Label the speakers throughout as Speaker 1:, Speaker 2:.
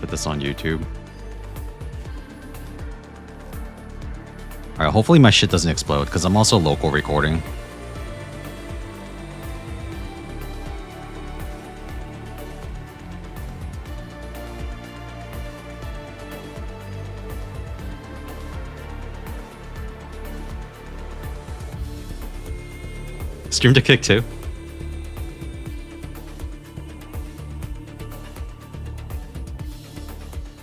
Speaker 1: put this on YouTube. Alright, hopefully my shit doesn't explode, because I'm also local recording. Stream to kick too.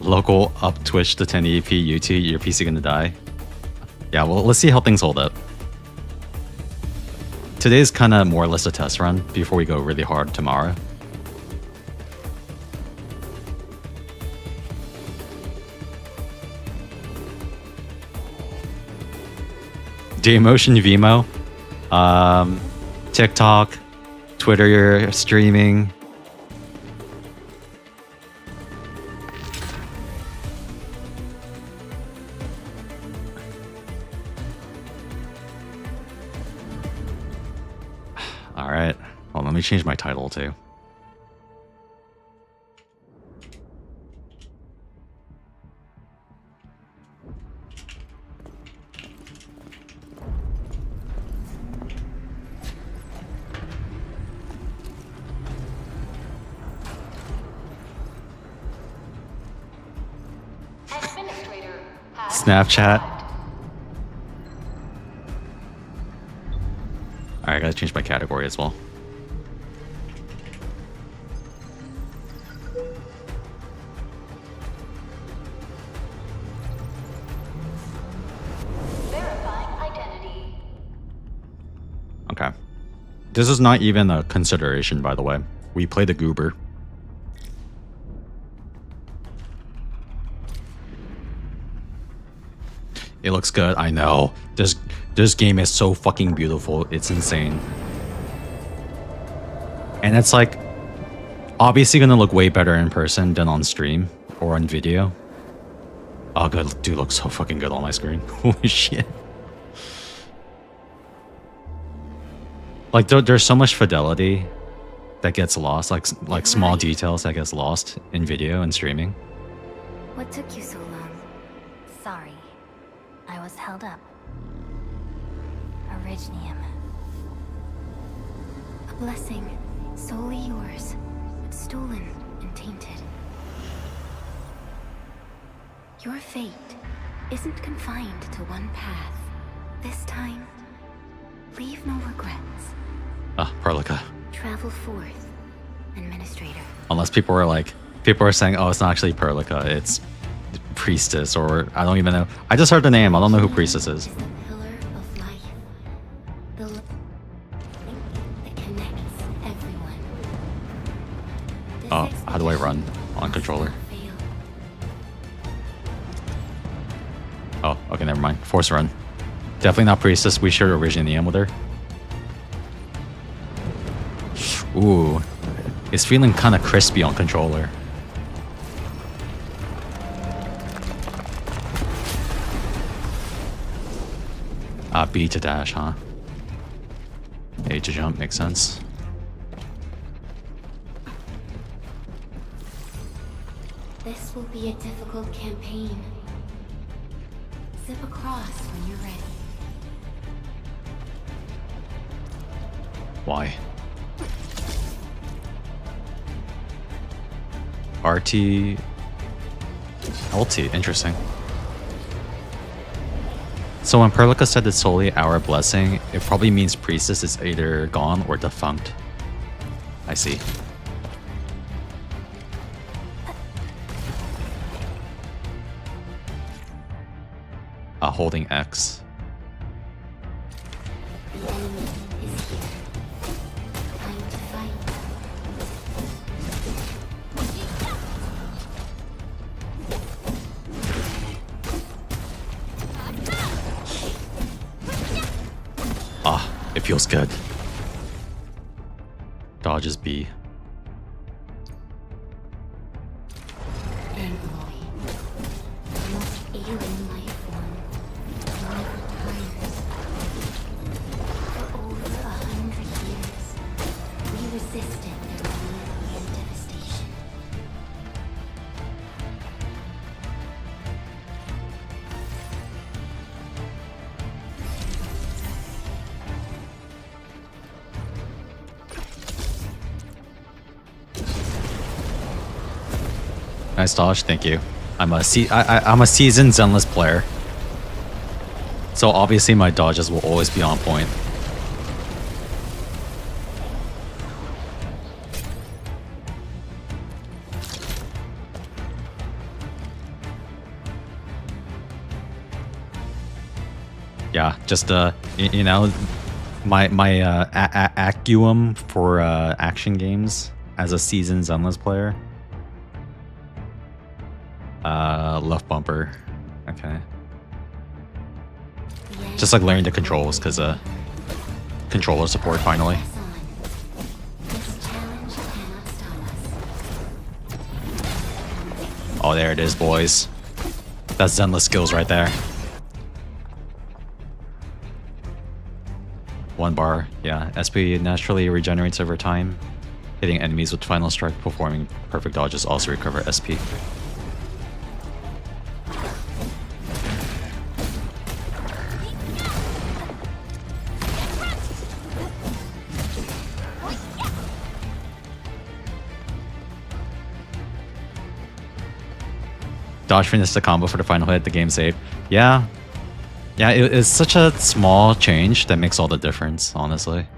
Speaker 1: Local up Twitch to 1080p, UT, your PC gonna die. Yeah, well, let's see how things hold up. Today's kind of more or less a test run before we go really hard tomorrow. Daymotion Vimo, TikTok, Twitter, you're streaming. Alright, well, let me change my title too. Snapchat. Alright, I gotta change my category as well.
Speaker 2: Verifying identity.
Speaker 1: Okay. This is not even a consideration, by the way. We play the goober. It looks good, I know. This game is so fucking beautiful, it's insane. And it's like obviously gonna look way better in person than on stream or on video. Oh good, dude, looks so fucking good on my screen. Holy shit. Like there's so much fidelity that gets lost, like small details that gets lost in video and streaming.
Speaker 3: What took you so long? Sorry. I was held up. Originium. A blessing, solely yours, but stolen and tainted. Your fate isn't confined to one path. This time, leave no regrets.
Speaker 1: Ah, Perlica.
Speaker 3: Travel forth, Administrator.
Speaker 1: Unless people are saying, oh, it's not actually Perlica, it's Priestess, or I don't even know. I just heard the name, I don't know who Priestess is.
Speaker 3: The pillar of life. The link that connects everyone.
Speaker 1: Oh, how do I run on controller? Oh, okay, never mind. Force run. Definitely not Priestess. We shared Originium with her. Ooh. It's feeling kind of crispy on controller. B to dash, huh? A to jump, makes sense.
Speaker 3: This will be a difficult campaign. Zip across when you're ready.
Speaker 1: Why? RT... LT, interesting. So when Perlica said it's solely our blessing, it probably means Priestess is either gone or defunct. I see. Holding X.
Speaker 3: The enemy is here. Time to fight.
Speaker 1: Ah, it feels good. Dodges B. Nice dodge, thank you. I'm a I'm a seasoned Zenless player. So obviously my dodges will always be on point. Yeah, just you know, my acuum for action games as a seasoned Zenless player. Left bumper. Okay. Just like learning the controls, because controller support finally. Oh, there it is, boys. That's Zenless skills right there. 1 bar, yeah. SP naturally regenerates over time. Hitting enemies with final strike, performing perfect dodges also recover SP. Dodge finished the combo for the final hit, the game saved. Yeah. Yeah, it's such a small change that makes all the difference, honestly.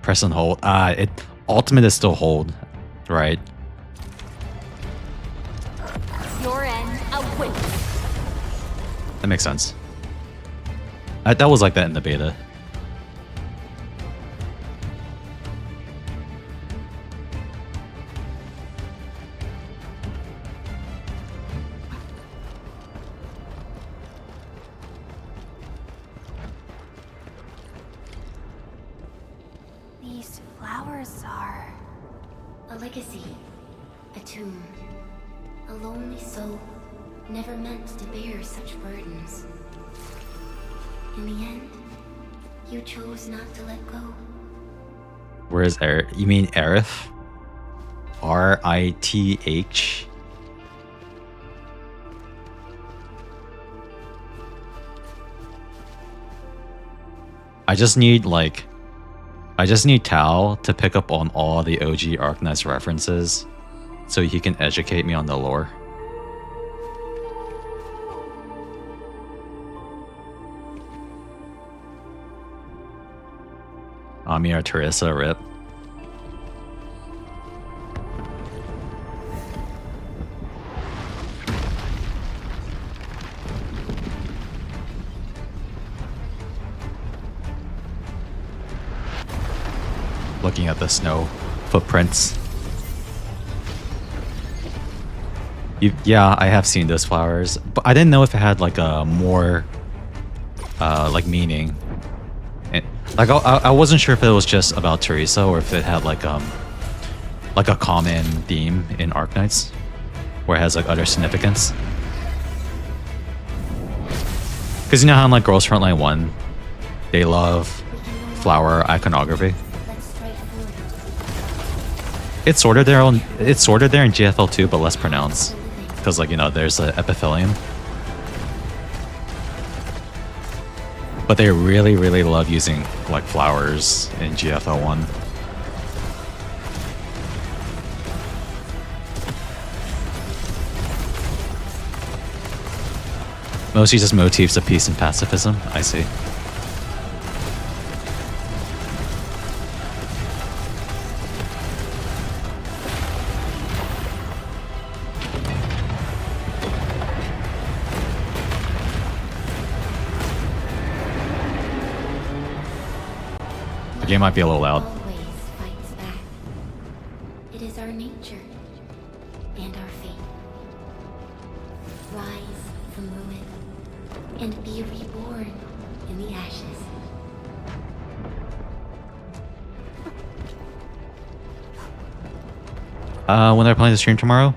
Speaker 1: Press and hold. Ultimate is still hold, right?
Speaker 2: Your end awaits.
Speaker 1: That makes sense. That was like that in the beta.
Speaker 3: These flowers are a legacy, a tomb, a lonely soul, never meant to bear such burdens. In the end, you chose not to let go.
Speaker 1: Where is Aerith? You mean Aerith? R-I-T-H? I just need Tao to pick up on all the OG Arknights references so he can educate me on the lore. Amir Teresa, rip. Looking at the snow footprints. Yeah, I have seen those flowers, but I didn't know if it had like a more like meaning. Like I wasn't sure if it was just about Teresa or if it had like a common theme in Arknights, where it has like other significance. Because you know how in like Girls Frontline 1, they love flower iconography. It's sorted there in GFL 2, but less pronounced. Because like, you know, there's an epithelium. But they really, really love using like flowers in GFL 1. Mostly just motifs of peace and pacifism, I see. The game might be a little loud.
Speaker 3: Always fights back. It is our nature and our fate. Rise from ruin and be reborn in the ashes.
Speaker 1: When they're planning to stream tomorrow?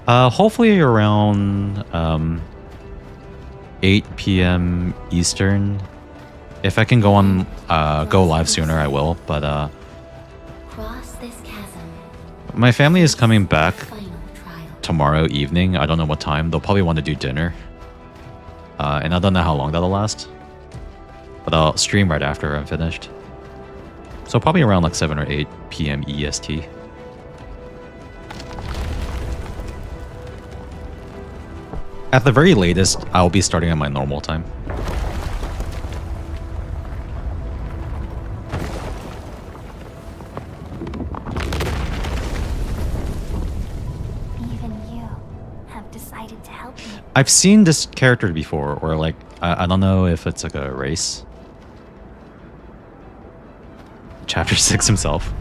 Speaker 1: Hopefully around 8 p.m. Eastern. If I can go live sooner, I will. But
Speaker 3: Cross this chasm.
Speaker 1: my family is coming back
Speaker 3: Final trial.
Speaker 1: tomorrow evening. I don't know what time. They'll probably want to do dinner. And I don't know how long that'll last. But I'll stream right after I'm finished. So probably around like 7 or 8 p.m. EST. At the very latest, I'll be starting at my normal time.
Speaker 3: Even you have decided to help me.
Speaker 1: I've seen this character before, or like, I don't know if it's like a race. Chapter 6 himself.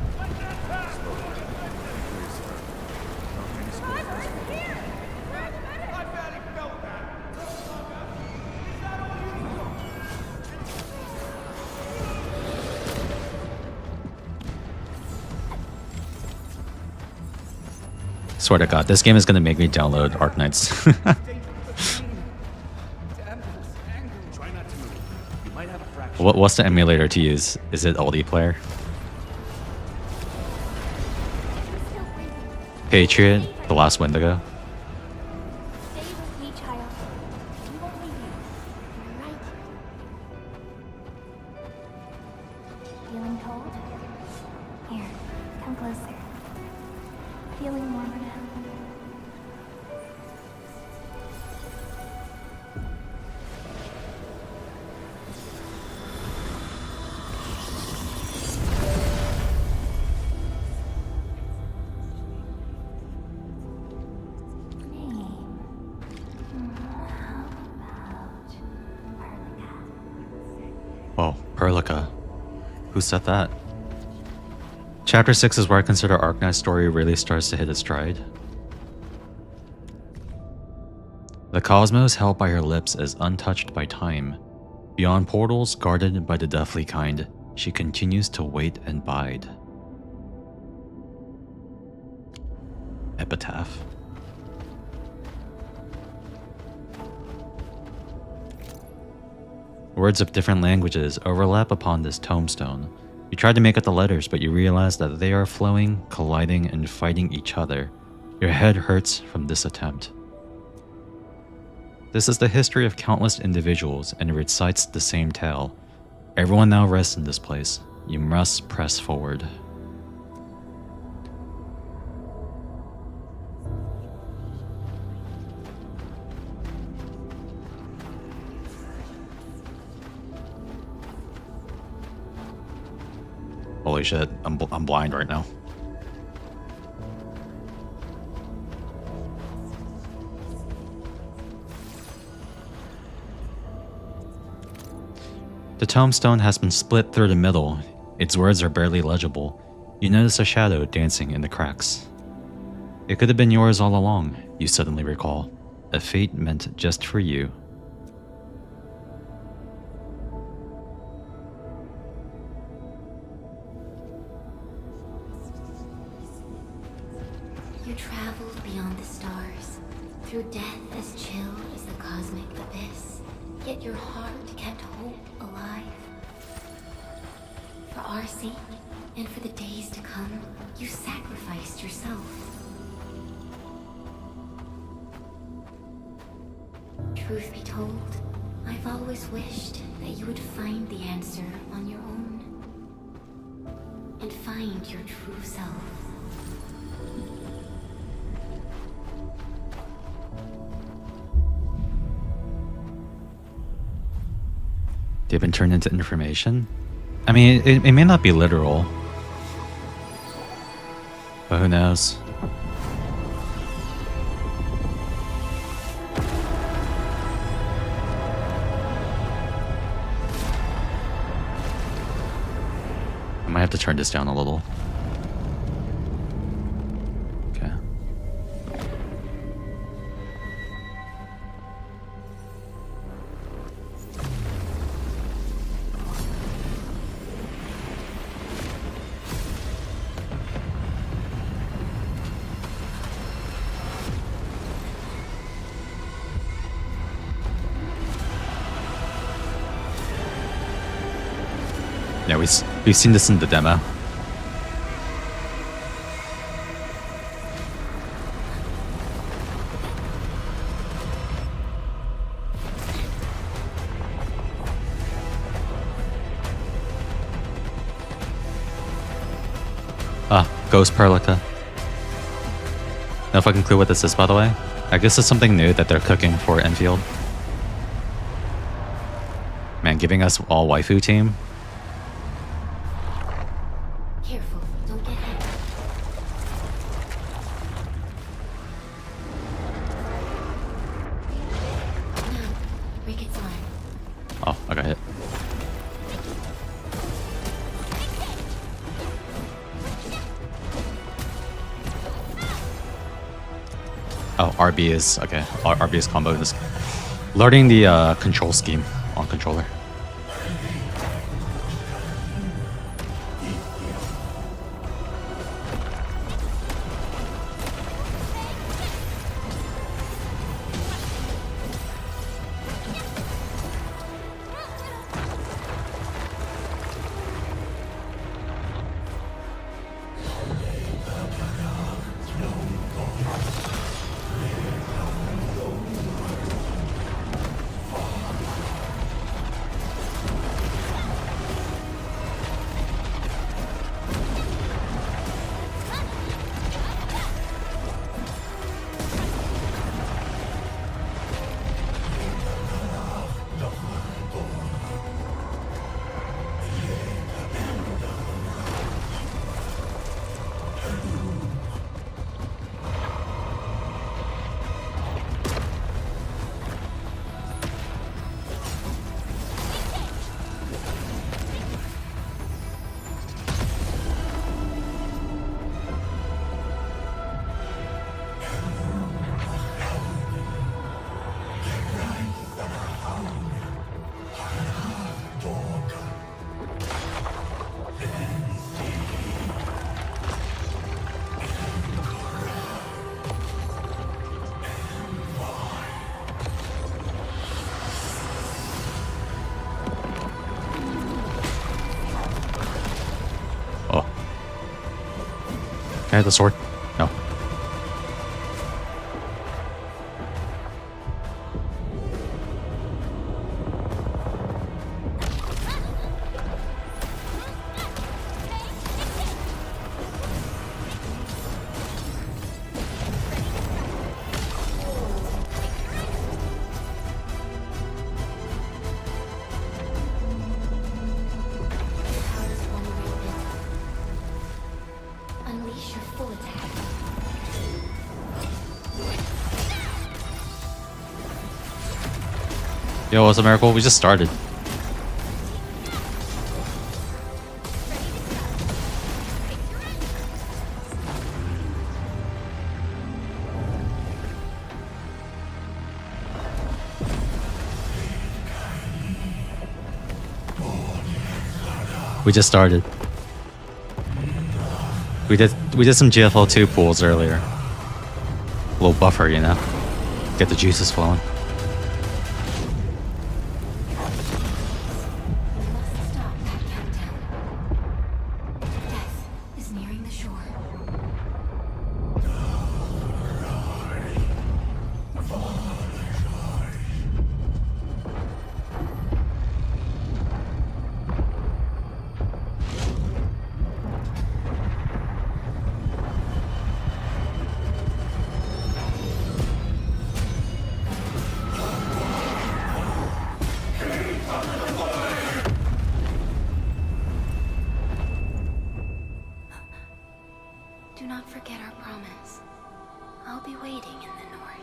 Speaker 1: Swear to God, this game is gonna make me download Arknights. What's the emulator to use? Is it Aldi Player? Patriot, The Last Wendigo.
Speaker 3: Stay with me, child. We won't leave you. You're right. Feeling cold? Here, come closer. Feeling warmer now.
Speaker 1: Oh, Perlica. Who said that? Chapter 6 is where I consider Arknight's story really starts to hit its stride. The cosmos held by her lips is untouched by time. Beyond portals guarded by the deathly kind, she continues to wait and bide. Epitaph. Words of different languages overlap upon this tombstone. You try to make out the letters, but you realize that they are flowing, colliding, and fighting each other. Your head hurts from this attempt. This is the history of countless individuals, and it recites the same tale. Everyone now rests in this place. You must press forward. Holy shit, I'm blind right now. The tombstone has been split through the middle. Its words are barely legible. You notice a shadow dancing in the cracks. It could have been yours all along, you suddenly recall. A fate meant just for you.
Speaker 3: You traveled beyond the stars, through death as chill as the cosmic abyss. Yet your heart kept hope alive. For our sake, and for the days to come, you sacrificed yourself. Truth be told, I've always wished that you would find the answer on your own. And find your true self.
Speaker 1: They've been turned into information? I mean, it may not be literal. But who knows? I might have to turn this down a little. Okay. Yeah, we've seen this in the demo. Ah, Ghost Perlica. Know if I can clue what this is, by the way? I guess it's something new that they're cooking for Enfield. Man, giving us all waifu team.
Speaker 3: Careful, don't get hit. Now, break its arm.
Speaker 1: Oh, I got hit. Oh, RB is okay. RB is combo this. Learning the control scheme on controller. Can I have the sword? No.
Speaker 3: Unleash your full attack.
Speaker 1: Yo, what's a miracle? We just started. We just started. We did some GFL2 pools earlier. A little buffer, you know. Get the juices flowing.
Speaker 3: We must stop that countdown. Death is nearing the shore. Do not forget our promise. I'll be waiting in the north.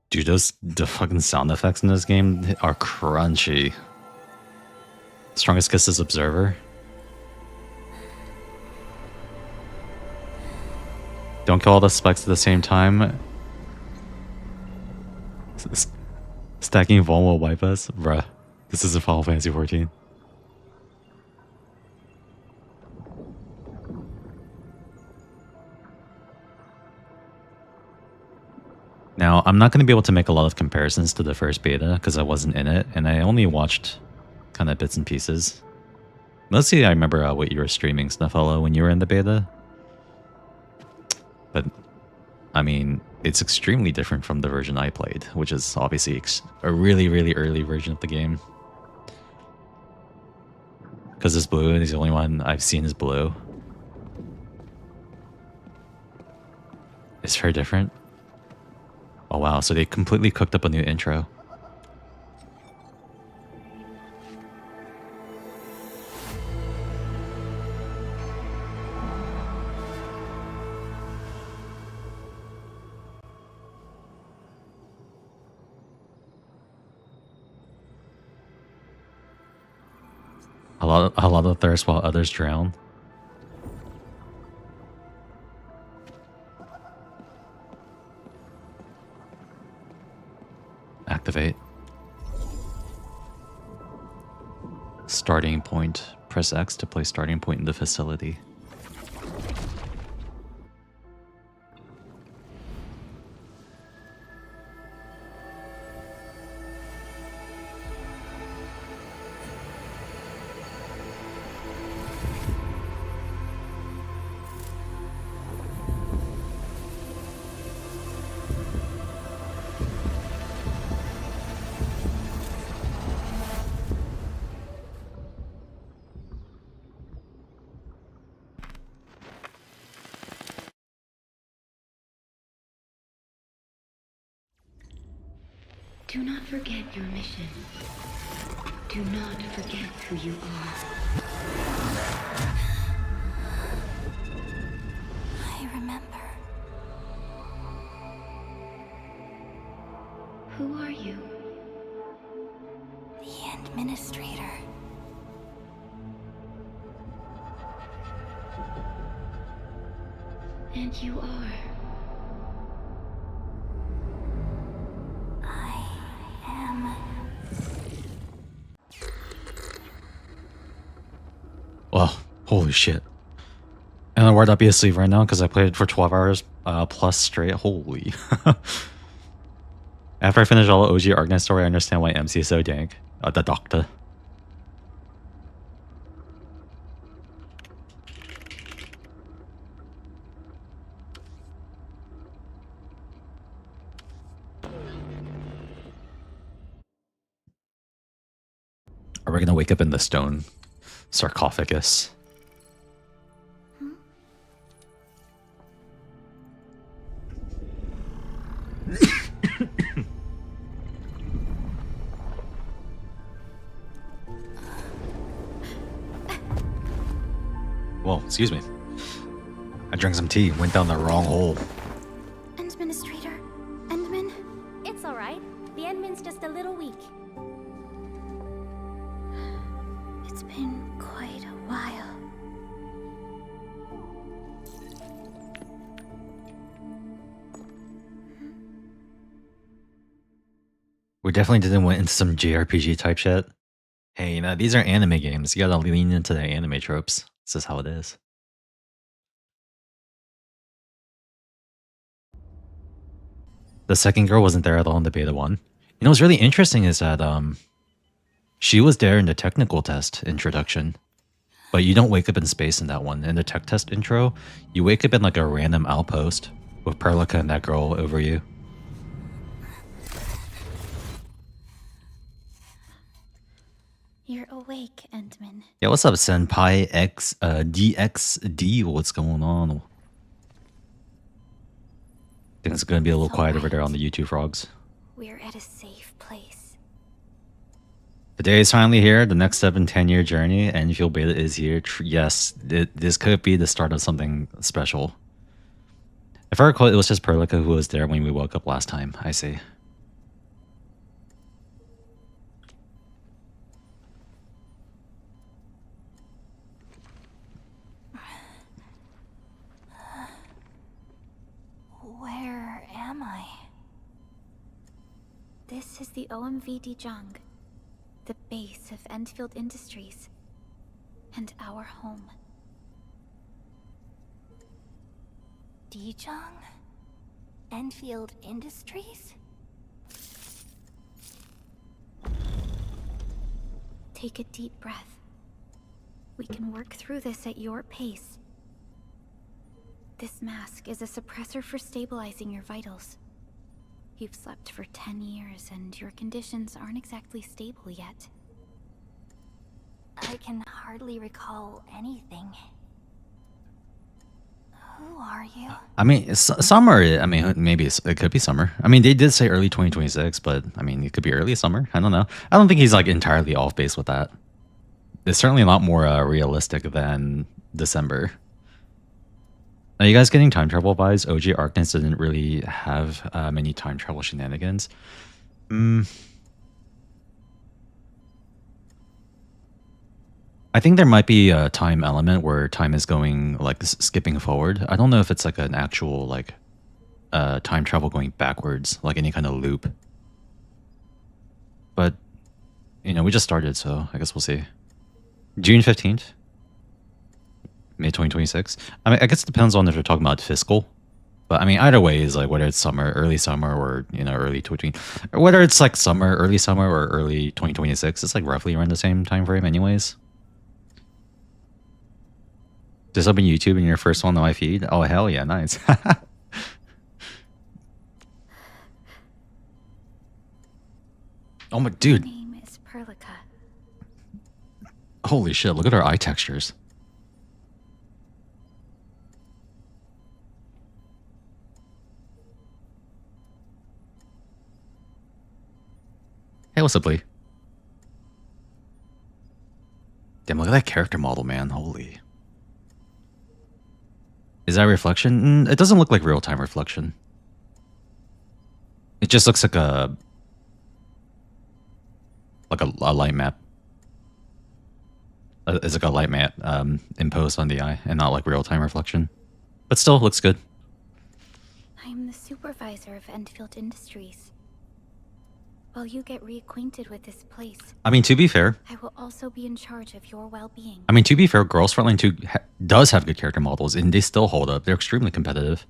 Speaker 1: Dude, the fucking sound effects in this game are crunchy. Strongest kiss is Observer. Don't kill all the specs at the same time. Stacking Vuln will wipe us? Bruh. This isn't Final Fantasy 14. Now, I'm not going to be able to make a lot of comparisons to the first beta because I wasn't in it, and I only watched kind of bits and pieces. Mostly I remember what you were streaming, Snuffalo, when you were in the beta. But, I mean, it's extremely different from the version I played, which is obviously a really, really early version of the game. Because it's blue and he's the only one I've seen is blue. Is her different? Oh wow, so they completely cooked up a new intro. A lot of thirst while others drown. Activate. Starting point. Press X to place starting point in the facility.
Speaker 3: Do not forget your mission. Do not forget who you are. I remember. Who are you? The Administrator. And you are.
Speaker 1: Well, holy shit. And I would not be asleep right now because I played for 12 hours plus straight. Holy. After I finish all the OG Arknights story, I understand why MC is so dank. The doctor. Are we gonna wake up in the stone sarcophagus? Whoa, excuse me. I drank some tea, went down the wrong hole.
Speaker 3: Administrator, Endman?
Speaker 2: It's alright. The Endman's just a little weak.
Speaker 3: It's been quite a while.
Speaker 1: We definitely didn't went into some JRPG type shit. Hey, you know, these are anime games. You gotta lean into the anime tropes. This is how it is. The second girl wasn't there at all in the beta one. You know what's really interesting is that she was there in the technical test introduction. But you don't wake up in space in that one. In the tech test intro, you wake up in like a random outpost with Perlica and that girl over you.
Speaker 3: You're awake, Endman.
Speaker 1: Yeah, what's up, Senpai X DXD? What's going on? I think it's gonna be a little quiet over there on the YouTube frogs.
Speaker 3: We're at a safe place.
Speaker 1: The day is finally here. The next step in 10-year journey. Endfield beta is here. Yes, this could be the start of something special. If I recall, it was just Perlica who was there when we woke up last time. I see.
Speaker 3: Where am I? This is the OMV Dijang, the base of Endfield Industries, and our home. Dijang? Endfield Industries? Take a deep breath. We can work through this at your pace. This mask is a suppressor for stabilizing your vitals. You've slept for 10 years and your conditions aren't exactly stable yet. I can hardly recall anything. Who are you?
Speaker 1: I mean, summer. I mean, maybe it could be summer. I mean, they did say early 2026, but I mean, it could be early summer. I don't know. I don't think he's like entirely off base with that. It's certainly a lot more realistic than December. Are you guys getting time travel vibes? OG Arknights didn't really have many time travel shenanigans. I think there might be a time element where time is going like skipping forward. I don't know if it's like an actual like time travel going backwards, like any kind of loop. But you know, we just started, so I guess we'll see. June 15th, May 2026. I mean, I guess it depends on if you're talking about fiscal. But I mean, either way is like whether it's summer, early summer, or you know, early 20, or whether it's like summer, early summer, or early 2026. It's like roughly around the same time frame, anyways. Just open YouTube and your first one on my feed. Oh hell yeah, nice. Oh my dude.
Speaker 3: My name is Perlica.
Speaker 1: Holy shit! Look at our eye textures. Hey, what's up, Lee? Damn, look at that character model, man. Holy. Is that reflection? It doesn't look like real-time reflection. It just looks like a light map. It's like a light map imposed on the eye and not like real-time reflection. But still, looks good.
Speaker 3: I'm the supervisor of Endfield Industries. While you get reacquainted with this place,
Speaker 1: I mean, to be fair,
Speaker 3: I will also be in charge of your well-being.
Speaker 1: I mean, to be fair, Girls Frontline 2 does have good character models, and they still hold up. They're extremely competitive.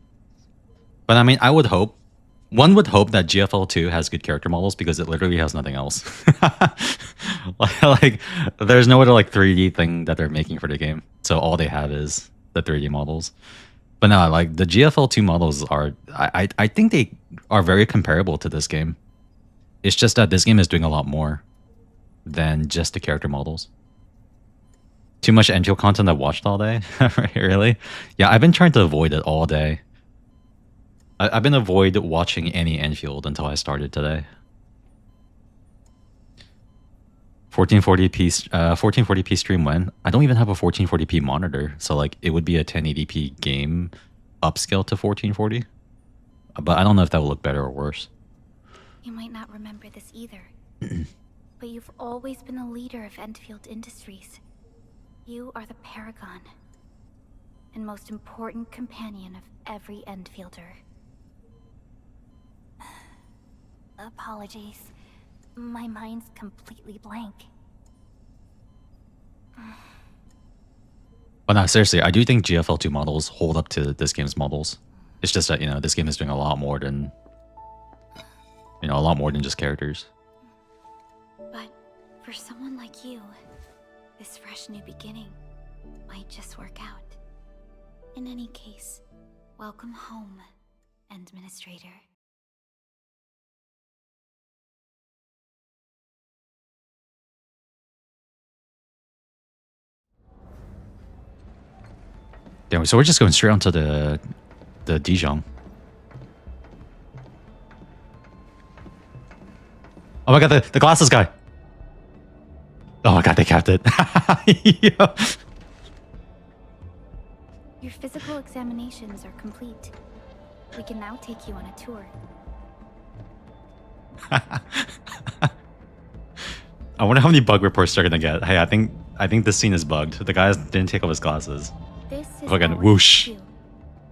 Speaker 1: But I mean, one would hope that GFL 2 has good character models because it literally has nothing else. Like, there's no other like 3D thing that they're making for the game, so all they have is the 3D models. But no, like the GFL 2 models are, I think they are very comparable to this game. It's just that this game is doing a lot more than just the character models. Too much Endfield content I've watched all day? Really? Yeah, I've been trying to avoid it all day. I've been avoid watching any Endfield until I started today. 1440p stream when? I don't even have a 1440p monitor, so like it would be a 1080p game upscale to 1440. But I don't know if that will look better or worse.
Speaker 3: You might not remember this either, but you've always been a leader of Endfield Industries. You are the paragon and most important companion of every Endfielder. Apologies. My mind's completely blank.
Speaker 1: But no, seriously, I do think GFL2 models hold up to this game's models. It's just that, you know, this game is doing a lot more than... You know, a lot more than just characters.
Speaker 3: But for someone like you, this fresh new beginning might just work out. In any case, welcome home, Administrator.
Speaker 1: Damn, so we're just going straight onto the Dijon. Oh my god, the glasses guy. Oh my god, they capped it. Yeah.
Speaker 3: Your physical examinations are complete. We can now take you on a tour.
Speaker 1: I wonder how many bug reports they're gonna get. Hey, I think this scene is bugged. The guy didn't take off his glasses.
Speaker 3: This is
Speaker 1: Fucking
Speaker 3: our
Speaker 1: whoosh.
Speaker 3: HQ.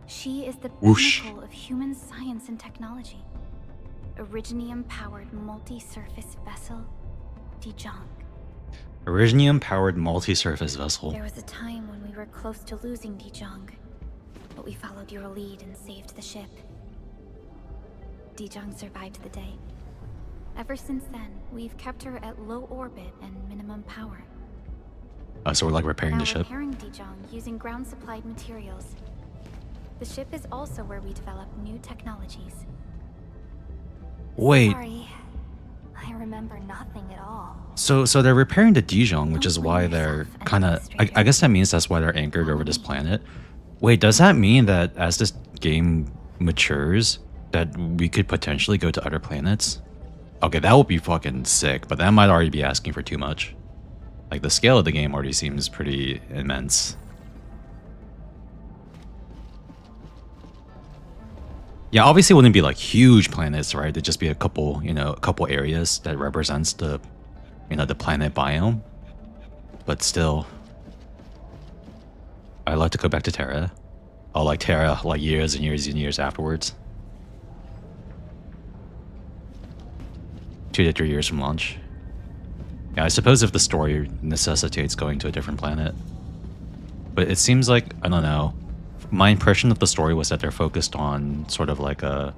Speaker 3: She is the
Speaker 1: Whoosh.
Speaker 3: pinnacle of human science and technology. Originium-powered multi-surface vessel, Dijon.
Speaker 1: Originium-powered multi-surface vessel.
Speaker 3: There was a time when we were close to losing Dijon, but we followed your lead and saved the ship. Dijon survived the day. Ever since then, we've kept her at low orbit and minimum power.
Speaker 1: So we're like repairing
Speaker 3: Now
Speaker 1: the ship.
Speaker 3: repairing Dijon using ground-supplied materials. The ship is also where we develop new technologies.
Speaker 1: Wait,
Speaker 3: Sorry, I remember nothing at all.
Speaker 1: So they're repairing the Dijon, which
Speaker 3: Don't
Speaker 1: is
Speaker 3: blame
Speaker 1: why
Speaker 3: yourself,
Speaker 1: they're kind of.
Speaker 3: Administrator.
Speaker 1: I guess that means that's why they're anchored over this planet. Wait, does that mean that as this game matures, that we could potentially go to other planets? Okay, that would be fucking sick, but that might already be asking for too much. Like, the scale of the game already seems pretty immense. Yeah, obviously it wouldn't be like huge planets, right? It'd just be a couple, a couple areas that represents the, the planet biome. But still, I'd like to go back to Terra. Oh, like Terra, like years and years and years afterwards. 2 to 3 years from launch. Yeah, I suppose if the story necessitates going to a different planet. But it seems like, I don't know, my impression of the story was that they're focused on sort of like a...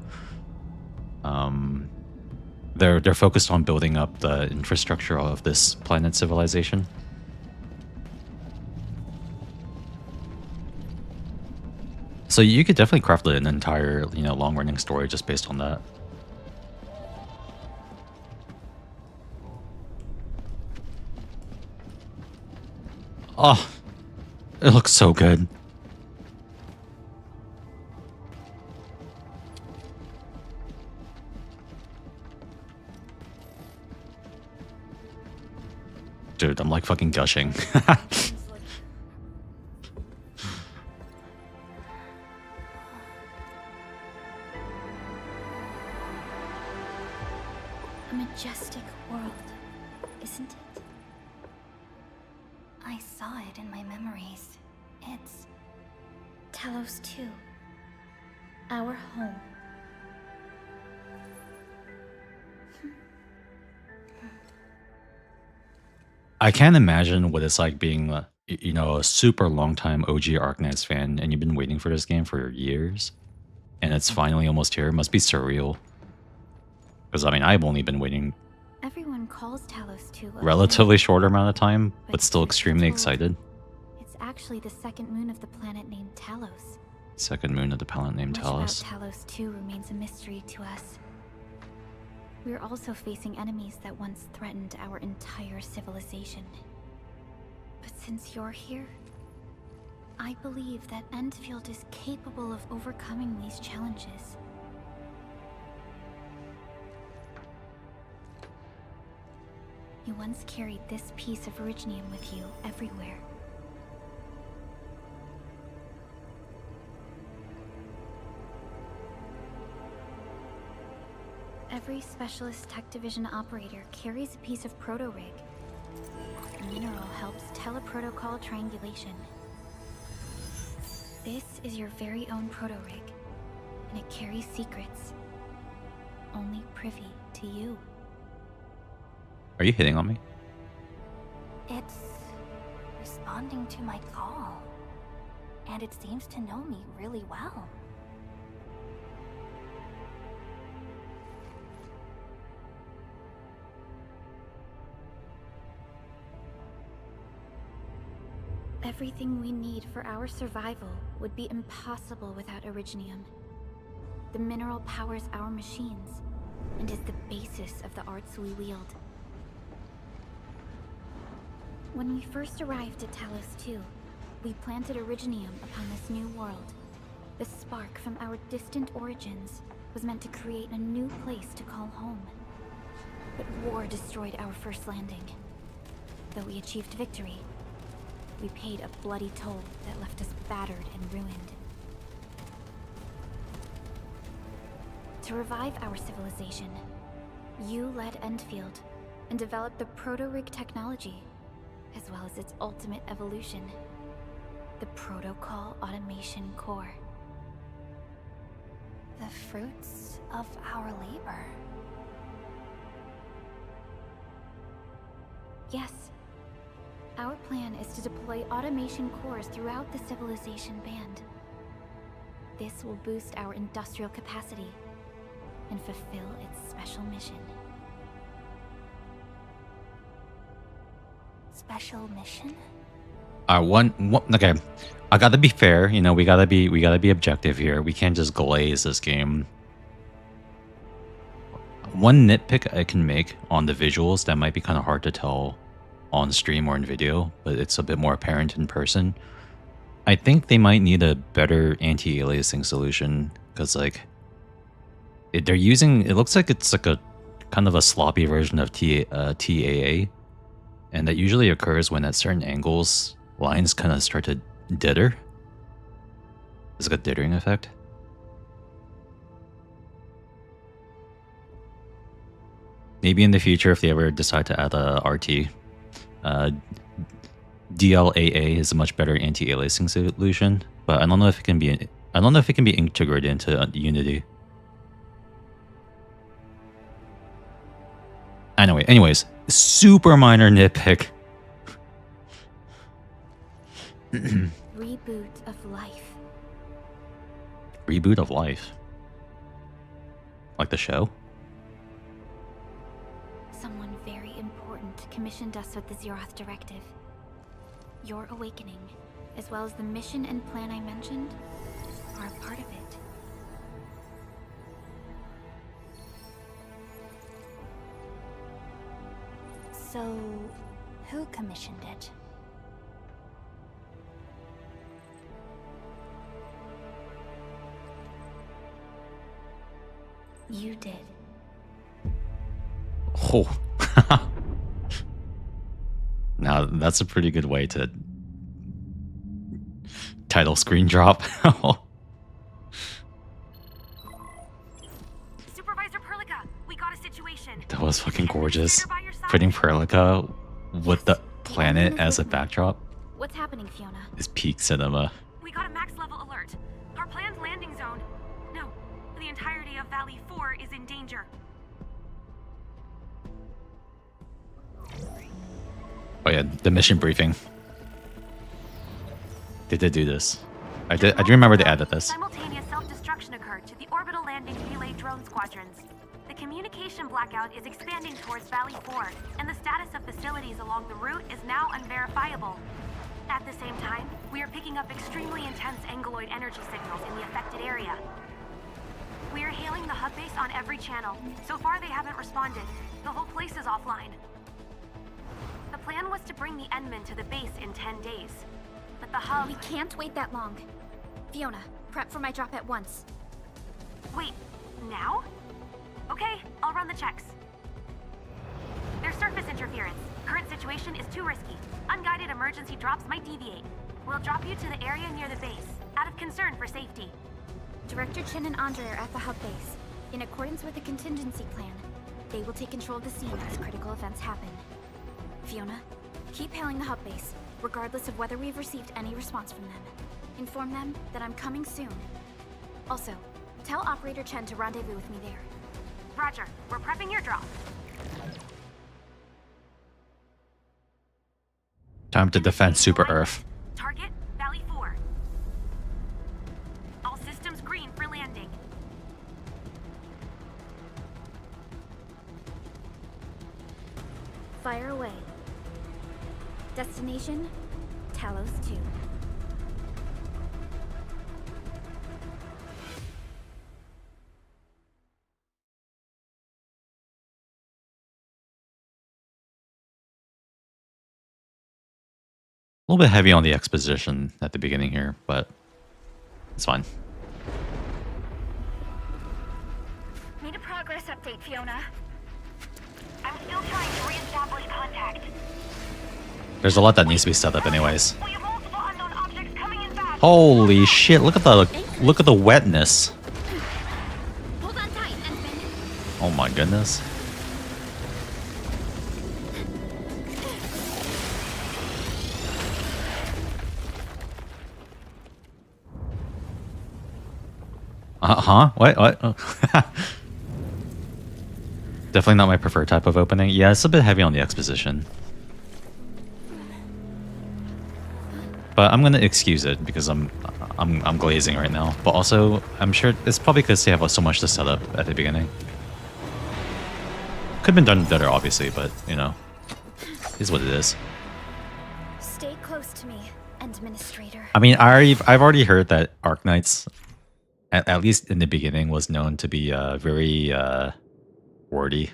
Speaker 1: They're focused on building up the infrastructure of this planet civilization. So you could definitely craft an entire, long-running story just based on that. Oh, it looks so good. Dude, I'm like fucking gushing.
Speaker 3: A majestic world, isn't it? I saw it in my memories. It's Talos 2. Our home.
Speaker 1: I can't imagine what it's like being, a super long time OG Arknights fan, and you've been waiting for this game for years, and it's finally almost here. It must be surreal. Because, I mean, I've only been waiting
Speaker 3: Everyone calls Talos 2 a
Speaker 1: relatively shorter amount of time, but still
Speaker 3: truth be
Speaker 1: extremely
Speaker 3: told,
Speaker 1: excited.
Speaker 3: It's actually the second moon of the planet named Talos.
Speaker 1: Second moon of the planet named
Speaker 3: Much about
Speaker 1: Talos.
Speaker 3: Talos 2 remains a mystery to us. We're also facing enemies that once threatened our entire civilization. But since you're here, I believe that Endfield is capable of overcoming these challenges. You once carried this piece of Originium with you everywhere. Every Specialist Tech Division operator carries a piece of proto-rig. The mineral helps teleprotocol triangulation. This is your very own proto-rig, and it carries secrets. Only privy to you.
Speaker 1: Are you hitting on me?
Speaker 3: It's responding to my call, and it seems to know me really well. Everything we need for our survival would be impossible without Originium. The mineral powers our machines, and is the basis of the arts we wield. When we first arrived at Talos 2, we planted Originium upon this new world. The spark from our distant origins was meant to create a new place to call home. But war destroyed our first landing. Though we achieved victory, we paid a bloody toll that left us battered and ruined. To revive our civilization, you led Endfield and developed the proto-rig technology, as well as its ultimate evolution, the Protocol Automation Core. The fruits of our labor. Yes. Our plan is to deploy automation cores throughout the civilization band. This will boost our industrial capacity and fulfill its special mission. Special mission?
Speaker 1: Okay. I gotta be fair, we gotta be objective here. We can't just glaze this game. one nitpick I can make on the visuals that might be kind of hard to tell on stream or in video, but it's a bit more apparent in person. I think they might need a better anti-aliasing solution because like they're using, it looks like it's like a kind of a sloppy version of TAA, and that usually occurs when at certain angles lines kind of start to ditter. It's like a dithering effect. Maybe in the future, if they ever decide to add a RT, DLAA is a much better anti-aliasing solution, but I don't know if it can be. I don't know if it can be integrated into Unity. Anyways, super minor nitpick.
Speaker 3: Reboot of life.
Speaker 1: Reboot of life. Like the show?
Speaker 3: Someone very important commissioned us with the Zeroth Directive. Your awakening, as well as the mission and plan I mentioned, are a part of it. So, who commissioned it? You did.
Speaker 1: Oh. Now, that's a pretty good way to title screen drop.
Speaker 4: Supervisor Perlica, we got a situation.
Speaker 1: That was fucking gorgeous. Putting Perlica with the planet as a backdrop
Speaker 3: What's happening, Fiona?
Speaker 1: is peak cinema.
Speaker 4: We got a max level alert. Our planned landing zone. No, the entirety of Valley 4 is in danger.
Speaker 1: Oh yeah, the mission briefing. They did do this. I do remember they added this.
Speaker 4: Simultaneous self-destruction occurred to the orbital landing relay drone squadrons. The communication blackout is expanding towards Valley 4, and the status of facilities along the route is now unverifiable. At the same time, we are picking up extremely intense angeloid energy signals in the affected area. We are hailing the hub base on every channel. So far, they haven't responded. The whole place is offline. The plan was to bring the Endmen to the base in 10 days. But the hub...
Speaker 3: We can't wait that long. Fiona, prep for my drop at once.
Speaker 4: Wait, now? Okay, I'll run the checks. There's surface interference. Current situation is too risky. Unguided emergency drops might deviate. We'll drop you to the area near the base, out of concern for safety.
Speaker 3: Director Chen and Andre are at the hub base. In accordance with the contingency plan, they will take control of the scene as critical events happen. Fiona, keep hailing the hub base, regardless of whether we've received any response from them. Inform them that I'm coming soon. Also, tell Operator Chen to rendezvous with me there.
Speaker 4: Roger, we're prepping your drop.
Speaker 1: Time to defend Super Earth.
Speaker 4: Target, Valley 4. All systems green for landing.
Speaker 3: Fire away. Destination, Talos 2.
Speaker 1: A little bit heavy on the exposition at the beginning here, but it's fine.
Speaker 4: Need a progress update, Fiona. I'm still trying to reestablish contact.
Speaker 1: There's a lot that needs to be set up anyways.
Speaker 4: We have multiple unknown objects coming in fast.
Speaker 1: Holy shit, look at the wetness.
Speaker 3: Hold on tight, Endman.
Speaker 1: Oh my goodness. Huh? What? Oh. Definitely not my preferred type of opening. Yeah, it's a bit heavy on the exposition. But I'm gonna excuse it because I'm glazing right now. But also, I'm sure it's probably because they have so much to set up at the beginning. Could have been done better, obviously, but you know, is what it is.
Speaker 3: Stay close to me, Administrator.
Speaker 1: I mean, I've already heard that Arknights, at least in the beginning, was known to be very Wordy.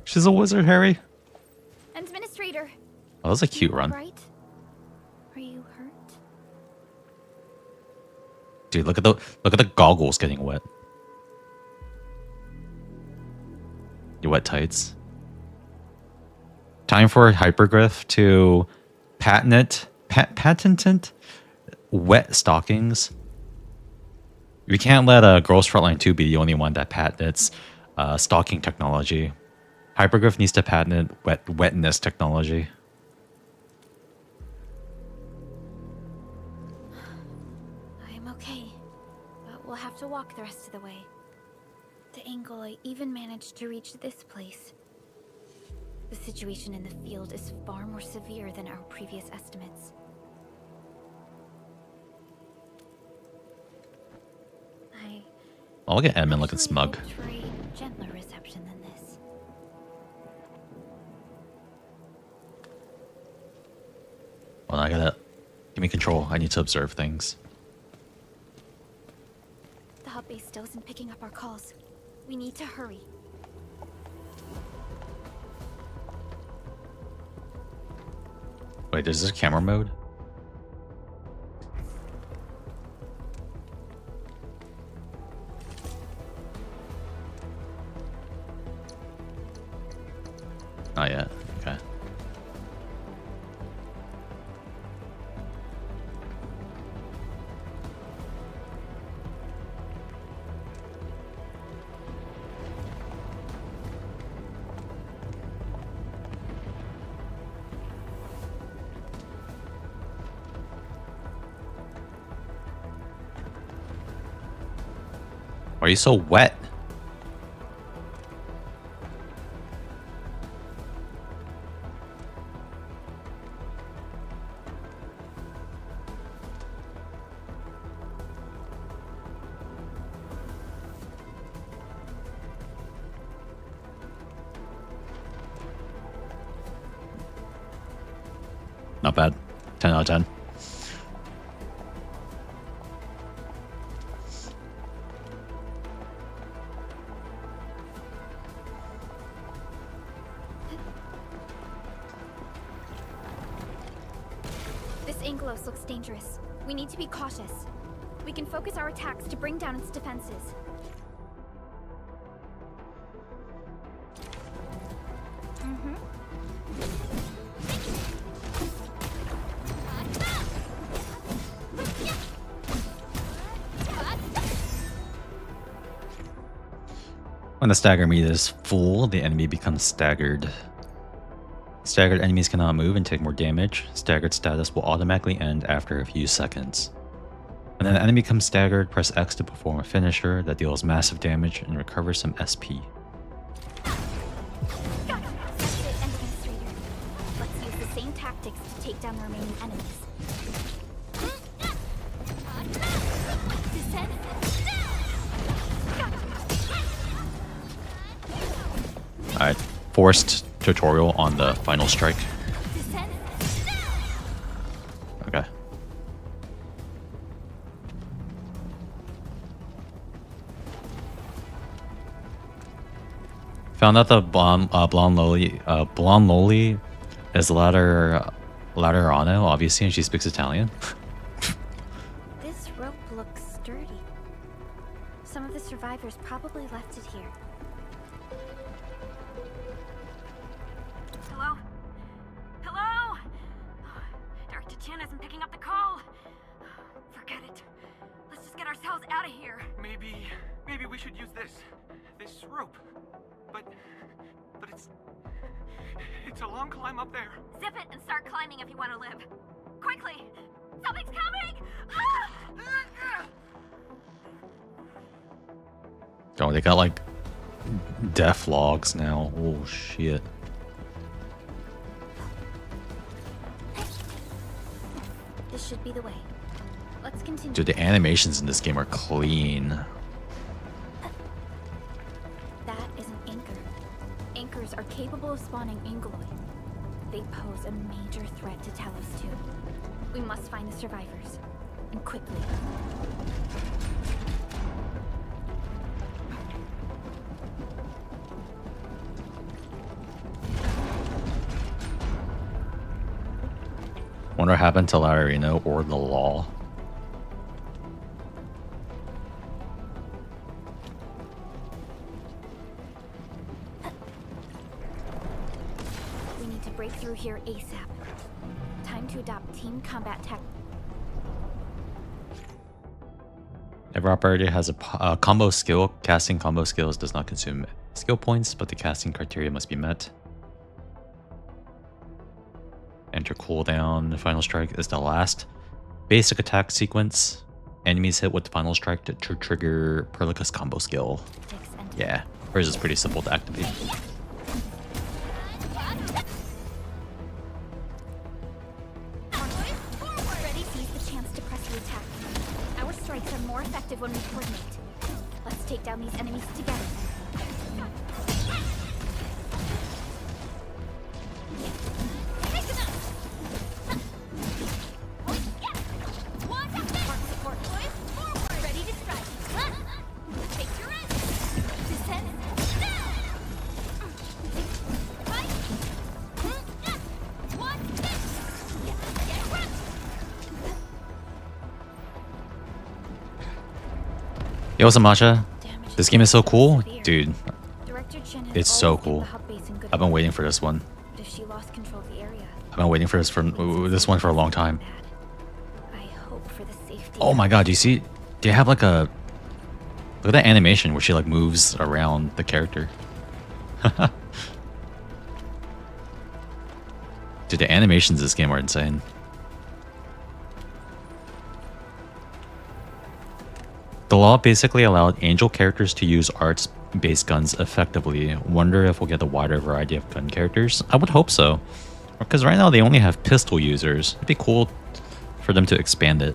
Speaker 1: She's a wizard, Harry.
Speaker 2: Administrator.
Speaker 1: Oh, that was a cute run.
Speaker 2: Right? Are you hurt?
Speaker 1: Dude, look at the goggles getting wet. Your wet tights. Time for Hypergriff to patent wet stockings. We can't let Girls Frontline 2 be the only one that patents stocking technology. Hypergriff needs to patent wetness technology.
Speaker 2: I'm okay, but we'll have to walk the rest of the way. The angle I even managed to reach this place. The situation in the field is far more severe than our previous estimates.
Speaker 1: I'll look at Edmund looking
Speaker 2: actually
Speaker 1: smug.
Speaker 2: hoped for a gentler reception than this.
Speaker 1: Well, I gotta give me control. I need to observe things.
Speaker 2: The hub base still isn't picking up our calls. We need to hurry.
Speaker 1: Wait, is this camera mode? Not yet. Okay. Why are you so wet? Not bad. 10 out of 10.
Speaker 2: This Anglos looks dangerous. We need to be cautious. We can focus our attacks to bring down its defenses.
Speaker 1: When the stagger meter is full, the enemy becomes staggered. Staggered enemies cannot move and take more damage. Staggered status will automatically end after a few seconds. When an enemy becomes staggered, press X to perform a finisher that deals massive damage and recovers some SP.
Speaker 2: Administrator, let's use the same tactics to take down the remaining enemies.
Speaker 1: Alright, forced tutorial on the final strike. Okay. Found out the blonde loli is Laterano, obviously, and she speaks Italian.
Speaker 2: This rope looks sturdy. Some of the survivors probably left it here.
Speaker 4: Hello? Hello? Dr. Chin isn't picking up the call. Forget it. Let's just get ourselves out of here.
Speaker 5: Maybe we should use this rope. But it's a long climb up there.
Speaker 4: Zip it and start climbing if you want to live. Quickly! Something's coming!
Speaker 1: Oh, they got like death logs now. Oh shit.
Speaker 2: This should be the way. Let's continue.
Speaker 1: Dude, the animations in this game are clean.
Speaker 2: That is an anchor. Anchors are capable of spawning Angoloid. They pose a major threat to Talos too. We must find the survivors. And quickly.
Speaker 1: Wonder what happened to Larino or the law.
Speaker 2: We need to break through here ASAP. Time to adopt team combat tech.
Speaker 1: Every operator has a combo skill. Casting combo skills does not consume skill points, but the casting criteria must be met. Enter cooldown. The final strike is the last basic attack sequence. Enemies hit with the final strike to trigger Perlica's combo skill. Yeah, hers is pretty simple to activate.
Speaker 2: Ready, seize the chance to press the attack. Our strikes are more effective when we coordinate. Let's take down these enemies together.
Speaker 1: Yo, Samacha, this game is so cool. Dude,
Speaker 2: Director Chen has
Speaker 1: it's so
Speaker 2: always kept
Speaker 1: cool.
Speaker 2: the hub base in good
Speaker 1: I've been waiting for this one.
Speaker 2: But if she lost control of the area,
Speaker 1: I've been waiting for this one for a long time.
Speaker 2: bad. I hope for the safety.
Speaker 1: Oh my god, do you see? Do you have like a... Look at that animation where she like moves around the character. Dude, the animations in this game are insane. The law basically allowed angel characters to use arts-based guns effectively. Wonder if we'll get a wider variety of gun characters? I would hope so. Because right now they only have pistol users. It'd be cool for them to expand it.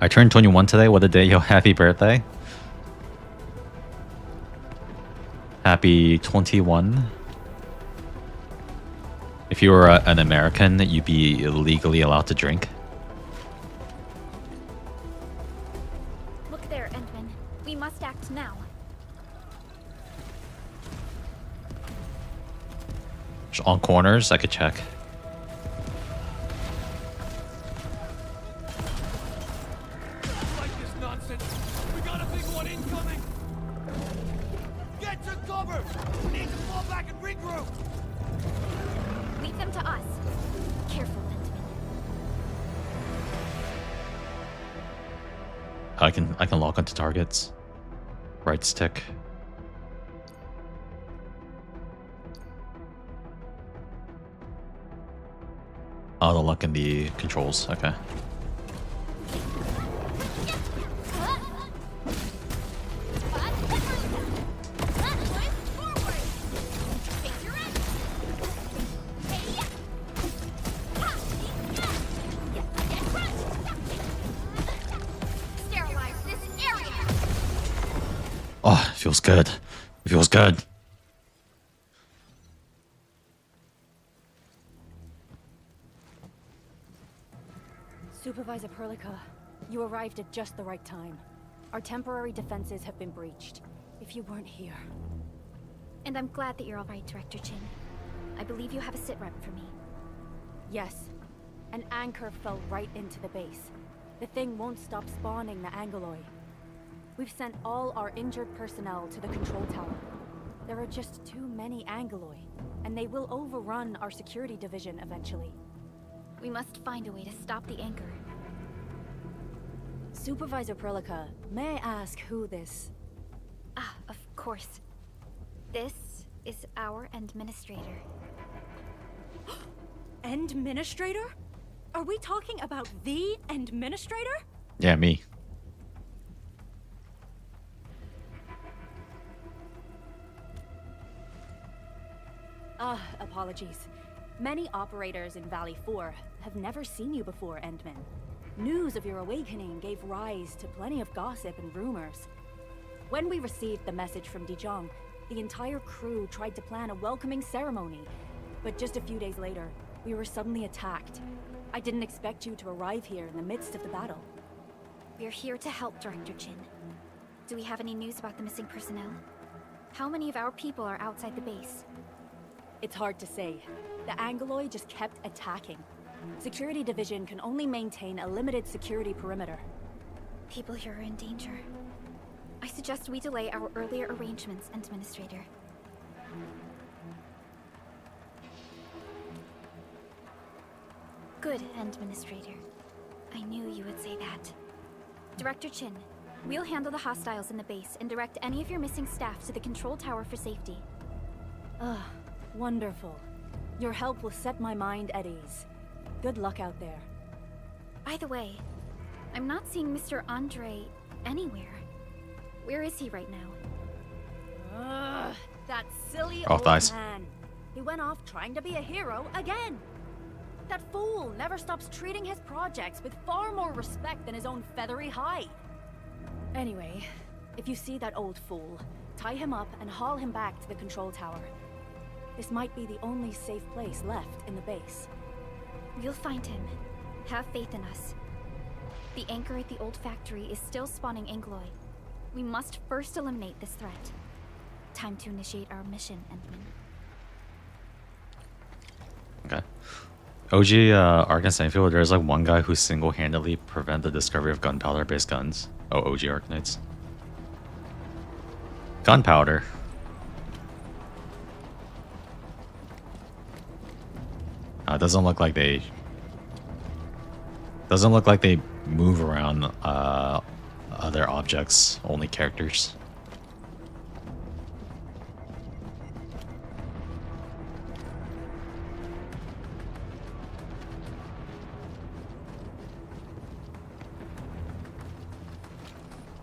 Speaker 1: I turned 21 today. What a day. Yo, happy birthday. Happy 21. If you were an American, you'd be legally allowed to drink.
Speaker 2: Look there, Endman. We must act now.
Speaker 1: On corners, I could check.
Speaker 5: Like this nonsense. We got a big one incoming. Get to cover. We need to fall back and regroup.
Speaker 2: Leave them to us. Careful, Endman.
Speaker 1: I can lock onto targets. Right stick. Oh, the lock in the controls. Okay.
Speaker 2: Sterilize this area.
Speaker 1: Oh, it feels good. It feels good.
Speaker 6: Supervisor Perlica, you arrived at just the right time. Our temporary defenses have been breached. If you weren't here...
Speaker 2: And I'm glad that you're all right, Director Chin. I believe you have a sit rep for me.
Speaker 6: Yes, an anchor fell right into the base. The thing won't stop spawning the Angoloi. We've sent all our injured personnel to the control tower. There are just too many Angoloi, and they will overrun our security division eventually.
Speaker 2: We must find a way to stop the anchor.
Speaker 6: Supervisor Perlica, may I ask who this...
Speaker 2: Ah, of course. This is our administrator.
Speaker 6: Administrator? Are we talking about the Administrator?
Speaker 1: Yeah, me.
Speaker 6: Apologies. Many operators in Valley 4 have never seen you before, Endman. News of your awakening gave rise to plenty of gossip and rumors. When we received the message from Dijon, the entire crew tried to plan a welcoming ceremony, but just a few days later, we were suddenly attacked. I didn't expect you to arrive here in the midst of the battle.
Speaker 2: We're here to help, Director Chin. Do we have any news about the missing personnel? How many of our people are outside the base?
Speaker 6: It's hard to say. The Angoloi just kept attacking. Security Division can only maintain a limited security perimeter.
Speaker 2: People here are in danger. I suggest we delay our earlier arrangements, Administrator. Good, Administrator. I knew you would say that. Director Chin, we'll handle the hostiles in the base and direct any of your missing staff to the control tower for safety.
Speaker 6: Wonderful. Your help will set my mind at ease. Good luck out there.
Speaker 2: By the way, I'm not seeing Mr. Andre anywhere. Where is he right now?
Speaker 6: That silly
Speaker 1: Off
Speaker 6: old
Speaker 1: ice.
Speaker 6: man. He went off trying to be a hero again. That fool never stops treating his projects with far more respect than his own feathery hide. Anyway, if you see that old fool, tie him up and haul him back to the control tower. This might be the only safe place left in the base.
Speaker 2: We'll find him. Have faith in us. The anchor at the old factory is still spawning Angoloi. We must first eliminate this threat. Time to initiate our mission, Endman.
Speaker 1: Okay. OG Arknights Endfield, there's like one guy who single-handedly prevented the discovery of gunpowder-based guns. Oh, OG Arknights. Gunpowder. It doesn't look like they. Doesn't look like they move around other objects. Only characters.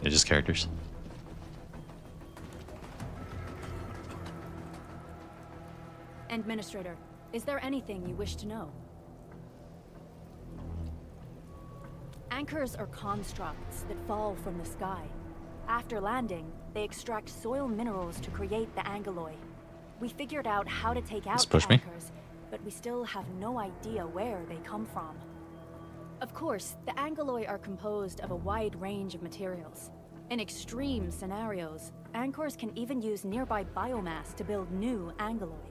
Speaker 1: They're just characters.
Speaker 6: Administrator, is there anything you wish to know? Anchors are constructs that fall from the sky. After landing, they extract soil minerals to create the Angoloi. We figured out how to take out
Speaker 1: Let's
Speaker 6: the
Speaker 1: push me.
Speaker 6: anchors, but we still have no idea where they come from. Of course, the Angoloi are composed of a wide range of materials. In extreme scenarios, anchors can even use nearby biomass to build new Angoloi.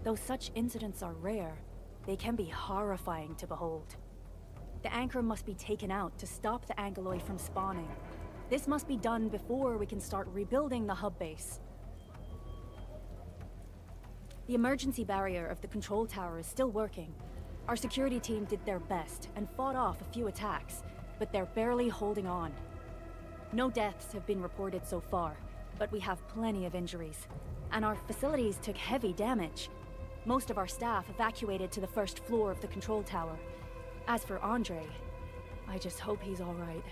Speaker 6: Though such incidents are rare, they can be horrifying to behold. The anchor must be taken out to stop the Angoloi from spawning. This must be done before we can start rebuilding the hub base. The emergency barrier of the control tower is still working. Our security team did their best and fought off a few attacks, but they're barely holding on. No deaths have been reported so far, but we have plenty of injuries, and our facilities took heavy damage. Most of our staff evacuated to the first floor of the control tower. As for Andre, I just hope he's all right.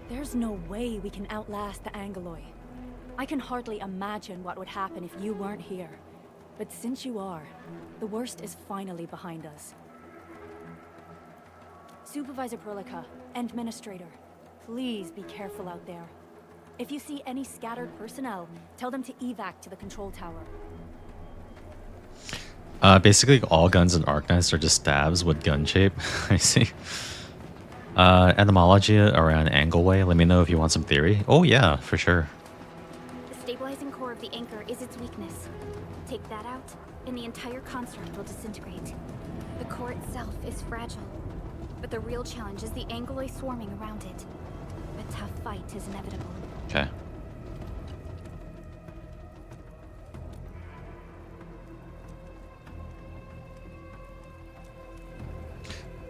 Speaker 6: There's no way we can outlast the Angoloi. I can hardly imagine what would happen if you weren't here. But since you are, the worst is finally behind us. Supervisor Perlica, Administrator, please be careful out there. If you see any scattered personnel, tell them to evac to the control tower.
Speaker 1: Basically, all guns in Arknights are just stabs with gun shape. I see. Etymology around Angoloi. Let me know if you want some theory. Oh yeah, for sure.
Speaker 2: The stabilizing core of the anchor is its weakness. Take that out, and the entire construct will disintegrate. The core itself is fragile, but the real challenge is the Angoloi swarming around it. A tough fight is inevitable.
Speaker 1: Okay.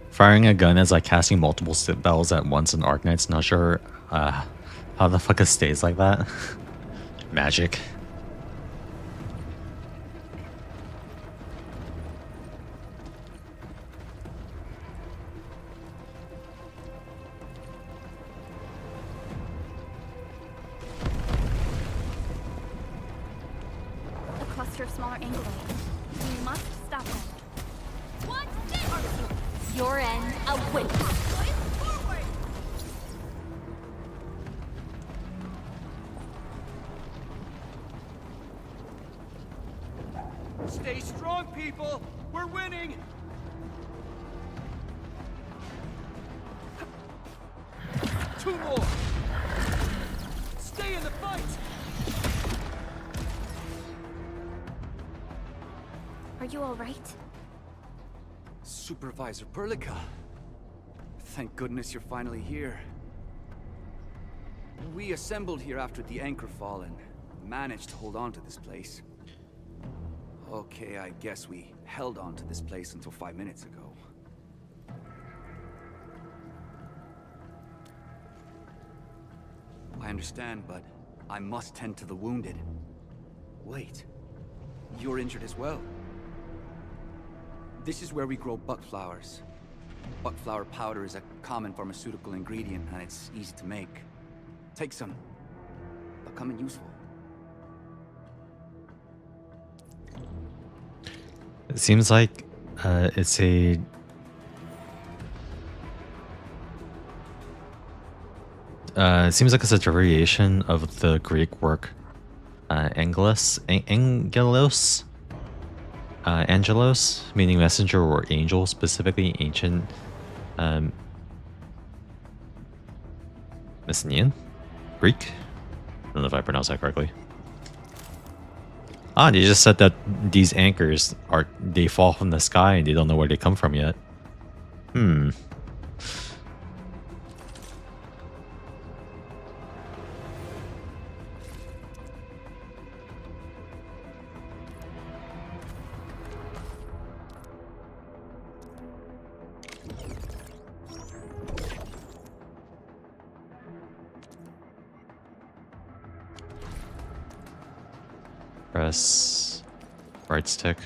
Speaker 1: Firing a gun is like casting multiple spells at once in Arknights. Not sure how the fuck it stays like that. Magic.
Speaker 2: A cluster of smaller Angoloi.
Speaker 6: We must stop them.
Speaker 3: What's this? Your end awaits.
Speaker 5: Stay strong, people! We're winning! Two more! Stay in the fight!
Speaker 2: Are you all right?
Speaker 5: Supervisor Perlica. Thank goodness you're finally here. We assembled here after the anchor fall and managed to hold on to this place. Okay, I guess we held on to this place until 5 minutes ago. I understand, but I must tend to the wounded. Wait, you're injured as well. This is where we grow buckflowers. Buckflower powder is a common pharmaceutical ingredient, and it's easy to make. Take some. They'll come in useful.
Speaker 1: It seems like it's a it seems like it's a variation of the Greek word angelos, meaning messenger or angel, specifically ancient Mycenaean Greek. I don't know if I pronounced that correctly. Ah, they just said that these anchors they fall from the sky and they don't know where they come from yet. Press right stick.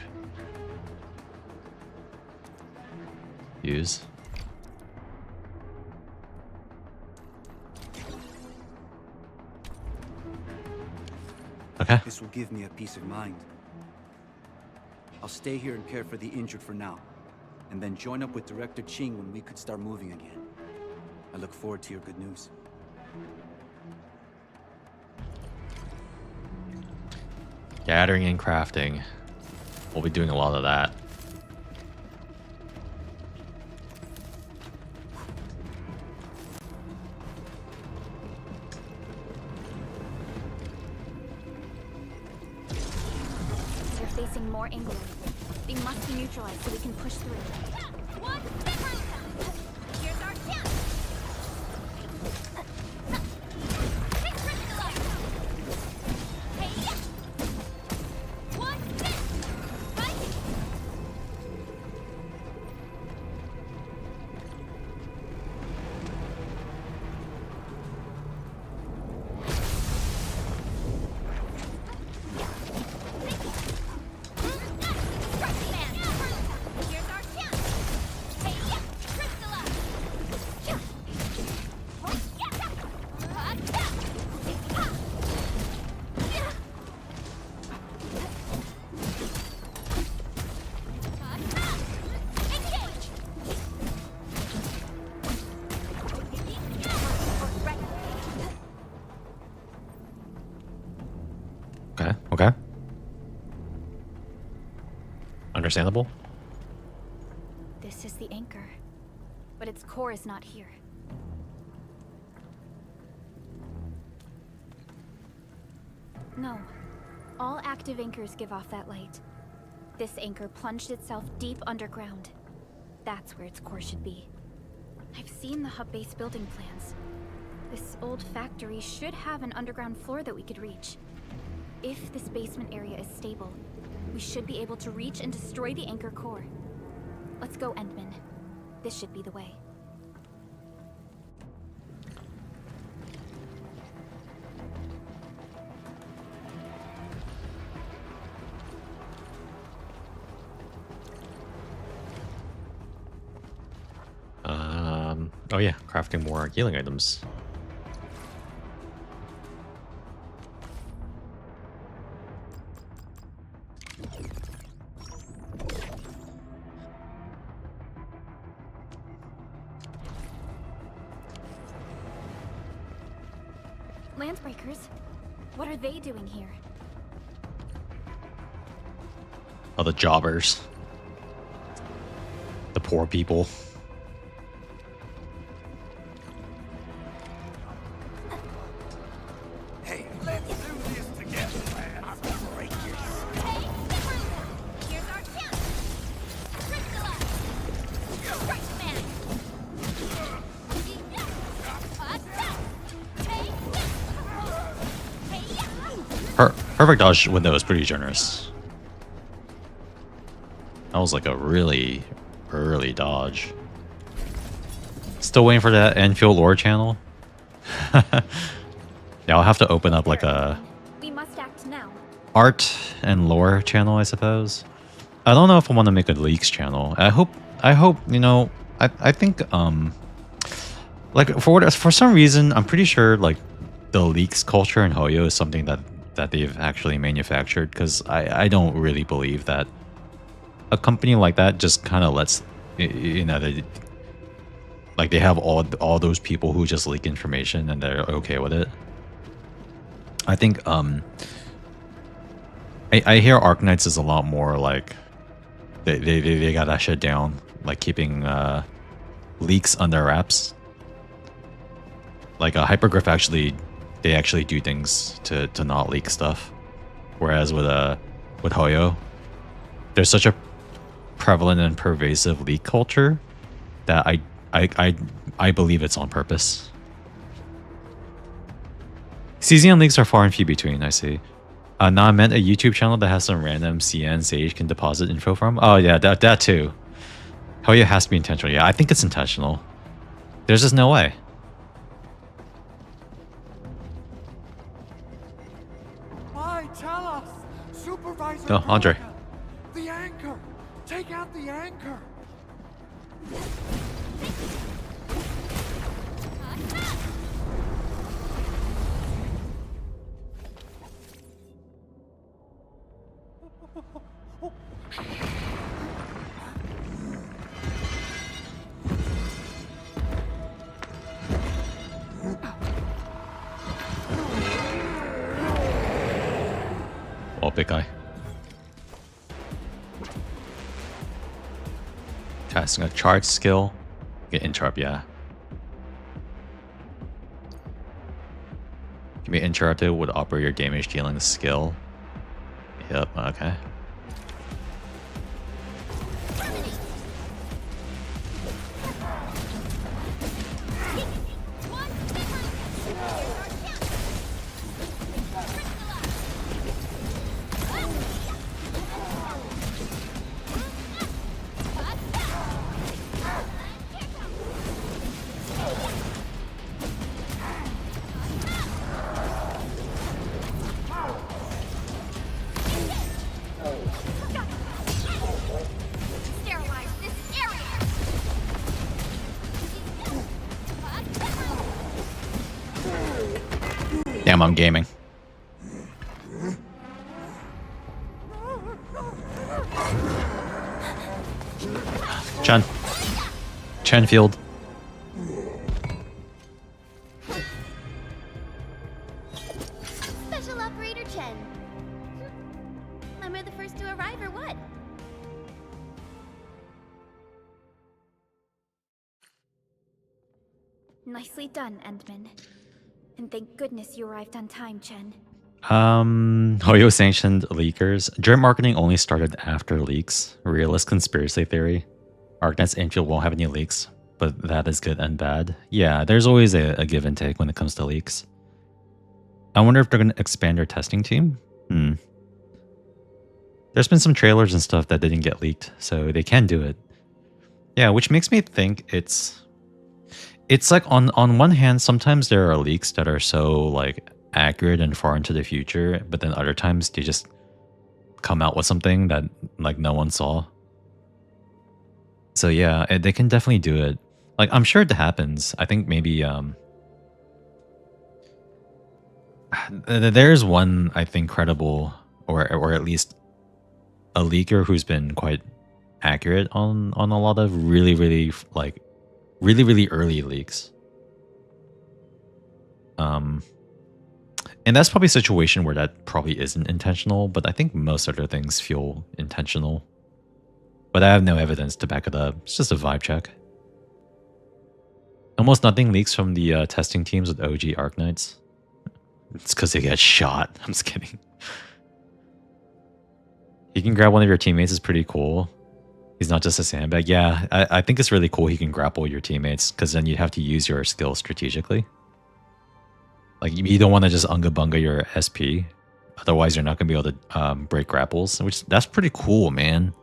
Speaker 1: Use. Okay.
Speaker 5: This will give me a peace of mind. I'll stay here and care for the injured for now, and then join up with Director Ching when we could start moving again. I look forward to your good news.
Speaker 1: Gathering and crafting. We'll be doing a lot of that.
Speaker 2: They're facing more England. They must be neutralized so we can push through.
Speaker 3: Here's our chance.
Speaker 1: Okay. Understandable.
Speaker 2: This is the anchor, but its core is not here. No. All active anchors give off that light. This anchor plunged itself deep underground. That's where its core should be. I've seen the hub base building plans. This old factory should have an underground floor that we could reach. If this basement area is stable, we should be able to reach and destroy the anchor core. Let's go, Endman. This should be the way.
Speaker 1: Oh yeah, crafting more healing items.
Speaker 2: Landsbreakers. What are they doing here?
Speaker 1: Oh, the jobbers. The poor people.
Speaker 7: Hey, let's do this together, man. I'm gonna break your
Speaker 2: Here's our chance! Crystal! Strike man!
Speaker 1: Perfect dodge window is pretty generous. That was like a really early dodge. Still waiting for that Endfield lore channel. Yeah, I'll have to open up like a
Speaker 2: We must act now.
Speaker 1: art and lore channel, I suppose. I don't know if I want to make a leaks channel. I hope you know. I think like for some reason I'm pretty sure like the leaks culture in Hoyo is something that they've actually manufactured, because I don't really believe that a company like that just kind of lets you know they have all those people who just leak information and they're okay with it. I think I hear Arknights is a lot more like they got that shit down, like keeping leaks under wraps. Like a Hypergriff they actually do things to not leak stuff, whereas with Hoyo, there's such a prevalent and pervasive leak culture that I believe it's on purpose. CZN leaks are far and few between, I see. No, I meant a YouTube channel that has some random CN Sage can deposit info from. Oh yeah, that too. Hoyo has to be intentional. Yeah, I think it's intentional. There's just no way.
Speaker 7: Why, tell us! Supervisor
Speaker 1: Oh, Andre.
Speaker 7: Veronica, the anchor! Take out the anchor!
Speaker 1: Oh, big guy. Casting a charge skill. Get interrupt, yeah. Can be interrupted with operator damage dealing skill. Yep, okay.
Speaker 2: Sterilize this area!
Speaker 1: Damn, I'm gaming. Whenfield.
Speaker 3: Special Operator Chen. Am I the first to arrive or what?
Speaker 2: Nicely done, Endman. And thank goodness you arrived on time, Chen.
Speaker 1: Hoyo sanctioned leakers. Drip marketing only started after leaks. Realist conspiracy theory. Arknights Endfield won't have any leaks, but that is good and bad. Yeah, there's always a give and take when it comes to leaks. I wonder if they're going to expand their testing team. There's been some trailers and stuff that didn't get leaked, so they can do it. Yeah, which makes me think it's like on one hand, sometimes there are leaks that are so like accurate and far into the future, but then other times they just come out with something that like no one saw. So yeah, they can definitely do it. Like I'm sure it happens. I think maybe there's one I think credible or at least a leaker who's been quite accurate on a lot of really early leaks. And that's probably a situation where that probably isn't intentional, but I think most other things feel intentional. But I have no evidence to back it up. It's just a vibe check. Almost nothing leaks from the testing teams with OG Arknights. It's because they get shot. I'm just kidding. He can grab one of your teammates is pretty cool. He's not just a sandbag. Yeah, I think it's really cool he can grapple your teammates, because then you have to use your skills strategically. Like, you don't want to just unga bunga your SP. Otherwise, you're not going to be able to break grapples. That's pretty cool, man.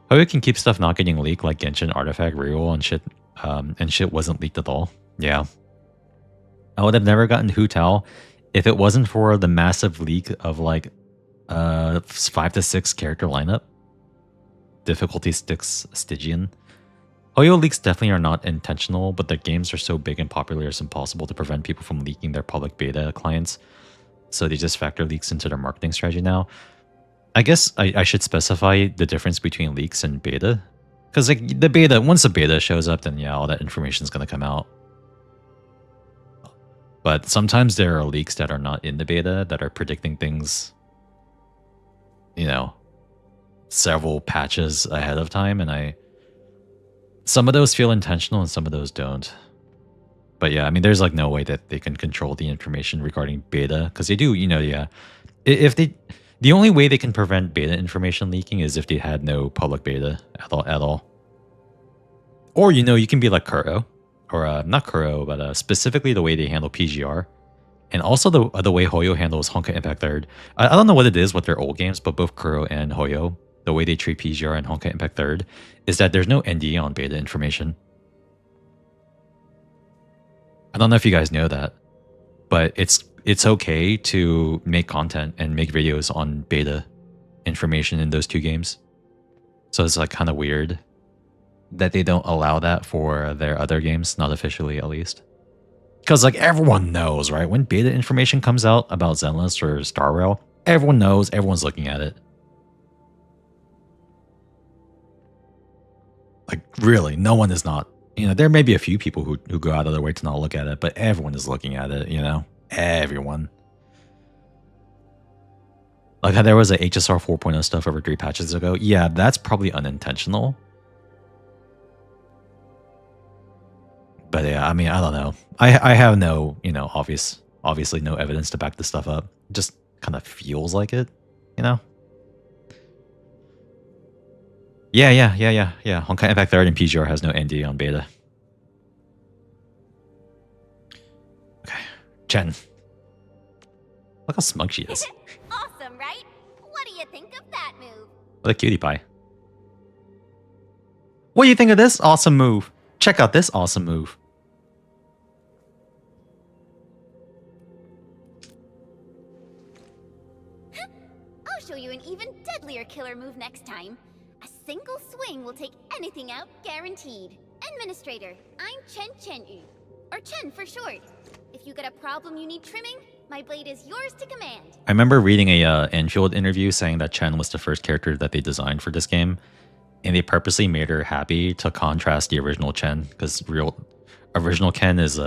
Speaker 1: How you can keep stuff not getting leaked, like Genshin Artifact Reroll and shit wasn't leaked at all. Yeah. I would have never gotten Hu Tao if it wasn't for the massive leak of like 5 to 6 character lineup. Difficulty sticks Stygian. Hoyo leaks definitely are not intentional, but the games are so big and popular it's impossible to prevent people from leaking their public beta clients. So they just factor leaks into their marketing strategy now. I guess I should specify the difference between leaks and beta. Because like the beta, once the beta shows up, then yeah, all that information is going to come out. But sometimes there are leaks that are not in the beta that are predicting things, you know, several patches ahead of time, and some of those feel intentional and some of those don't. But yeah, I mean, there's like no way that they can control the information regarding beta, because they do, you know, yeah. The only way they can prevent beta information leaking is if they had no public beta at all. Or, you know, you can be like Kuro, or not Kuro, but specifically the way they handle PGR. And also the way Hoyo handles Honkai Impact 3rd. I don't know what it is with their old games, but both Kuro and Hoyo, the way they treat PGR and Honkai Impact 3rd, is that there's no ND on beta information. I don't know if you guys know that, but it's okay to make content and make videos on beta information in those two games. So it's like kind of weird that they don't allow that for their other games, not officially at least. Because like everyone knows, right? When beta information comes out about Zenless or Star Rail, everyone knows, everyone's looking at it. Like really, no one is not. You know, there may be a few people who go out of their way to not look at it, but everyone is looking at it, you know? Everyone. Like how there was a HSR 4.0 stuff over 3 patches ago. Yeah, that's probably unintentional. But yeah, I mean, I don't know. I have no, you know, obviously no evidence to back this stuff up. It just kind of feels like it, you know? Yeah. Honkai Impact 3rd and PGR has no ND on beta. Okay, Chen. Look how smug she is.
Speaker 3: Awesome, right? What do you think of that move?
Speaker 1: What a cutie pie. What do you think of this awesome move? Check out this awesome move.
Speaker 3: I'll show you an even deadlier killer move next time. A single swing will take anything out, guaranteed. Administrator, I'm Chen Chen-yu, or Chen for short. If you got a problem you need trimming, my blade is yours to command.
Speaker 1: I remember reading a Endfield interview saying that Chen was the first character that they designed for this game, and they purposely made her happy to contrast the original Chen, because original Ken is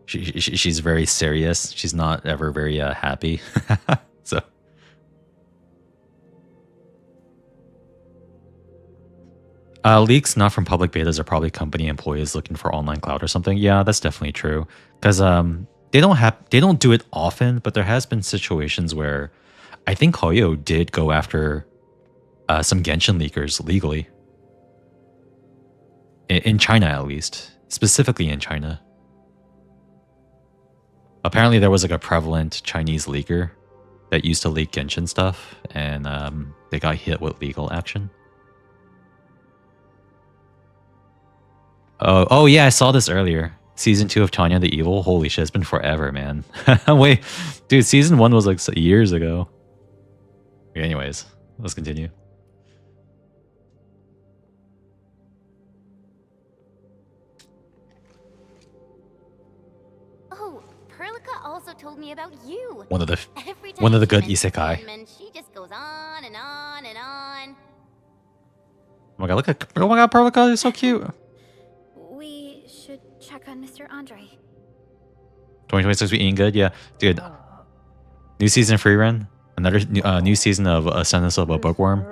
Speaker 1: she's very serious. She's not ever very happy. So leaks not from public betas are probably company employees looking for online cloud or something. Yeah, that's definitely true, because they don't do it often, but there has been situations where I think Hoyo did go after some Genshin leakers legally. In China, at least. Specifically in China. Apparently there was like a prevalent Chinese leaker that used to leak Genshin stuff, and they got hit with legal action. Oh yeah, I saw this earlier. Season 2 of Tanya the Evil. Holy shit, it's been forever, man. Wait, dude, Season 1 was like years ago. Okay, anyways, let's continue.
Speaker 3: Oh, Perlica also told me about you.
Speaker 1: One of the good
Speaker 3: she mentions
Speaker 1: isekai.
Speaker 3: him, and she just goes on and on and on.
Speaker 1: Oh my god, Perlica is so cute.
Speaker 2: We should check on Mr. Andre.
Speaker 1: 2026 we eating good? Yeah, dude. New season free run. Another new season of Ascendance of a Bookworm.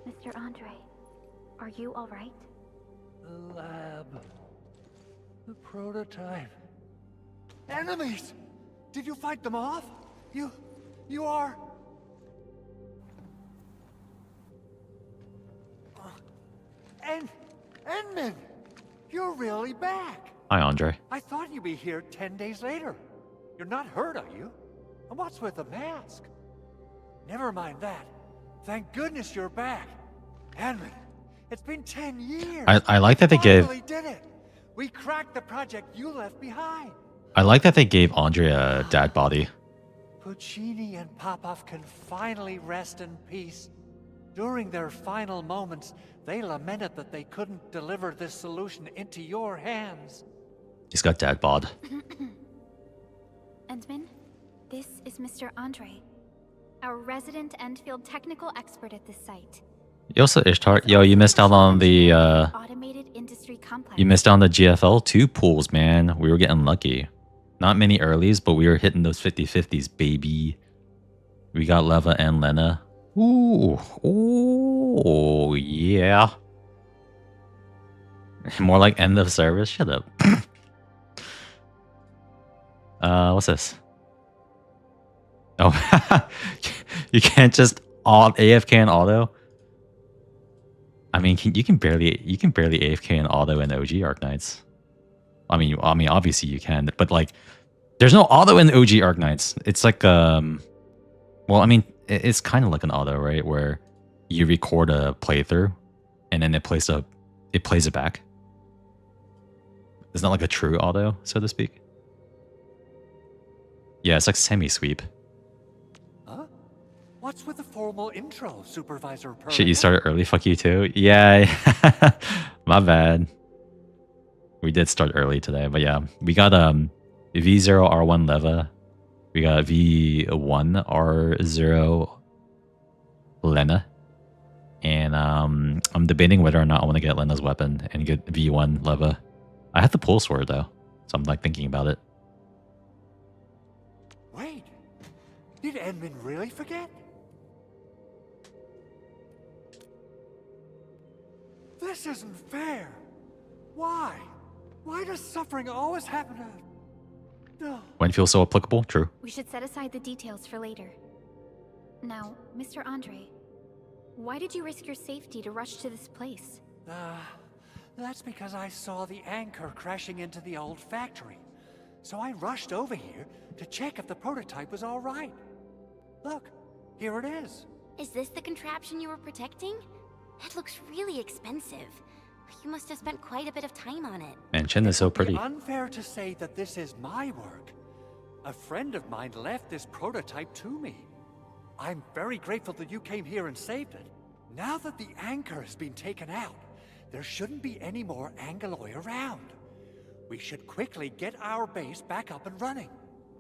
Speaker 2: Mr. Andre, are you all right?
Speaker 7: The lab. The prototype. Enemies! Did you fight them off? You are... Enman! You're really back!
Speaker 1: Hi, Andre.
Speaker 7: I thought you'd be here 10 days later. You're not hurt, are you? And what's with the mask? Never mind that. Thank goodness you're back. Enman, it's been 10 years.
Speaker 1: I like that they gave...
Speaker 7: We did it. We cracked the project you left behind.
Speaker 1: I like that they gave Andre a dad body.
Speaker 7: Puccini and Popov can finally rest in peace. During their final moments, they lamented that they couldn't deliver this solution into your hands.
Speaker 1: He's got dad bod.
Speaker 2: Endman, this is Mr. Andre, our resident Endfield technical expert at this site.
Speaker 1: Yo, so Ishtar, yo, you missed out on the
Speaker 2: Automated industry complex.
Speaker 1: you missed out on the GFL 2 pools, man. We were getting lucky. Not many earlies, but we were hitting those 50-50s, baby. We got Leva and Lena. Ooh, ooh, yeah. More like end of service. Shut up. What's this? Oh, you can't just AFK and auto. I mean, you can barely AFK and auto in OG Arknights. I mean, obviously you can, but like, there's no auto in OG Arknights. It's like, well, I mean, it's kind of like an auto, right? Where you record a playthrough, and then it plays it back. It's not like a true auto, so to speak. Yeah, it's like semi-sweep.
Speaker 7: Huh? What's with the formal intro, Supervisor Pearl?
Speaker 1: Shit, you started early. Fuck you too. Yeah, my bad. We did start early today, but yeah, we got V0 R1 Leva. We got V1 R0 Lena. And I'm debating whether or not I want to get Lena's weapon and get V1 Leva. I have the pull sword though, so I'm like thinking about it.
Speaker 7: Wait, did Edmund really forget? This isn't fair. Why? Why does suffering always happen to...
Speaker 1: Whenfield so applicable? True.
Speaker 2: We should set aside the details for later. Now, Mr. Andre, why did you risk your safety to rush to this place?
Speaker 7: That's because I saw the anchor crashing into the old factory. So I rushed over here to check if the prototype was all right. Look, here it is.
Speaker 3: Is this the contraption you were protecting? It looks really expensive. You must have spent quite a bit of time on it.
Speaker 1: Man, Chin is so pretty.
Speaker 7: It's unfair to say that this is my work. A friend of mine left this prototype to me. I'm very grateful that you came here and saved it. Now that the anchor has been taken out, there shouldn't be any more Angoloi around. We should quickly get our base back up and running.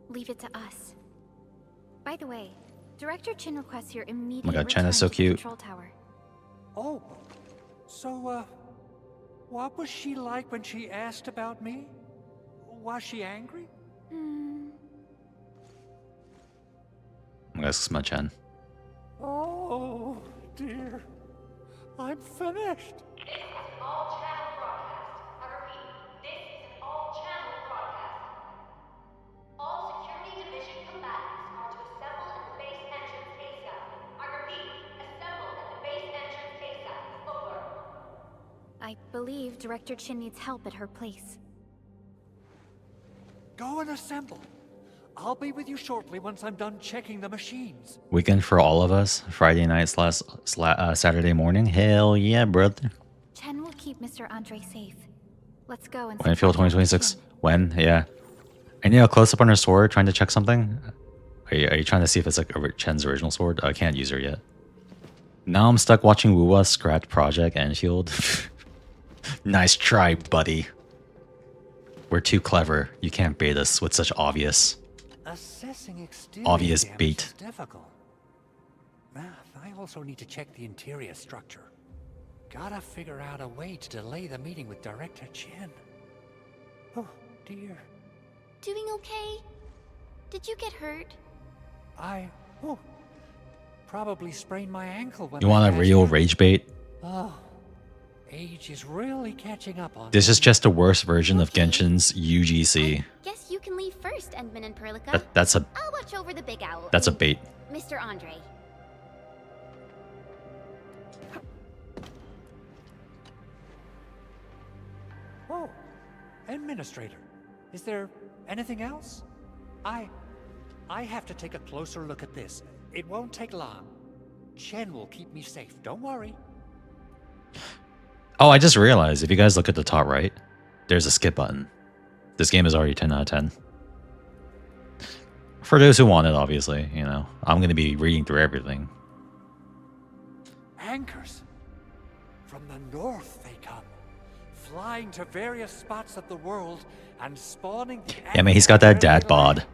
Speaker 2: Leave it to us. By the way, Director Chin requests your
Speaker 1: Oh
Speaker 2: immediate
Speaker 1: my god, Chen
Speaker 2: return
Speaker 1: is so
Speaker 2: to the
Speaker 1: cute.
Speaker 2: control tower.
Speaker 7: Oh, so, what was she like when she asked about me? Was she angry?
Speaker 1: That's my Chen.
Speaker 7: Oh, dear. I'm finished.
Speaker 8: This is an all-channel broadcast. I repeat, this is an all-channel broadcast. All security division combatants are to assemble at the base entrance ASAP. I repeat, assemble at the base entrance ASAP. Over.
Speaker 2: I believe Director Chin needs help at her place.
Speaker 7: Go and assemble. I'll be with you shortly once I'm done checking the machines.
Speaker 1: Weekend for all of us. Friday night / Saturday morning. Hell yeah, brother.
Speaker 2: Chen will keep Mr. Andre safe. Let's go and
Speaker 1: Whenfield 2026. When? Yeah. I need a close up on her sword trying to check something. Are you trying to see if it's like Chen's original sword? I can't use her yet. Now I'm stuck watching Wuwa scratch Project Endfield. Nice try, buddy. We're too clever. You can't bait us with such obvious
Speaker 7: Obvious
Speaker 1: bait.
Speaker 7: bait. Is difficult. I also need to check the interior structure. Gotta figure out a way to delay the meeting with Director Chin. Oh, dear.
Speaker 3: Doing okay? Did you get hurt?
Speaker 7: Oh, probably sprained my ankle when
Speaker 1: You want a real rage bait?
Speaker 7: Oh, age is really catching up on
Speaker 1: This
Speaker 7: me.
Speaker 1: is just a worse version of
Speaker 3: Okay.
Speaker 1: Genshin's UGC.
Speaker 3: Guess you can leave first, Endman and Perlica.
Speaker 1: That's a
Speaker 3: I'll watch over the big owl.
Speaker 1: that's a bait.
Speaker 3: Mr. Andre.
Speaker 7: Oh, Administrator, is there anything else? I have to take a closer look at this. It won't take long. Chen will keep me safe, don't worry.
Speaker 1: Oh, I just realized if you guys look at the top right, there's a skip button. This game is already 10 out of 10. For those who want it, obviously, you know, I'm going to be reading through everything.
Speaker 7: Anchors. From the north they come, flying to various spots of the world and spawning the
Speaker 1: Yeah, man, he's got that dad bod.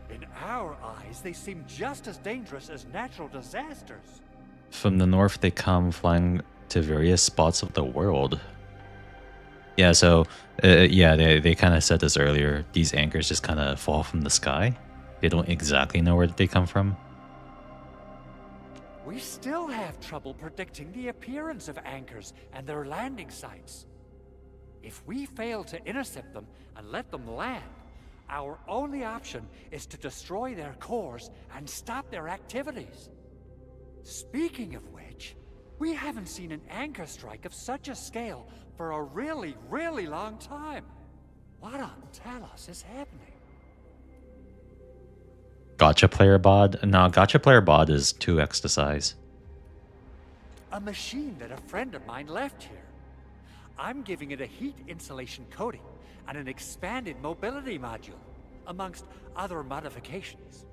Speaker 7: In our eyes, they seem just as dangerous as natural disasters.
Speaker 1: From the north, they come flying to various spots of the world. Yeah, so, yeah, they kind of said this earlier. These anchors just kind of fall from the sky. They don't exactly know where they come from.
Speaker 7: We still have trouble predicting the appearance of anchors and their landing sites. If we fail to intercept them and let them land, our only option is to destroy their cores and stop their activities. Speaking of which, we haven't seen an anchor strike of such a scale for a really, really long time. What on Talos is happening?
Speaker 1: Gotcha player bod? No, gotcha player bod is 2x the size.
Speaker 7: A machine that a friend of mine left here. I'm giving it a heat insulation coating and an expanded mobility module, amongst other modifications.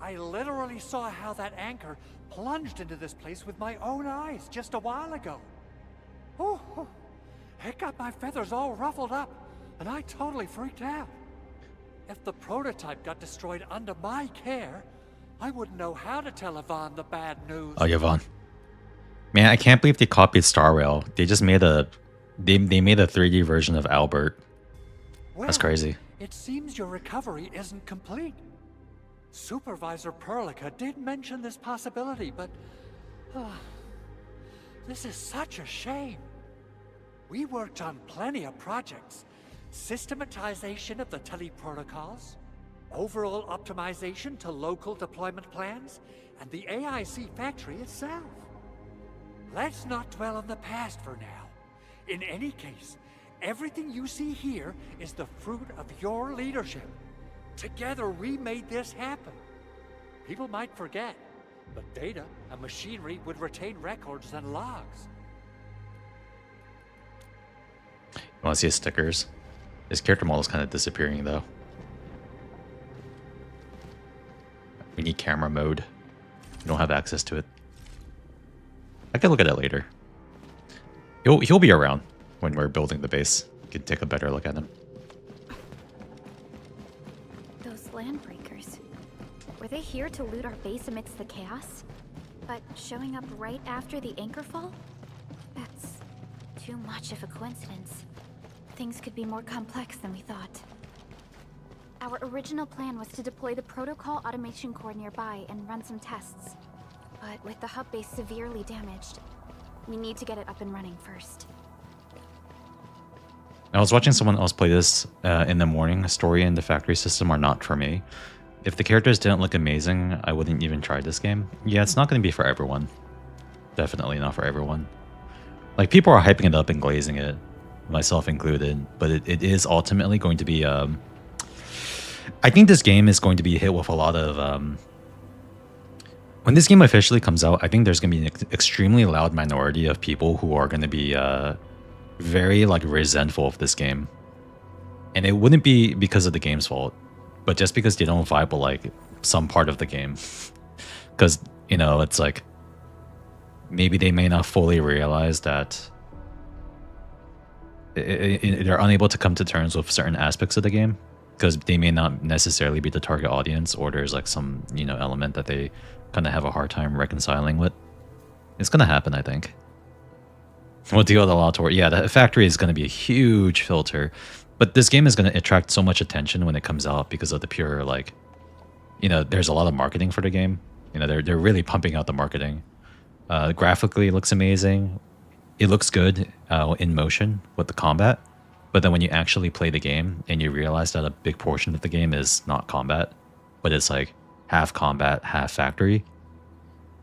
Speaker 7: I literally saw how that anchor plunged into this place with my own eyes just a while ago. Oh, it got my feathers all ruffled up, and I totally freaked out. If the prototype got destroyed under my care, I wouldn't know how to tell Yvonne the bad news.
Speaker 1: Oh, Yvonne. Man, I can't believe they copied Star Rail. They just made a... They made a 3D version of Albert. That's crazy.
Speaker 7: It seems your recovery isn't complete. Supervisor Perlica did mention this possibility, but... this is such a shame. We worked on plenty of projects. Systematization of the tele-protocols, overall optimization to local deployment plans, and the AIC factory itself. Let's not dwell on the past for now. In any case, everything you see here is the fruit of your leadership. Together we made this happen. People might forget, but data and machinery would retain records and logs.
Speaker 1: You want to see his stickers? His character model is kind of disappearing, though. We need camera mode. We don't have access to it. I can look at it later. He'll be around when we're building the base. You can take a better look at him.
Speaker 2: Those landbreakers. Were they here to loot our base amidst the chaos? But showing up right after the anchor fall? That's too much of a coincidence. Things could be more complex than we thought. Our original plan was to deploy the protocol automation core nearby and run some tests. But with the hub base severely damaged, we need to get it up and running first.
Speaker 1: I was watching someone else play this in the morning. Story and the factory system are not for me. If the characters didn't look amazing, I wouldn't even try this game. Yeah, it's not going to be for everyone. Definitely not for everyone. Like, people are hyping it up and glazing it, myself included, but it is ultimately going to be... I think this game is going to be hit with a lot of... when this game officially comes out, I think there's going to be an extremely loud minority of people who are going to be very like resentful of this game. And it wouldn't be because of the game's fault, but just because they don't vibe with like some part of the game. Because, you know, it's like maybe they may not fully realize that they're unable to come to terms with certain aspects of the game because they may not necessarily be the target audience, or there's like some, you know, element that they kind of have a hard time reconciling with. It's going to happen, I think. We'll deal with a lot toward... Yeah, the factory is going to be a huge filter. But this game is going to attract so much attention when it comes out because of the pure, like, you know, there's a lot of marketing for the game. You know, they're really pumping out the marketing. Graphically, it looks amazing. It looks good in motion with the combat. But then when you actually play the game and you realize that a big portion of the game is not combat, but it's like half combat, half factory.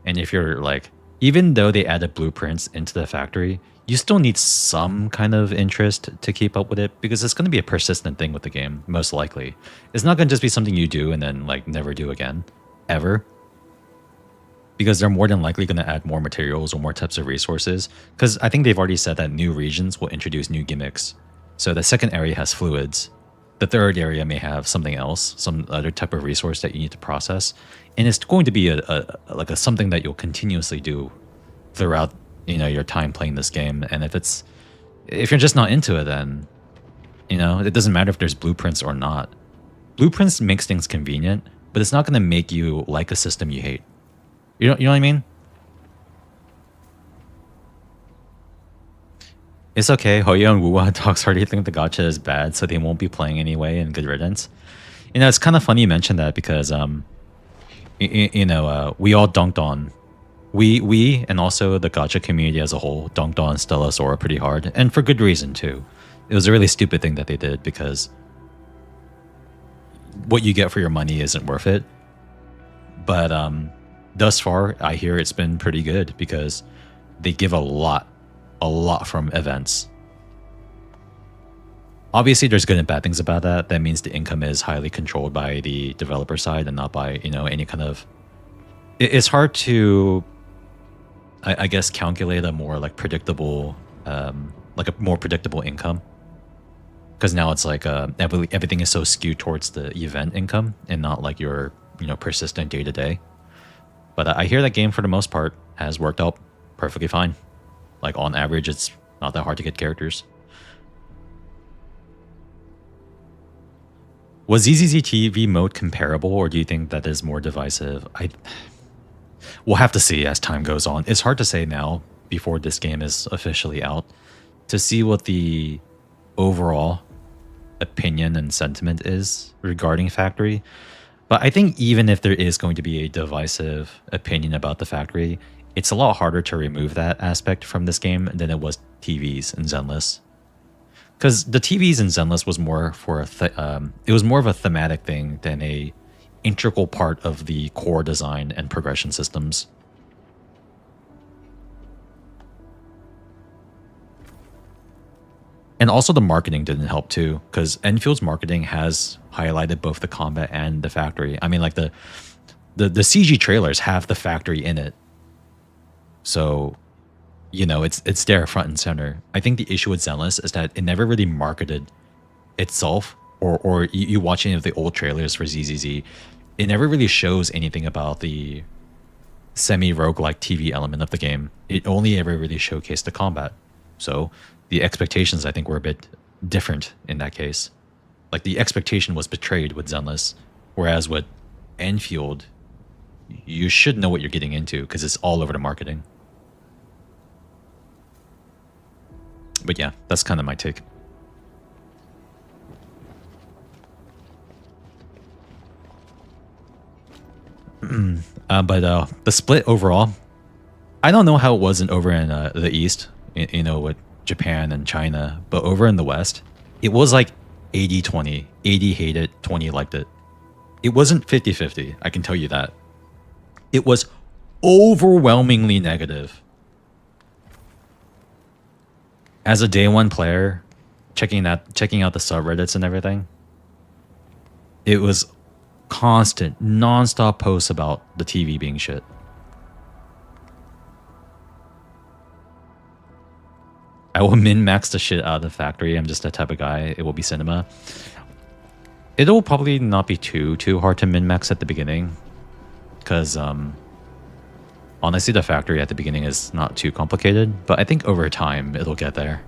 Speaker 1: And if you're like, even though they added blueprints into the factory, you still need some kind of interest to keep up with it because it's going to be a persistent thing with the game, most likely. It's not going to just be something you do and then like never do again, ever. Because they're more than likely going to add more materials or more types of resources. Because I think they've already said that new regions will introduce new gimmicks. So the second area has fluids. The third area may have something else, some other type of resource that you need to process. And it's going to be a something that you'll continuously do throughout, you know, your time playing this game. And if you're just not into it, then, you know, it doesn't matter if there's blueprints or not. Blueprints makes things convenient, but it's not going to make you like a system you hate. You know what I mean? It's okay. Hoyo and Wuwa dogs already think the gacha is bad, so they won't be playing anyway, and good riddance. You know, it's kind of funny you mention that because, we all dunked on... We, and also the gacha community as a whole, dunked on Stella Sora pretty hard, and for good reason, too. It was a really stupid thing that they did, because what you get for your money isn't worth it. But, thus far, I hear it's been pretty good because they give a lot from events. Obviously, there's good and bad things about that. That means the income is highly controlled by the developer side and not by, you know, any kind of... It's hard to, I guess, calculate a more like predictable, like a more predictable income. Because now it's like everything is so skewed towards the event income and not like your, you know, persistent day to day. But I hear that game, for the most part, has worked out perfectly fine. Like, on average, it's not that hard to get characters. Was ZZZ TV mode comparable, or do you think that is more divisive? We'll have to see as time goes on. It's hard to say now, before this game is officially out, to see what the overall opinion and sentiment is regarding Factory. But I think even if there is going to be a divisive opinion about the Factory, it's a lot harder to remove that aspect from this game than it was TVs and Zenless. Because the TVs and Zenless was more for it was more of a thematic thing than a integral part of the core design and progression systems. And also the marketing didn't help too, because Enfield's marketing has highlighted both the combat and the Factory. I mean, like the CG trailers have the Factory in it. So, you know, it's there front and center. I think the issue with Zenless is that it never really marketed itself, or you watch any of the old trailers for ZZZ, it never really shows anything about the semi-roguelike TV element of the game. It only ever really showcased the combat. So the expectations, I think, were a bit different in that case. Like, the expectation was betrayed with Zenless, whereas with Endfield, you should know what you're getting into because it's all over the marketing. But yeah, that's kind of my take. But the split overall, I don't know how it wasn't over in the East, you know, with Japan and China, but over in the West, it was like 80-20. 80 hated, 20 liked it. It wasn't 50-50, I can tell you that. It was overwhelmingly negative. As a day one player, checking out the subreddits and everything, it was constant, non-stop posts about the TV being shit. I will min-max the shit out of the Factory. I'm just that type of guy. It will be cinema. It'll probably not be too hard to min-max at the beginning, because honestly, the Factory at the beginning is not too complicated, but I think over time it'll get there.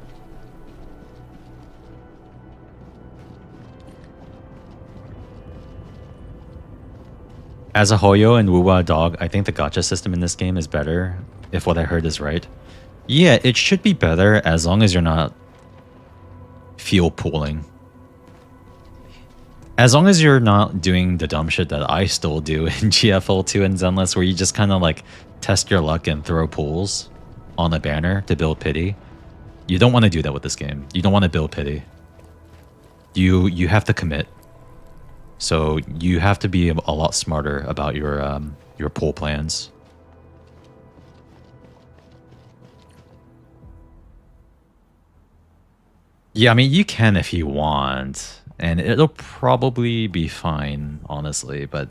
Speaker 1: As a Hoyo and Wuwa dog, I think the gacha system in this game is better, if what I heard is right. Yeah, it should be better as long as you're not field pooling. As long as you're not doing the dumb shit that I still do in GFL2 and Zenless, where you just kind of like test your luck and throw pools on a banner to build pity. You don't want to do that with this game. You don't want to build pity. You have to commit. So you have to be a lot smarter about your pool plans. Yeah, I mean, you can if you want, and it'll probably be fine, honestly. But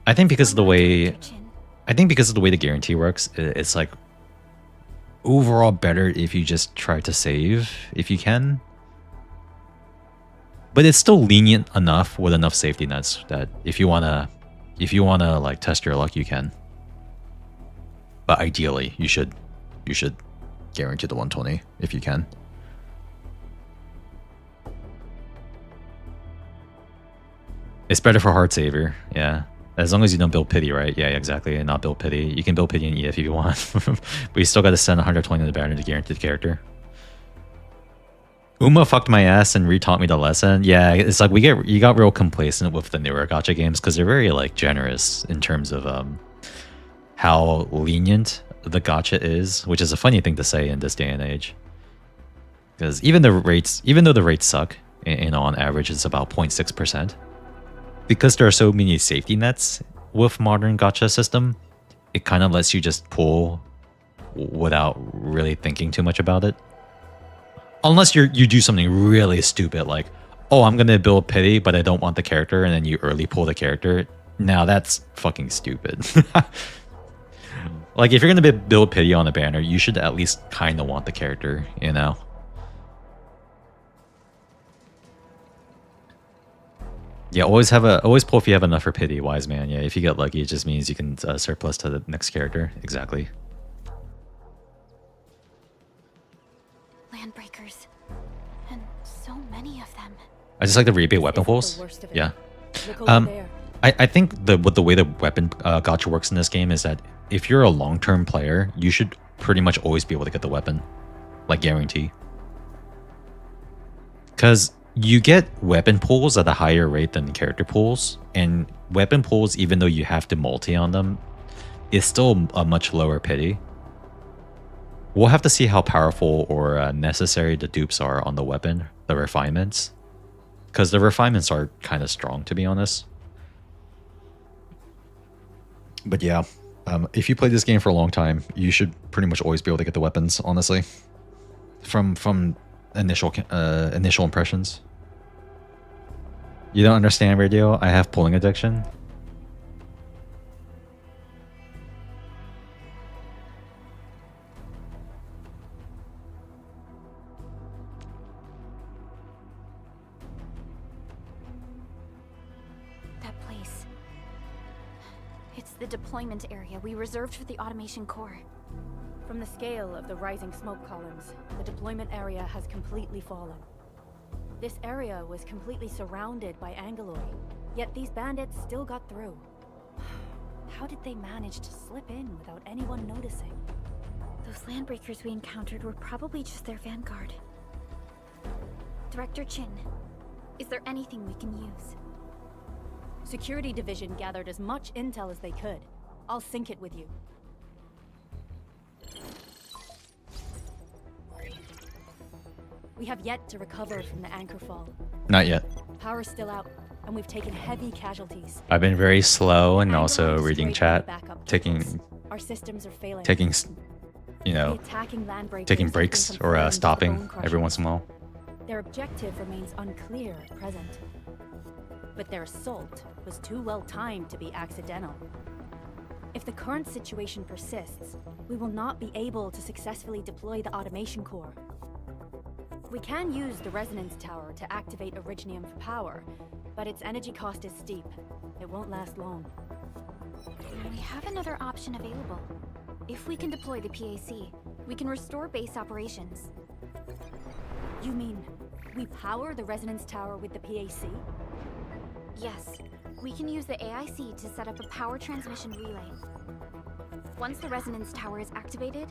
Speaker 1: I think because of the way, the guarantee works, it's like overall better if you just try to save if you can. But it's still lenient enough with enough safety nets that if you wanna like test your luck, you can. But ideally, you should guarantee the 120 if you can. It's better for hard saver, yeah. As long as you don't build pity, right? Yeah, exactly. And not build pity. You can build pity in EF if you want, but you still got to send 120 in the banner to guarantee the character. Uma fucked my ass and retaught me the lesson. Yeah, it's like you got real complacent with the newer gacha games because they're very like generous in terms of how lenient the gacha is, which is a funny thing to say in this day and age. Because even though the rates suck, and on average it's about 0.6%. Because there are so many safety nets with modern gacha system, it kind of lets you just pull without really thinking too much about it. Unless you do something really stupid like, oh, I'm going to build pity, but I don't want the character, and then you early pull the character. Now that's fucking stupid. Like, if you're going to build pity on a banner, you should at least kind of want the character, you know? Yeah, always pull if you have enough for pity, wise man. Yeah, if you get lucky, it just means you can surplus to the next character. Exactly.
Speaker 2: Landbreakers. And so many of them.
Speaker 1: I just like the rebate weapon pulls. Yeah. I think with the way the weapon gacha works in this game is that if you're a long-term player, you should pretty much always be able to get the weapon. Like, guarantee. Because you get weapon pulls at a higher rate than character pulls, and weapon pulls, even though you have to multi on them, is still a much lower pity. We'll have to see how powerful or necessary the dupes are on the weapon, the refinements, because the refinements are kind of strong, to be honest. But yeah, if you play this game for a long time, you should pretty much always be able to get the weapons, honestly, from initial impressions. You don't understand, Radio? I have pulling addiction.
Speaker 2: That place. It's the deployment area we reserved for the automation core.
Speaker 6: From the scale of the rising smoke columns, the deployment area has completely fallen. This area was completely surrounded by Angoloi, yet these bandits still got through. How did they manage to slip in without anyone noticing?
Speaker 2: Those landbreakers we encountered were probably just their vanguard. Director Chin, is there anything we can use?
Speaker 6: Security Division gathered as much intel as they could. I'll sync it with you. We have yet to recover from the anchor fall.
Speaker 1: Not yet.
Speaker 6: Power's still out, and we've taken heavy casualties.
Speaker 1: I've been very slow and also reading chat, taking
Speaker 6: our systems are failing.
Speaker 1: You know, taking breaks or stopping every once in a while.
Speaker 6: Their objective remains unclear at present, but their assault was too well timed to be accidental. If the current situation persists, we will not be able to successfully deploy the automation core. We can use the resonance tower to activate Originium for power, but its energy cost is steep. It won't last long.
Speaker 2: We have another option available. If we can deploy the PAC, we can restore base operations.
Speaker 6: You mean we power the resonance tower with the PAC?
Speaker 2: Yes. We can use the AIC to set up a power transmission relay. Once the resonance tower is activated,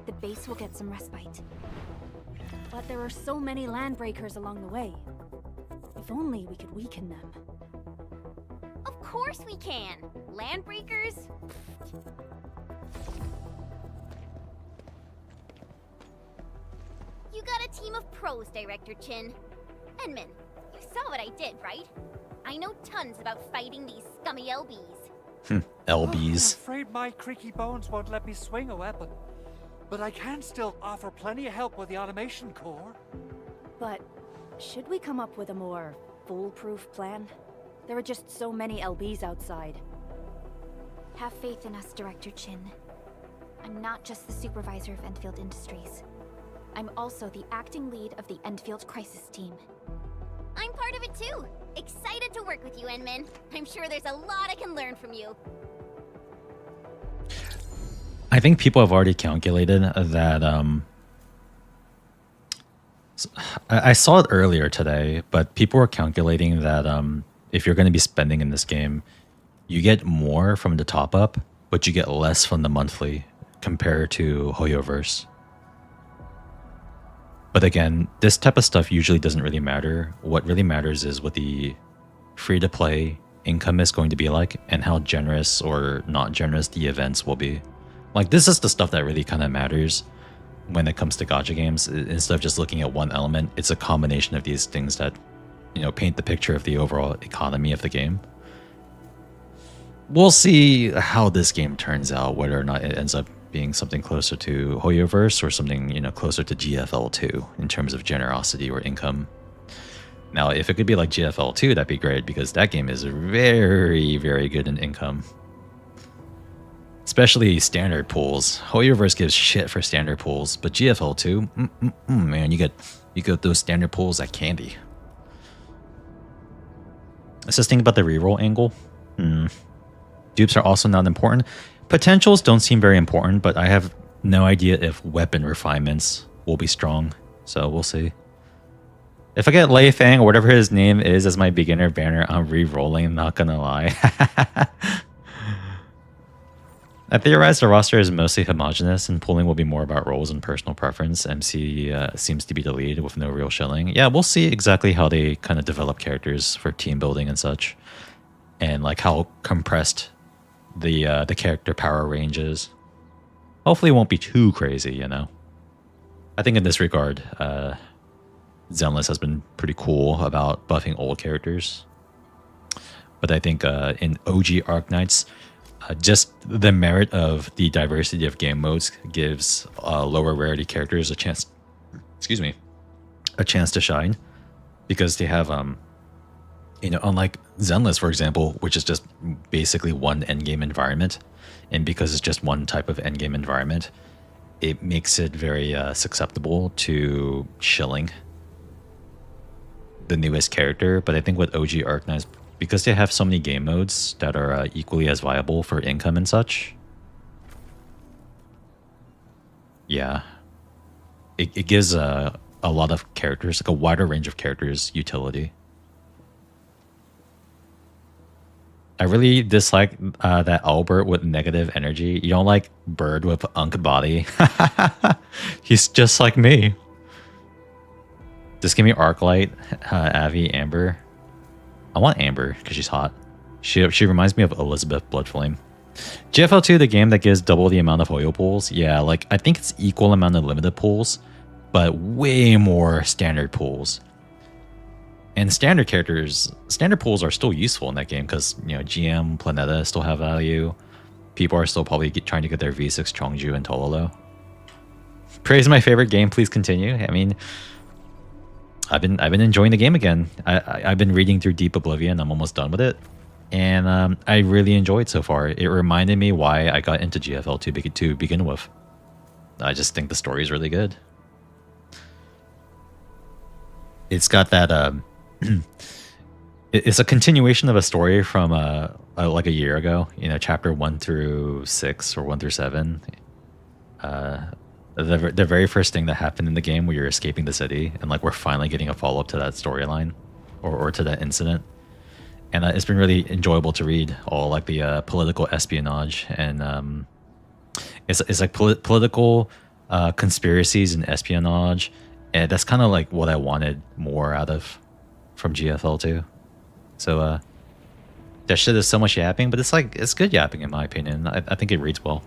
Speaker 2: the base will get some respite.
Speaker 6: But there are so many landbreakers along the way. If only we could weaken them.
Speaker 3: Of course we can! Landbreakers? You got a team of pros, Director Chin. Enman, you saw what I did, right? I know tons about fighting these scummy LBs.
Speaker 7: I'm
Speaker 1: LBs.
Speaker 7: afraid my creaky bones won't let me swing a weapon. But I can still offer plenty of help with the automation core.
Speaker 6: But should we come up with a more foolproof plan? There are just so many LBs outside.
Speaker 2: Have faith in us, Director Chin. I'm not just the supervisor of Endfield Industries. I'm also the acting lead of the Endfield Crisis Team.
Speaker 3: I'm part of it too. Excited to work with you, Enman. I'm sure there's a lot I can learn from you.
Speaker 1: I think people have already calculated that. I saw it earlier today, but people were calculating that if you're going to be spending in this game, you get more from the top up, but you get less from the monthly compared to Hoyoverse. But again, this type of stuff usually doesn't really matter. What really matters is what the free-to-play income is going to be like and how generous or not generous the events will be. Like, this is the stuff that really kind of matters when it comes to gacha games. Instead of just looking at one element, it's a combination of these things that, you know, paint the picture of the overall economy of the game. We'll see how this game turns out, whether or not it ends up being something closer to Hoyoverse or something, you know, closer to GFL2 in terms of generosity or income. Now, if it could be like GFL2, that'd be great because that game is very, very good in income. Especially standard pools. Hoyoverse gives shit for standard pools, but GFL2, man, you get those standard pools like candy. Let's just think about the reroll angle. Dupes are also not important. Potentials don't seem very important, but I have no idea if weapon refinements will be strong, so we'll see. If I get Lei Fang or whatever his name is as my beginner banner, I'm re-rolling, not gonna lie. I theorize the roster is mostly homogenous and pooling will be more about roles and personal preference. MC seems to be the lead with no real shilling. Yeah, we'll see exactly how they kind of develop characters for team building and such. And like how compressed the character power range is. Hopefully it won't be too crazy, you know. I think in this regard, Zenless has been pretty cool about buffing old characters. But I think in OG Arknights, just the merit of the diversity of game modes gives lower rarity characters a chance, a chance to shine, because they have, you know, unlike Zenless, for example, which is just basically one endgame environment, and because it's just one type of endgame environment, it makes it very susceptible to shilling the newest character. But I think with OG Arknights, because they have so many game modes that are equally as viable for income and such, yeah, it gives a lot of characters, like a wider range of characters, utility. I really dislike that Albert with negative energy. You don't like Bird with Unk body. He's just like me. Just give me Arclight, Avi, Amber. I want Amber because she's hot. She reminds me of Elizabeth Bloodflame. GFL2, the game that gives double the amount of Hoyo pools. Yeah, like I think it's equal amount of limited pools, but way more standard pools. And standard pools are still useful in that game because, you know, GM, Planeta still have value. People are still probably trying to get their V6 Chongju and Tololo. Praise my favorite game, please continue. I mean, I've been enjoying the game again. I've been reading through Deep Oblivion. I'm almost done with it, and I really enjoyed it so far. It reminded me why I got into GFL to begin with. I just think the story is really good. It's got that. It's a continuation of a story from like a year ago. You know, chapter 1 through 6 or 1 through 7. The very first thing that happened in the game where you're escaping the city, and like we're finally getting a follow-up to that storyline or to that incident, and it's been really enjoyable to read all like the political espionage, and it's like political conspiracies and espionage, and that's kind of like what I wanted more out of from GFL too. So that shit is so much yapping, but it's good yapping in my opinion. I think it reads well.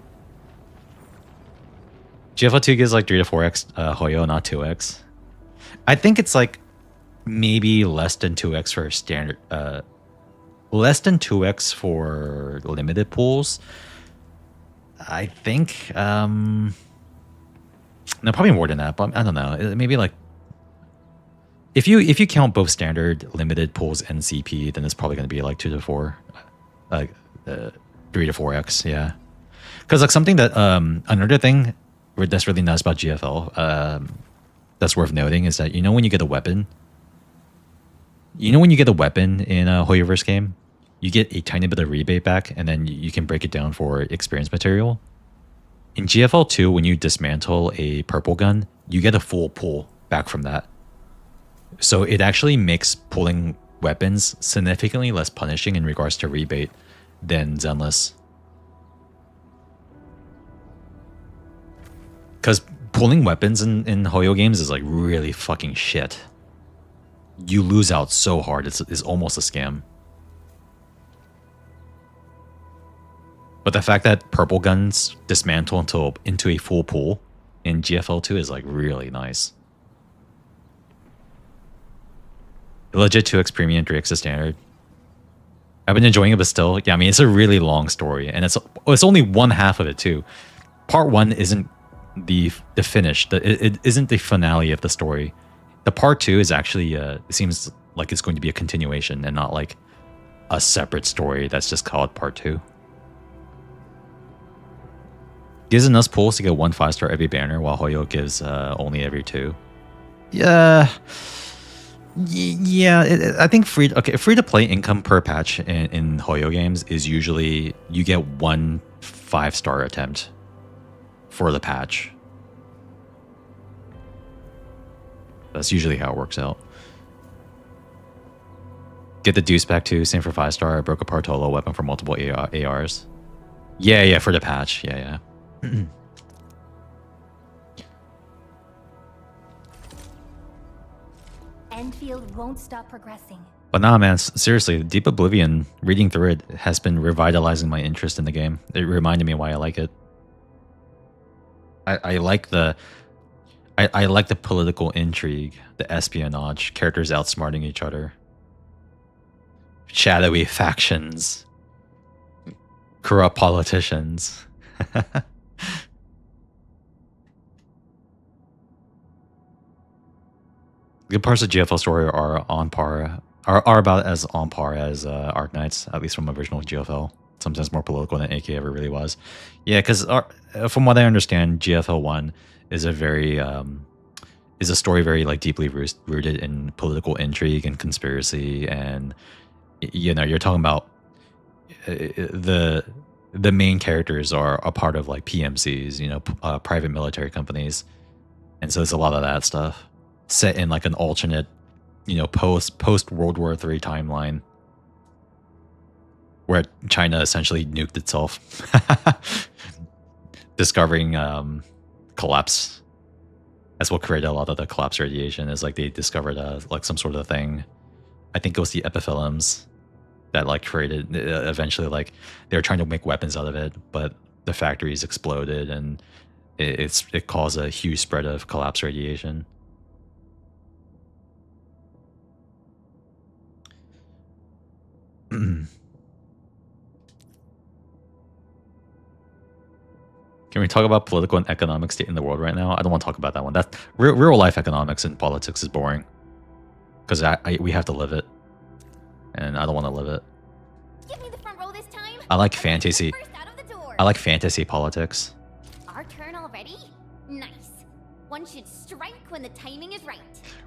Speaker 1: GFL 2 gives like 3 to 4x Hoyo, not 2x. I think it's like maybe less than 2x for standard, less than 2x for limited pools. I think, no, probably more than that, but I don't know. Maybe like, if you count both standard, limited pools, and CP, then it's probably going to be like 2 to 4, like 3 to 4x, yeah. Because like something that, another thing that's really nice about GFL, that's worth noting is that when you get a weapon, in a Hoyoverse game, you get a tiny bit of rebate back, and then you can break it down for experience material. In GFL 2, when you dismantle a purple gun, you get a full pull back from that. So it actually makes pulling weapons significantly less punishing in regards to rebate than Zenless. Because pulling weapons in Hoyo games is like really fucking shit. You lose out so hard, it's almost a scam. But the fact that purple guns dismantle into a full pull in GFL 2 is like really nice. Legit 2x premium, 3x is standard. I've been enjoying it, but still, yeah, I mean, it's a really long story, and it's only one half of it too. Part 1 isn't the finish. It isn't the finale of the story. The part 2 is actually, it seems like it's going to be a continuation and not like a separate story that's just called part 2. Gives enough pulls to get 1 5-star every banner, while Hoyo gives only every 2. Yeah. Yeah, I think free to play income per patch in Hoyo games is usually you get 1 5-star attempt for the patch. That's usually how it works out. Get the Deuce back too, same for 5-star. I broke apart Tolo weapon for multiple ARs. Yeah, for the patch. Yeah.
Speaker 3: Endfield won't stop progressing.
Speaker 1: But nah, man, seriously, Deep Oblivion, reading through it has been revitalizing my interest in the game. It reminded me why I like it. I like the political intrigue, the espionage, characters outsmarting each other, shadowy factions, corrupt politicians. Good parts of GFL story are on par, are about as on par as Arknights, at least from original GFL. Sometimes more political than AK ever really was. Yeah, because from what I understand, GFL 1 is is a story very like deeply rooted in political intrigue and conspiracy, and you're talking about the main characters are a part of like PMCs, private military companies, and so it's a lot of that stuff set in like an alternate, post World War III timeline where China essentially nuked itself, discovering collapse. That's what created a lot of the collapse radiation. Is like they discovered like some sort of thing. I think it was the epitheliums that like created eventually, like they were trying to make weapons out of it, but the factories exploded and it caused a huge spread of collapse radiation. Can we talk about political and economic state in the world right now? I don't want to talk about that one. That real life economics and politics is boring because we have to live it, and I don't want to live it.
Speaker 3: Give me the front row this time.
Speaker 1: I like fantasy. I like fantasy politics.
Speaker 3: Our turn already? Nice. One should strike when the timing is right.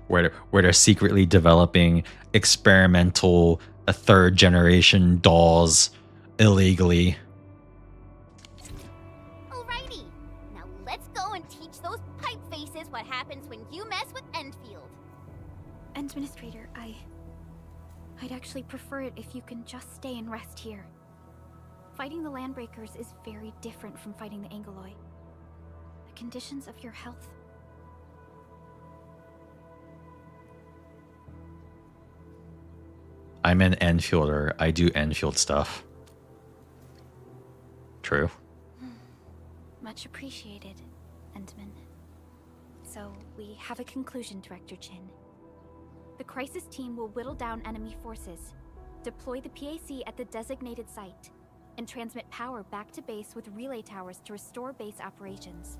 Speaker 1: Where they're secretly developing experimental 3rd generation dolls illegally.
Speaker 3: Alrighty. Now let's go and teach those pipe faces what happens when you mess with Endfield.
Speaker 2: Administrator, I'd actually prefer it if you can just stay and rest here. Fighting the Landbreakers is very different from fighting the Angoloi. The conditions of your health...
Speaker 1: I'm an Enfielder. I do Enfield stuff. True.
Speaker 2: Much appreciated, Endman. So, we have a conclusion, Director Chin. The crisis team will whittle down enemy forces, deploy the PAC at the designated site, and transmit power back to base with relay towers to restore base operations.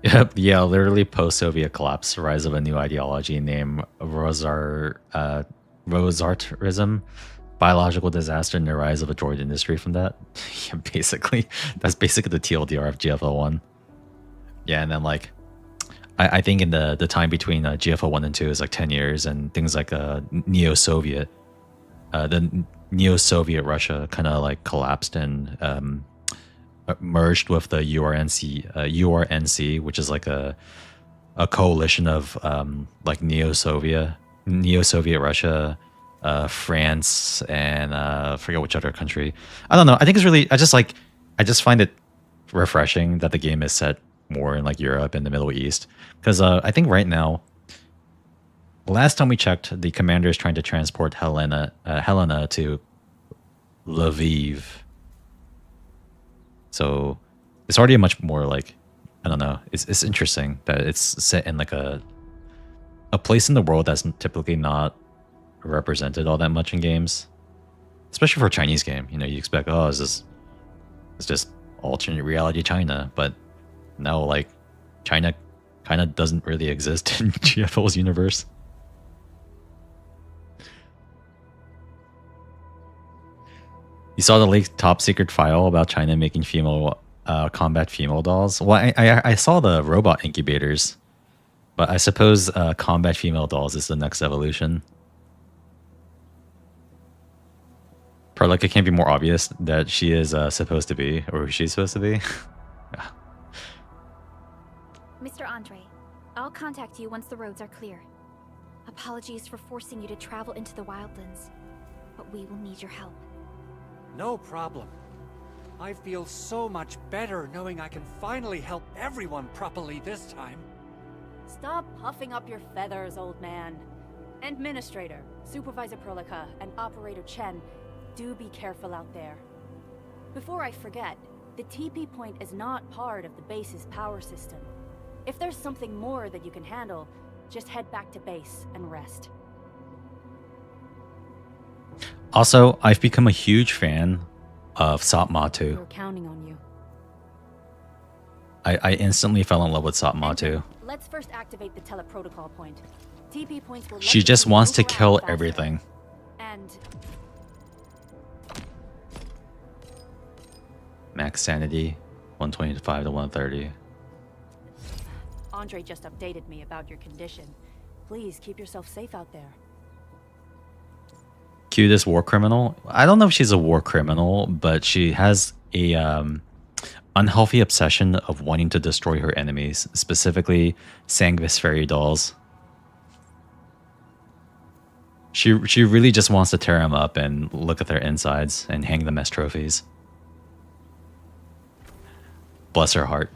Speaker 1: Yep, yeah, literally post-Soviet collapse, rise of a new ideology named Rosartrism, biological disaster, and the rise of a droid industry from that. Yeah, basically, that's basically the TLDR of GFL1. Yeah, and then like, I think in the time between GFL1 and 2 is like 10 years, and things like Neo-Soviet, the Neo-Soviet Russia kind of like collapsed and merged with the URNC, which is like a coalition of like Neo-Soviet Russia, France, and I forget which other country. I don't know. I think it's really I just find it refreshing that the game is set more in like Europe and the Middle East, because I think right now, last time we checked, the commander is trying to transport Helena to Lviv. So it's already a much more like, I don't know, it's interesting that it's set in like a place in the world that's typically not represented all that much in games, especially for a Chinese game. You know, you expect, oh, it's just alternate reality China, but no, like China kind of doesn't really exist in GFL's universe. You saw the leaked top secret file about China making female combat female dolls. Well, I saw the robot incubators, but I suppose combat female dolls is the next evolution. Probably like it can't be more obvious that she is supposed to be, or who she's supposed to be. Yeah.
Speaker 2: Mr. Andre, I'll contact you once the roads are clear. Apologies for forcing you to travel into the wildlands, but we will need your help.
Speaker 7: No problem. I feel so much better knowing I can finally help everyone properly this time.
Speaker 6: Stop puffing up your feathers, old man. Administrator, Supervisor Perlica, and Operator Chen, do be careful out there. Before I forget, the TP point is not part of the base's power system. If there's something more that you can handle, just head back to base and rest.
Speaker 1: Also, I've become a huge fan of Satmatu.
Speaker 6: We're counting on you.
Speaker 1: I instantly fell in love with Satmatu.
Speaker 6: Let's first activate the teleprotocol point. TP points will
Speaker 1: She just wants to kill everything.
Speaker 6: And
Speaker 1: Max sanity, 125 to 130.
Speaker 6: Andre just updated me about your condition. Please keep yourself safe out there.
Speaker 1: Cutest war criminal. I don't know if she's a war criminal, but she has a unhealthy obsession of wanting to destroy her enemies, specifically Sangvis fairy dolls. She really just wants to tear them up and look at their insides and hang them as trophies. Bless her heart.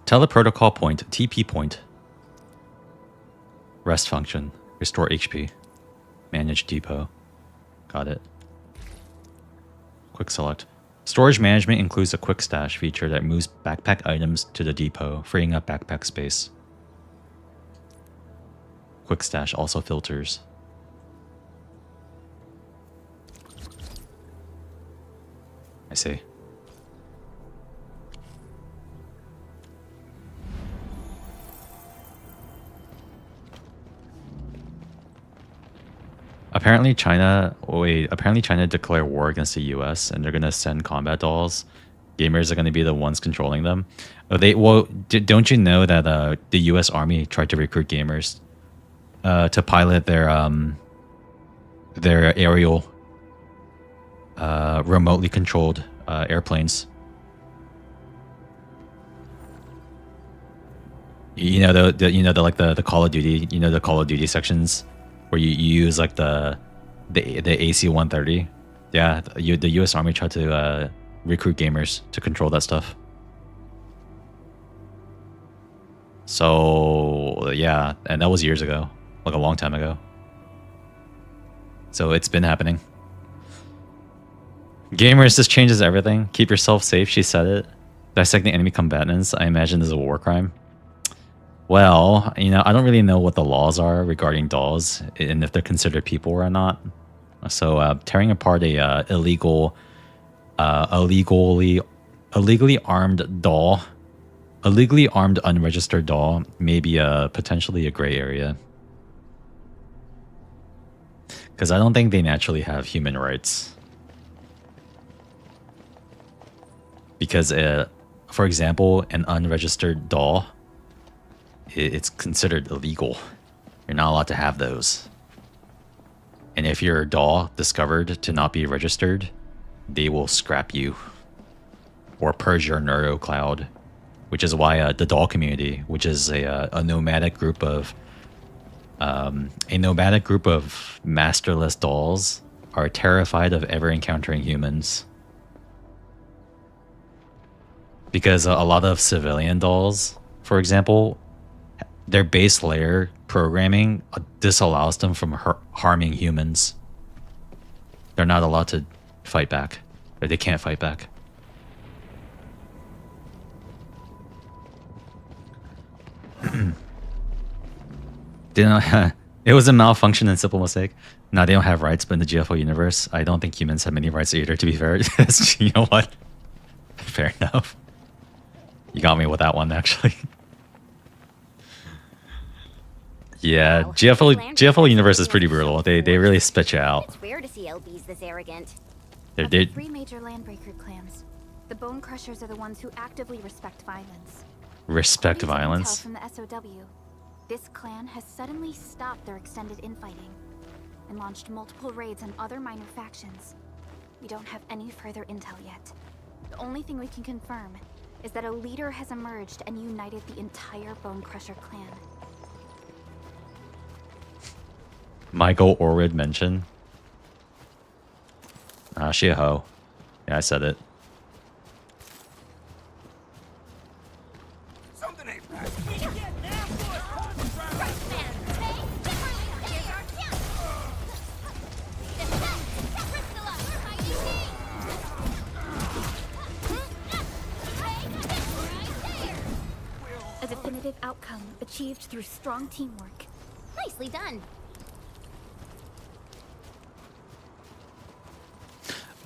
Speaker 1: Teleprotocol point, TP point. Rest function, restore HP. Manage depot. Got it. Quick select. Storage management includes a quick stash feature that moves backpack items to the depot, freeing up backpack space. Quick stash also filters. I see. Apparently China declared war against the US and they're going to send combat dolls. Gamers are going to be the ones controlling them. Don't you know that the US Army tried to recruit gamers to pilot their aerial remotely controlled airplanes? You know the Call of Duty, the Call of Duty sections where you use like the AC-130. Yeah, the U.S. Army tried to recruit gamers to control that stuff. So yeah, and that was years ago, like a long time ago. So it's been happening. Gamers, this changes everything. Keep yourself safe, she said it. Dissecting enemy combatants, I imagine, is a war crime. Well, you know, I don't really know what the laws are regarding dolls and if they're considered people or not. So tearing apart a illegally armed doll, a legally armed unregistered doll, may be potentially a gray area. Because I don't think they naturally have human rights. Because, for example, an unregistered doll, it's considered illegal. You're not allowed to have those. And if your doll discovered to not be registered, they will scrap you or purge your neuro cloud, which is why the doll community, which is a nomadic group of masterless dolls, are terrified of ever encountering humans. Because a lot of civilian dolls, for example, their base layer programming disallows them from harming humans. They're not allowed to fight back. Or they can't fight back. It was a malfunction and simple mistake. No, they don't have rights, but in the GFO universe, I don't think humans have many rights either, to be fair. You know what? Fair enough. You got me with that one, actually. Yeah, GFO universe is pretty brutal. They really spit you out.
Speaker 3: It's rare to see LBs this arrogant.
Speaker 2: Of the 3 major Landbreaker clans, the Bone Crushers are the ones who actively respect violence.
Speaker 1: Respect
Speaker 2: According to
Speaker 1: violence.
Speaker 2: intel from the SOW, this clan has suddenly stopped their extended infighting and launched multiple raids on other minor factions. We don't have any further intel yet. The only thing we can confirm is that a leader has emerged and united the entire Bone Crusher clan.
Speaker 1: Michael Orrid mentioned. Ah, she a hoe. Yeah, I said it.
Speaker 2: A definitive outcome achieved through strong teamwork.
Speaker 3: Nicely done.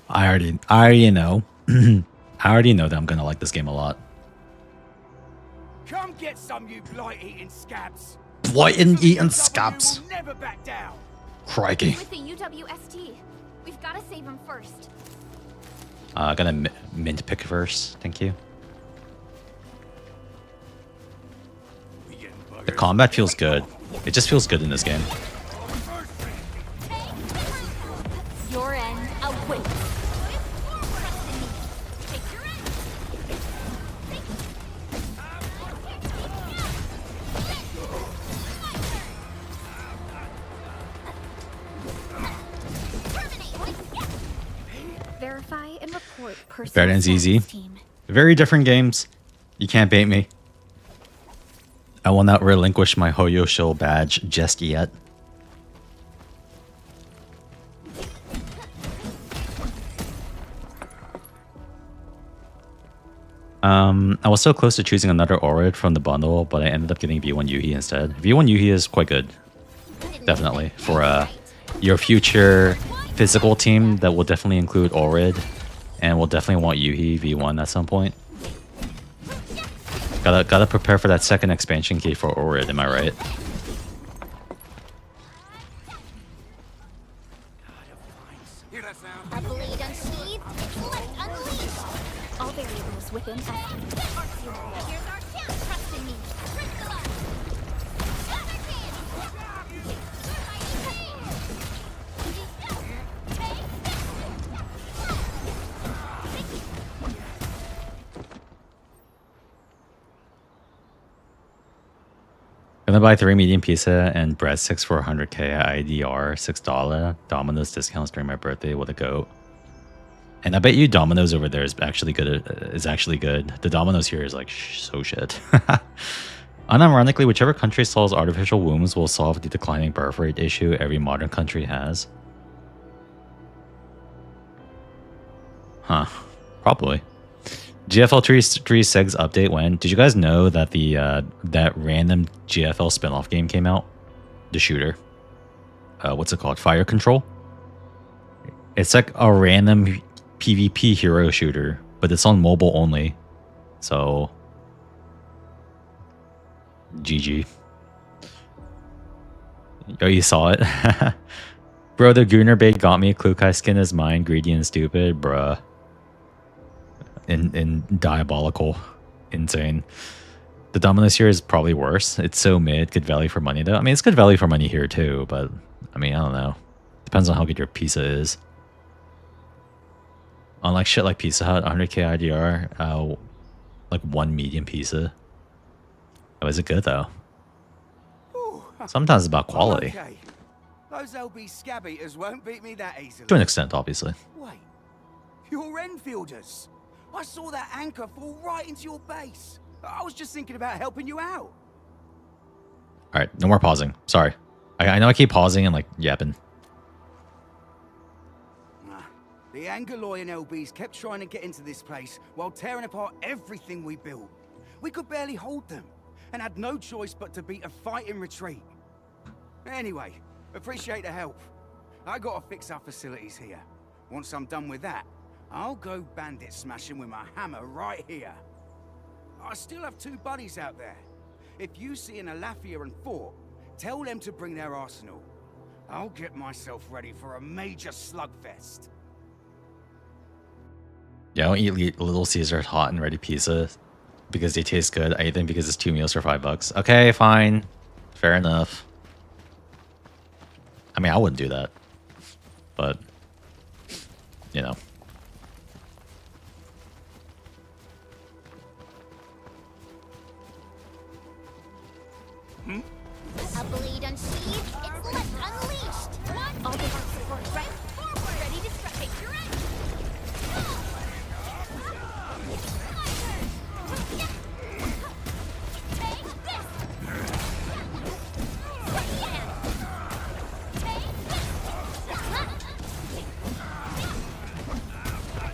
Speaker 1: I already know. I already know that I'm gonna like this game a lot.
Speaker 9: Come get some, you blight-eating scabs.
Speaker 1: Blight-eating scabs.
Speaker 9: Will never back down.
Speaker 1: Crikey.
Speaker 2: With the UWST, we've got to save him first.
Speaker 1: Gonna mint pick first. Thank you. The combat feels good. It just feels good in this game.
Speaker 3: Your end awaits.
Speaker 2: Verify and report personal
Speaker 1: Better and easy.
Speaker 2: status team.
Speaker 1: Very different games. You can't bait me. I will not relinquish my Hoyo Show badge just yet. I was so close to choosing another Orid from the bundle, but I ended up getting V1 Yuhi instead. V1 Yuhi is quite good. Definitely. For your future physical team, that will definitely include Orid, and will definitely want Yuhi V1 at some point. Gotta prepare for that second expansion key for Orid, am I right?
Speaker 3: A blade unsheathed, let's unleash.
Speaker 2: All variables within estimate.
Speaker 3: Here's our chance. Trust in me. Crystallize.
Speaker 1: Gonna buy 3 medium pizza and breadsticks for 100k at IDR, $6. Domino's discounts during my birthday with a goat. And I bet you Domino's over there is actually good. The Domino's here is like so shit. Unironically, whichever country solves artificial wombs will solve the declining birth rate issue every modern country has. Huh. Probably. GFL 3 segs update when? Did you guys know that the that random GFL spinoff game came out? The shooter. What's it called? Fire Control? It's like a random PvP hero shooter, but it's on mobile only. So GG. Oh, you saw it? Bro, the Gunnar bait got me. Klukai skin is mine. Greedy and stupid. Bruh. And diabolical. Insane. The Dominus here is probably worse. It's so mid. Good value for money, though. I mean, it's good value for money here, too. But, I mean, I don't know. Depends on how good your pizza is. Unlike shit like Pizza Hut, 100k IDR, like one medium pizza. Oh, is it good, though?
Speaker 9: Ooh,
Speaker 1: Sometimes it's about quality.
Speaker 9: Okay. Those LB scab eaters won't beat me that easily.
Speaker 1: To an extent, obviously.
Speaker 9: Wait, you're Enfielders. I saw that anchor fall right into your base. I was just thinking about helping you out.
Speaker 1: Alright, no more pausing. Sorry. I know I keep pausing and, like, yapping.
Speaker 9: The Angoloi and LBs kept trying to get into this place while tearing apart everything we built. We could barely hold them, and had no choice but to beat a fighting retreat. Anyway, appreciate the help. I gotta fix our facilities here. Once I'm done with that, I'll go bandit smashing with my hammer right here. I still have 2 buddies out there. If you see an Alafia and Fort, tell them to bring their arsenal. I'll get myself ready for a major slugfest.
Speaker 1: Yeah, I don't eat Little Caesars hot and ready pizza because they taste good. I eat them because it's 2 meals for $5. Okay, fine. Fair enough. I mean, I wouldn't do that. But, you know.
Speaker 3: A blade unsheathed, it's left unleashed. What? All the support right forward. Ready to strike. Take your aim. Take this.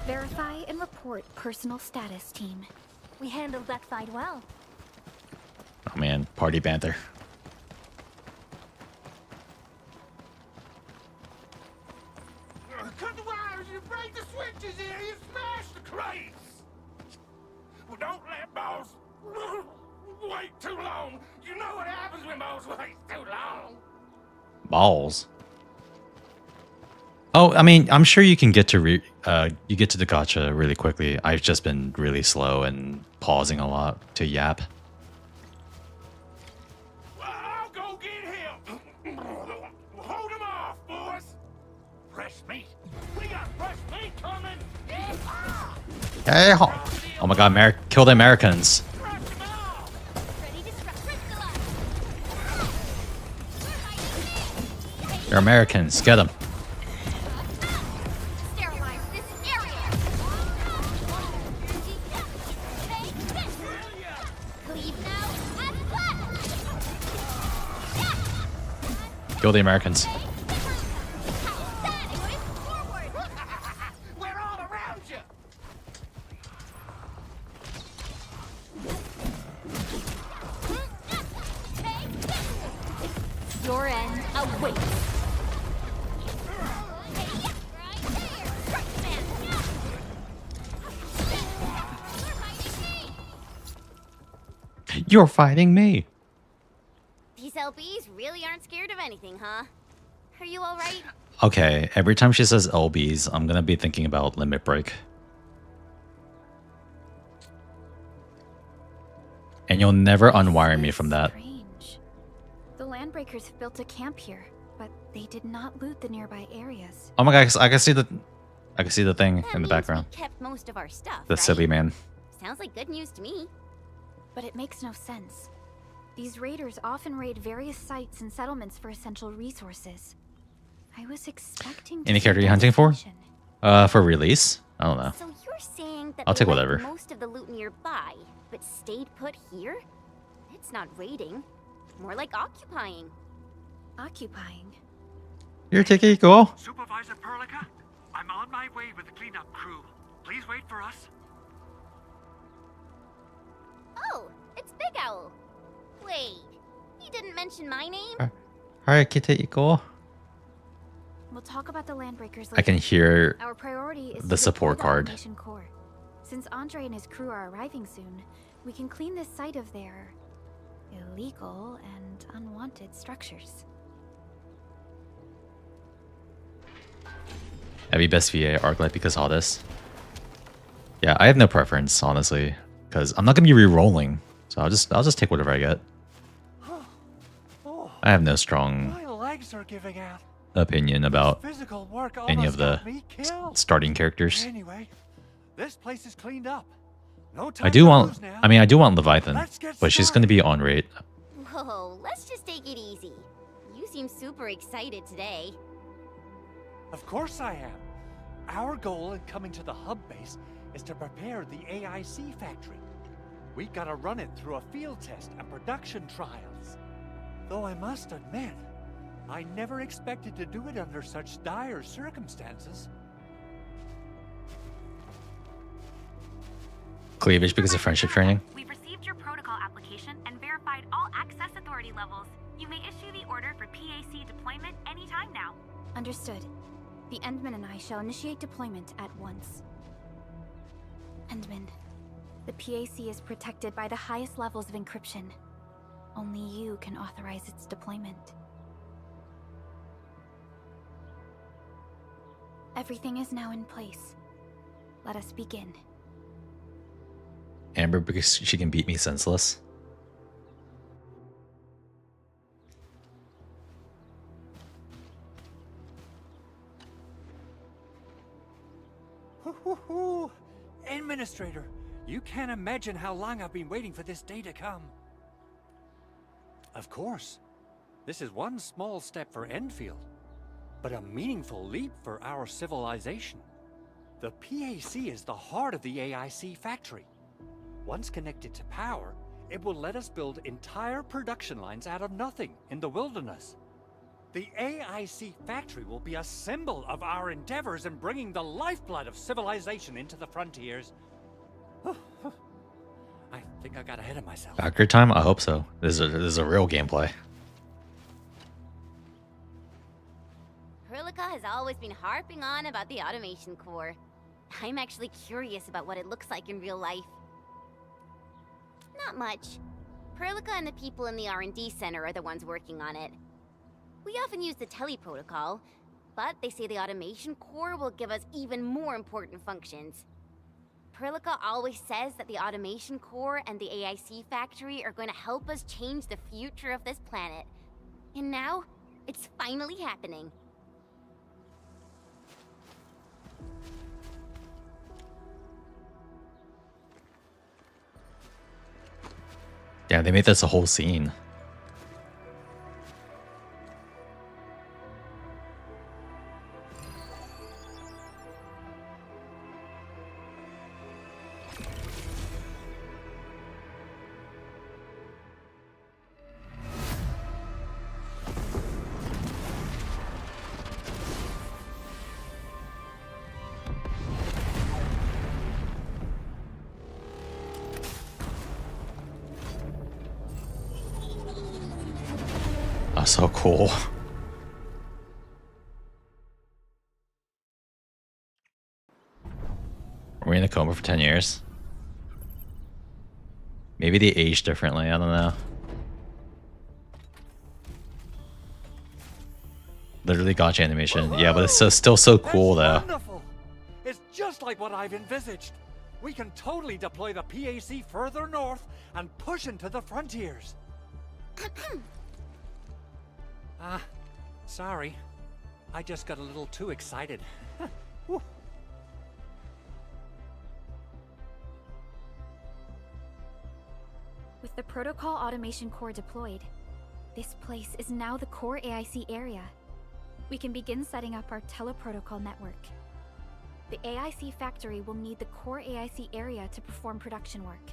Speaker 2: Verify and report personal status, team.
Speaker 3: We handled that fight well.
Speaker 1: Oh man, party banter.
Speaker 9: Cut the wires, you break the switches here, you smash the crates! Well, don't let balls wait too long. You know what happens when balls wait too long.
Speaker 1: Balls. Oh, I mean, I'm sure you can get to you get to the gotcha really quickly. I've just been really slow and pausing a lot to yap.
Speaker 9: Well, I'll go get him. Hold him off, boys. Fresh meat. We got fresh meat coming.
Speaker 1: Hey, oh my god, kill the Americans.
Speaker 9: Crush him off.
Speaker 3: Ready to strike. Crystallize.
Speaker 1: They're Americans. Get them.
Speaker 3: Sterilize this area. Leave now and left.
Speaker 1: Kill the Americans.
Speaker 9: We're all around you.
Speaker 3: Your end awaits.
Speaker 1: You're fighting me.
Speaker 3: These LBs really aren't scared of anything, huh? Are you alright?
Speaker 1: Okay, every time she says LBs, I'm gonna be thinking about Limit Break. And you'll never unwire me from that.
Speaker 2: Strange. The Landbreakers have built a camp here, but they did not loot the nearby areas.
Speaker 1: Oh my god, I can see the thing
Speaker 3: That
Speaker 1: in the
Speaker 3: means
Speaker 1: background.
Speaker 3: we kept most of our stuff,
Speaker 1: The
Speaker 3: right?
Speaker 1: silly man.
Speaker 3: Sounds like good news to me.
Speaker 2: But it makes no sense. These raiders often raid various sites and settlements for essential resources. I was expecting to
Speaker 1: Any
Speaker 2: see
Speaker 1: character you're hunting for?
Speaker 2: devastation.
Speaker 1: For release? I don't know.
Speaker 3: So you're saying that
Speaker 1: I'll
Speaker 3: they
Speaker 1: take
Speaker 3: left
Speaker 1: whatever.
Speaker 3: most of the loot nearby, but stayed put here? It It's not raiding. More like occupying.
Speaker 2: Occupying.
Speaker 1: Here, Takehiko.
Speaker 7: Supervisor Perlica, I'm on my way with the cleanup crew. Please wait for us.
Speaker 3: Oh, it's Big Owl. Wait, he didn't mention my name?
Speaker 1: Alright, Takehiko.
Speaker 2: We'll talk about the Landbreakers later.
Speaker 1: I can hear
Speaker 2: Our priority is
Speaker 1: the
Speaker 2: to
Speaker 1: support
Speaker 2: deploy the
Speaker 1: card.
Speaker 2: automation core. Since Andre and his crew are arriving soon, we can clean this site of their illegal and unwanted structures.
Speaker 1: Heavy best VA Arknight because all this. Yeah, I have no preference, honestly, because I'm not gonna be re-rolling, so I'll just take whatever I get. I have no strong
Speaker 7: My legs are giving out.
Speaker 1: opinion about
Speaker 7: Physical work
Speaker 1: any
Speaker 7: almost
Speaker 1: of the
Speaker 7: got me killed.
Speaker 1: starting characters.
Speaker 7: Anyway, this place is cleaned up. No time
Speaker 1: I do
Speaker 7: to
Speaker 1: want,
Speaker 7: lose now.
Speaker 1: I mean, I do want Leviathan,
Speaker 7: Let's get
Speaker 1: but she's gonna be on rate.
Speaker 3: Whoa, let's just take it easy. You seem super excited today.
Speaker 7: Of course I am. Our goal in coming to the hub base is to prepare the AIC factory. We gotta run it through a field test and production trials. Though I must admit, I never expected to do it under such dire circumstances.
Speaker 1: Cleavage because of friendship training.
Speaker 4: We've received your protocol application and verified all access authority levels. You may issue the order for PAC deployment anytime now.
Speaker 2: Understood. The Endman and I shall initiate deployment at once. Endman, the PAC is protected by the highest levels of encryption. Only you can authorize its deployment. Everything is now in place. Let us begin.
Speaker 1: Amber because she can beat me senseless.
Speaker 7: Administrator, you can't imagine how long I've been waiting for this day to come. Of course, this is one small step for Endfield, but a meaningful leap for our civilization. The PAC is the heart of the AIC factory. Once connected to power, it will let us build entire production lines out of nothing in the wilderness. The AIC factory will be a symbol of our endeavors in bringing the lifeblood of civilization into the frontiers. I think I got ahead of myself.
Speaker 1: Factor time? I hope so. This is a real gameplay.
Speaker 3: Perlica has always been harping on about the automation core. I'm actually curious about what it looks like in real life. Not much. Perlica and the people in the R&D center are the ones working on it. We often use the teleprotocol, but they say the automation core will give us even more important functions. Perlica always says that the automation core and the AIC factory are going to help us change the future of this planet. And now, it's finally happening.
Speaker 1: Yeah, they made this a whole scene. So cool. Were we in a coma for 10 years? Maybe they age differently, I don't know. Literally gotcha animation. Yeah, but it's still so cool though.
Speaker 7: Wonderful. It's just like what I've envisaged. We can totally deploy the PAC further north and push into the frontiers. Sorry. I just got a little too excited.
Speaker 2: With the protocol automation core deployed, this place is now the core AIC area. We can begin setting up our teleprotocol network. The AIC factory will need the core AIC area to perform production work.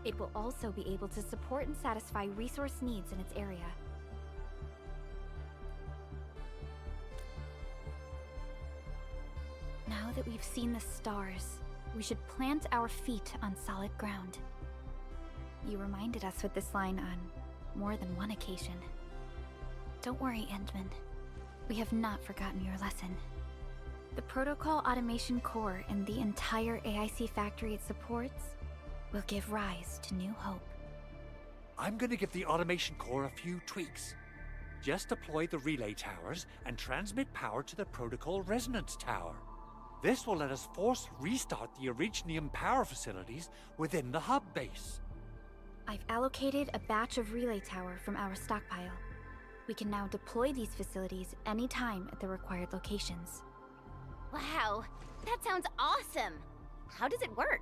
Speaker 2: It will also be able to support and satisfy resource needs in its area. Now that we've seen the stars, we should plant our feet on solid ground. You reminded us with this line on more than one occasion. Don't worry, Endman. We have not forgotten your lesson. The Protocol Automation Core and the entire AIC factory it supports will give rise to new hope.
Speaker 7: I'm gonna give the automation core a few tweaks. Just deploy the relay towers and transmit power to the Protocol Resonance Tower. This will let us force restart the Originium power facilities within the hub base.
Speaker 2: I've allocated a batch of relay tower from our stockpile. We can now deploy these facilities anytime at the required locations.
Speaker 3: Wow, that sounds awesome! How does it work?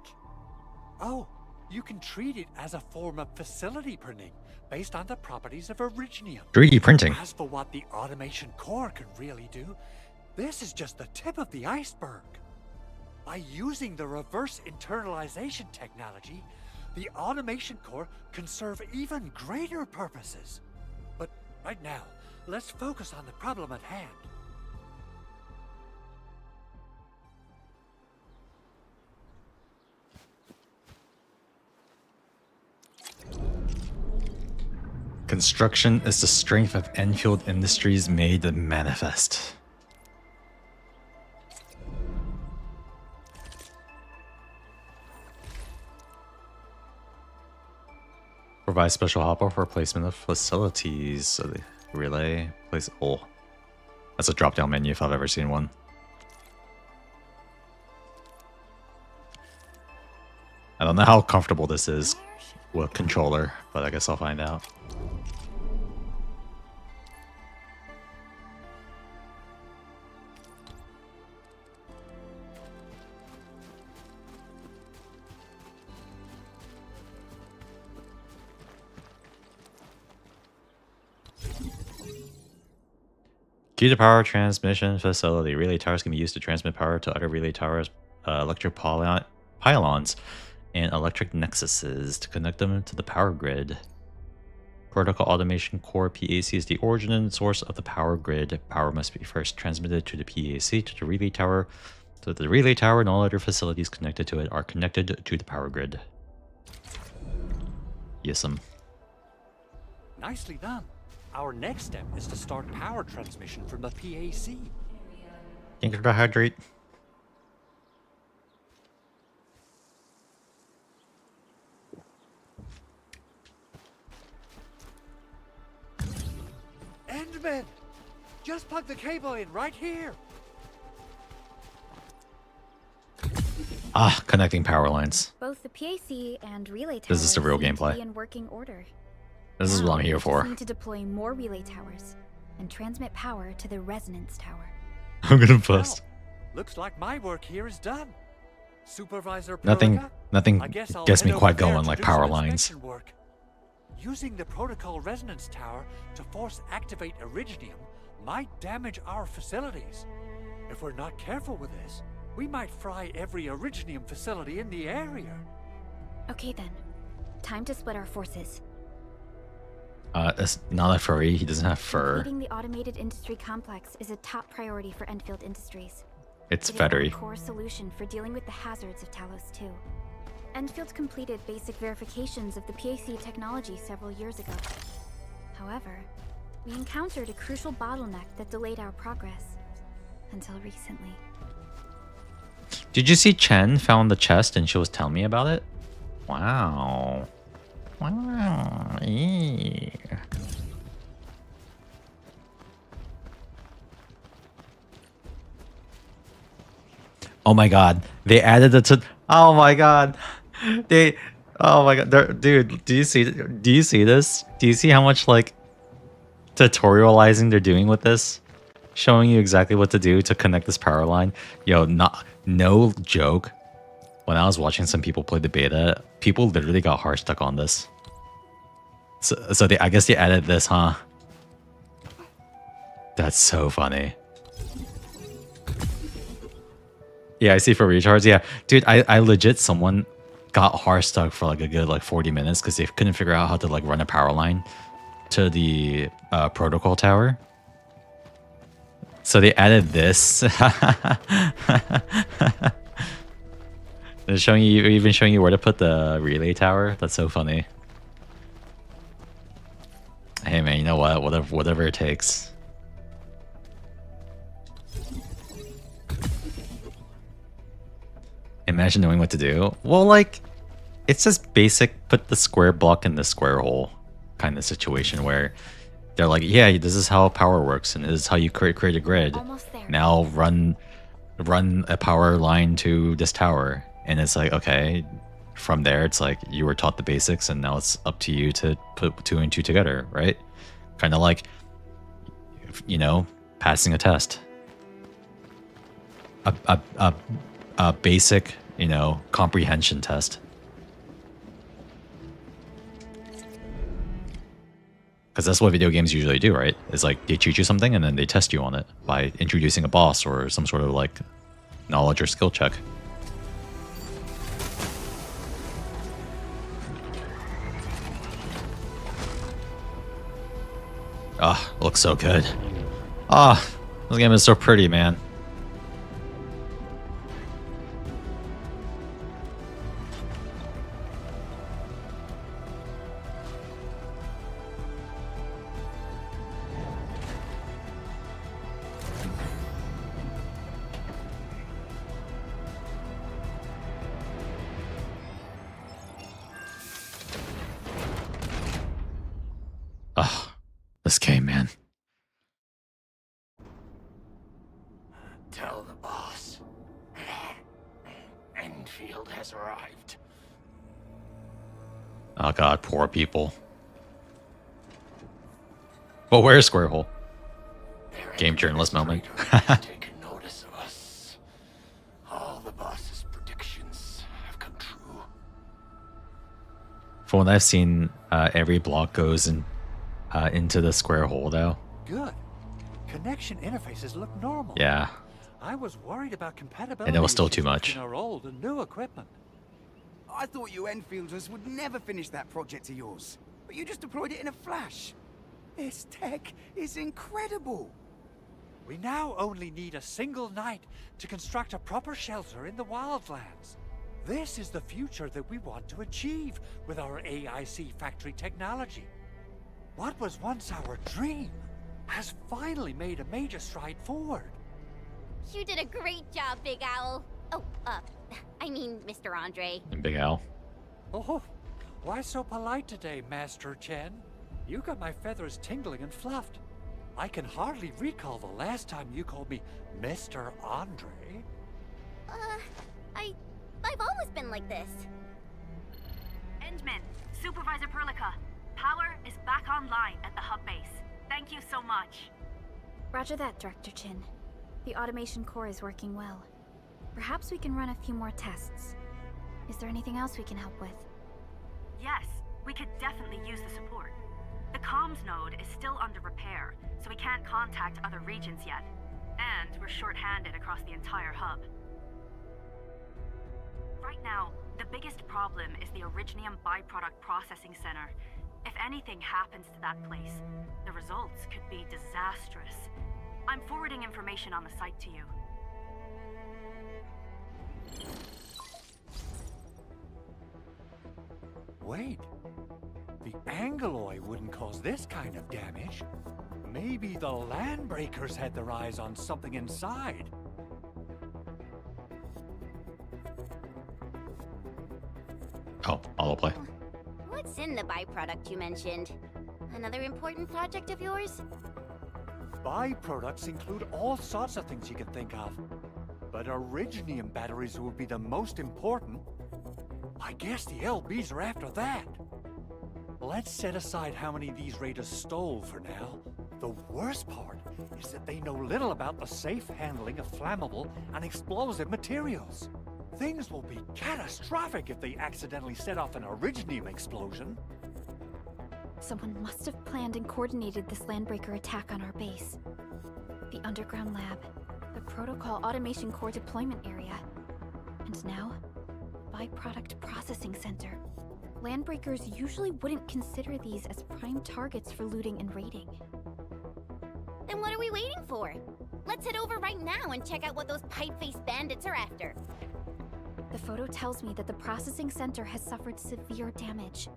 Speaker 7: Oh, you can treat it as a form of facility printing based on the properties of Originium.
Speaker 1: 3D printing.
Speaker 7: As for what the automation core can really do, this is just the tip of the iceberg. By using the reverse internalization technology, the automation core can serve even greater purposes. But right now, let's focus on the problem at hand.
Speaker 1: Construction is the strength of Enfield Industries made manifest. Provide special hopper for placement of facilities. So the relay place. Oh, that's a drop-down menu if I've ever seen one. I don't know how comfortable this is with controller, but I guess I'll find out. Key to power transmission facility. Relay towers can be used to transmit power to other relay towers, electric pylons, and electric nexuses to connect them to the power grid. Protocol Automation Core PAC is the origin and source of the power grid. Power must be first transmitted to the PAC to the relay tower. So the relay tower and all other facilities connected to it are connected to the power grid. Yes'm.
Speaker 7: Nicely done. Our next step is to start power transmission from the PAC.
Speaker 1: Can't carbohydrate.
Speaker 7: Endman! Just plug the cable in right here.
Speaker 1: Ah, connecting power lines.
Speaker 2: Both the PAC and relay towers
Speaker 1: This is the real
Speaker 2: seem to
Speaker 1: gameplay.
Speaker 2: be in working order.
Speaker 1: This is what I'm here
Speaker 2: We
Speaker 1: for.
Speaker 2: just need to deploy more relay towers and transmit power to the resonance tower.
Speaker 1: I'm gonna bust.
Speaker 7: Well, looks like my work here is done. Supervisor
Speaker 1: Nothing
Speaker 7: Perlica, I guess I'll
Speaker 1: gets me
Speaker 7: head
Speaker 1: quite
Speaker 7: over there
Speaker 1: going
Speaker 7: to
Speaker 1: like
Speaker 7: do
Speaker 1: power
Speaker 7: some
Speaker 1: lines.
Speaker 7: inspection work. Using the Protocol Resonance Tower to force activate Originium might damage our facilities. If we're not careful with this, we might fry every Originium facility in the area.
Speaker 2: Okay then, time to split our forces.
Speaker 1: It's not a furry. He doesn't have fur.
Speaker 2: Completing the automated industry complex is a top priority for Endfield Industries.
Speaker 1: It's
Speaker 2: It is our
Speaker 1: feathery.
Speaker 2: core solution for dealing with the hazards of Talos 2. Enfield completed basic verifications of the PAC technology several years ago. However, we encountered a crucial bottleneck that delayed our progress. Until recently.
Speaker 1: Did you see Chen found the chest and she was telling me about it? Wow. Wow. Yeah. Oh my god. They added it to oh my god. They oh my god. Dude, do you see this? Do you see how much like tutorializing they're doing with this? Showing you exactly what to do to connect this power line. Yo, no joke. When I was watching some people play the beta, people literally got heart stuck on this. So I guess they added this, huh? That's so funny. Yeah, I see for recharge. Yeah, dude, I legit someone got hard stuck for like a good like 40 minutes because they couldn't figure out how to like run a power line to the protocol tower. So they added this. They're showing you, even showing you where to put the relay tower. That's so funny. Hey man, you know what? Whatever it takes. Imagine knowing what to do. Well, like, it's just basic put the square block in the square hole kind of situation where they're like, yeah, this is how power works and this is how you create a grid.
Speaker 2: Almost there.
Speaker 1: Now run a power line to this tower. And it's like, okay, from there, it's like you were taught the basics and now it's up to you to put 2 and 2 together, right? Kind of like, you know, passing a test. A basic, you know, comprehension test. Because that's what video games usually do, right? It's like they teach you something and then they test you on it by introducing a boss or some sort of like knowledge or skill check. Ah, looks so good. Ah, this game is so pretty, man. Ah, this game, man.
Speaker 10: Tell the boss. Endfield has arrived.
Speaker 1: Oh god, poor people. Well, where's Square Hole? Game journalist moment.
Speaker 10: Taken notice of us. All the boss's predictions have come true.
Speaker 1: From what I've seen, every block goes into the Square Hole, though.
Speaker 7: Good. Connection interfaces look normal.
Speaker 1: Yeah.
Speaker 7: I was worried about compatibility.
Speaker 1: And it was still too
Speaker 7: issues
Speaker 1: much.
Speaker 7: between our old and new equipment.
Speaker 9: I thought you Enfielders would never finish that project of yours, but you just deployed it in a flash. This tech is incredible.
Speaker 7: We now only need a single night to construct a proper shelter in the wildlands. This is the future that we want to achieve with our AIC factory technology. What was once our dream has finally made a major stride forward.
Speaker 3: You did a great job, Big Owl. Oh, I mean, Mr. Andre.
Speaker 1: And Big Al.
Speaker 7: Oh, why so polite today, Master Chen? You got my feathers tingling and fluffed. I can hardly recall the last time you called me Mr. Andre.
Speaker 3: I've always been like this.
Speaker 4: Endman, Supervisor Perlica, power is back online at the hub base. Thank you so much.
Speaker 2: Roger that, Director Chin. The automation core is working well. Perhaps we can run a few more tests. Is there anything else we can help with?
Speaker 4: Yes, we could definitely use the support. The comms node is still under repair, so we can't contact other regions yet. And we're short-handed across the entire hub. Right now, the biggest problem is the Originium byproduct processing center. If anything happens to that place, the results could be disastrous. I'm forwarding information on the site to you.
Speaker 7: Wait, the Angeloi wouldn't cause this kind of damage. Maybe the Landbreakers had their eyes on something inside.
Speaker 1: Oh, autoplay.
Speaker 3: What's in the byproduct you mentioned? Another important project of yours?
Speaker 7: Byproducts include all sorts of things you can think of. But Originium batteries will be the most important. I guess the LBs are after that. Let's set aside how many these raiders stole for now. The worst part is that they know little about the safe handling of flammable and explosive materials. Things will be catastrophic if they accidentally set off an Originium explosion.
Speaker 2: Someone must have planned and coordinated this Landbreaker attack on our base. The underground lab, the protocol automation core deployment area. And now, byproduct processing center. Landbreakers usually wouldn't consider these as prime targets for looting and raiding.
Speaker 3: Then what are we waiting for? Let's head over right now and check out what those pipe-faced bandits are after.
Speaker 2: The photo tells me that the processing center has suffered severe damage.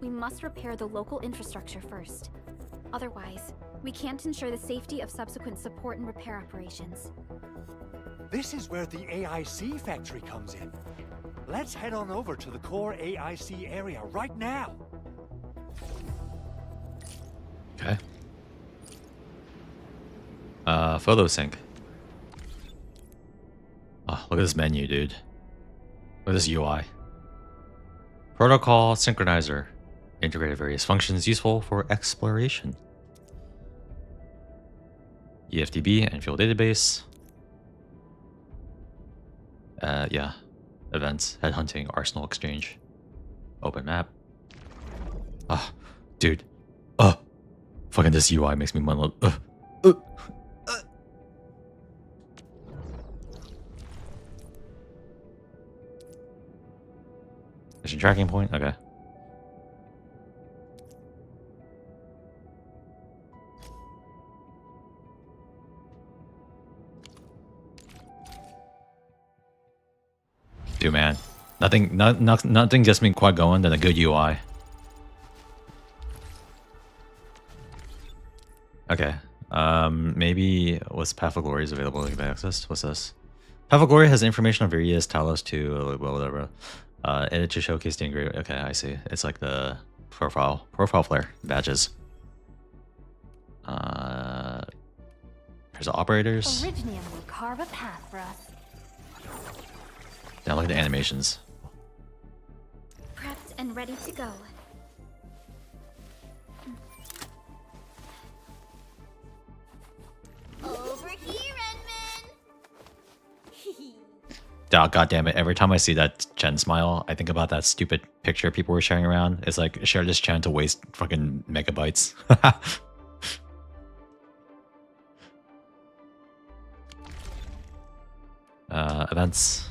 Speaker 2: We must repair the local infrastructure first. Otherwise, we can't ensure the safety of subsequent support and repair operations.
Speaker 7: This is where the AIC factory comes in. Let's head on over to the core AIC area right now.
Speaker 1: Okay. Photo sync. Oh, look at this menu, dude. Look at this UI. Protocol synchronizer. Integrated various functions useful for exploration. EFTB, Endfield database. Yeah. Events, headhunting, arsenal exchange. Open map. Ah, dude. Fucking this UI makes me munch. Mission tracking point? Okay. Dude, man. Nothing gets me quite going than a good UI. Okay. Maybe what's Path of Glory is available to be accessed? What's this? Path of Glory has information on various Talos too, whatever. Edit to showcase the ingredient. Okay, I see. It's like the profile flare badges. Here's the operators.
Speaker 6: Originium will carve a path for us.
Speaker 1: Now look at the animations.
Speaker 2: Prepped and ready to go.
Speaker 3: Over here, Redman!
Speaker 1: God damn it. Every time I see that Chen smile, I think about that stupid picture people were sharing around. It's like, share this Chen to waste fucking megabytes. Events.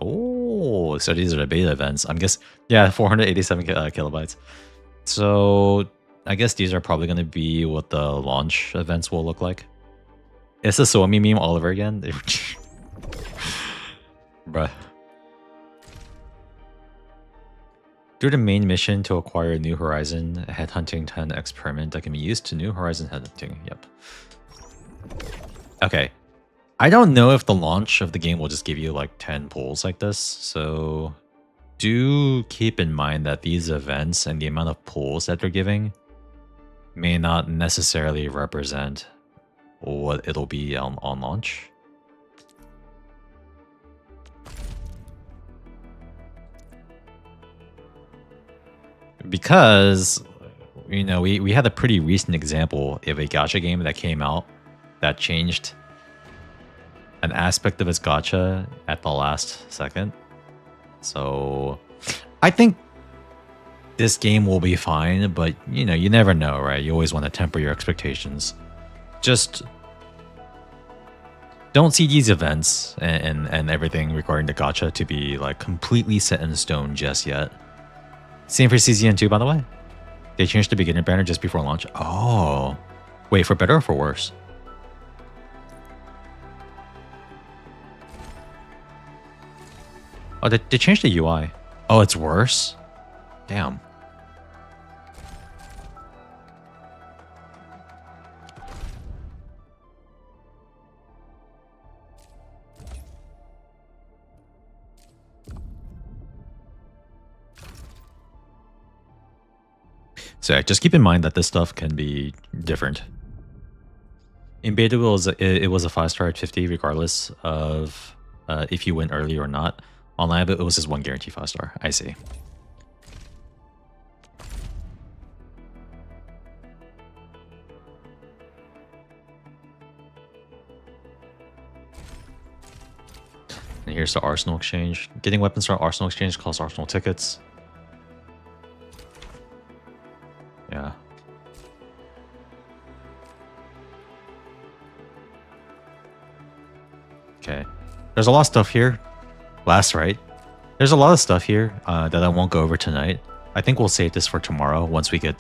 Speaker 1: Oh, so these are the beta events. I'm guess, yeah, 487 kilobytes. So I guess these are probably going to be what the launch events will look like. It's a Suomi meme all over again. Bruh. Do the main mission to acquire a New Horizon headhunting 10x permit that can be used to New Horizon headhunting. Yep. Okay. I don't know if the launch of the game will just give you like 10 pulls like this. So do keep in mind that these events and the amount of pulls that they're giving may not necessarily represent what it'll be on launch. Because, you know, we had a pretty recent example of a gacha game that came out that changed an aspect of its gacha at the last second. So I think this game will be fine, but you know, you never know, right? You always want to temper your expectations. Just don't see these events and everything regarding the gacha to be like completely set in stone just yet. Same for CZN2, by the way. They changed the beginner banner just before launch. Oh. Wait, for better or for worse? Oh, they changed the UI. Oh, it's worse? Damn. So just keep in mind that this stuff can be different. In beta, it was a 5-star at 50 regardless of if you went early or not. Online, it was just one guaranteed 5-star. I see. And here's the Arsenal Exchange. Getting weapons from Arsenal Exchange costs Arsenal tickets. Yeah. Okay. There's a lot of stuff here. Last right. There's a lot of stuff here that I won't go over tonight. I think we'll save this for tomorrow once we get,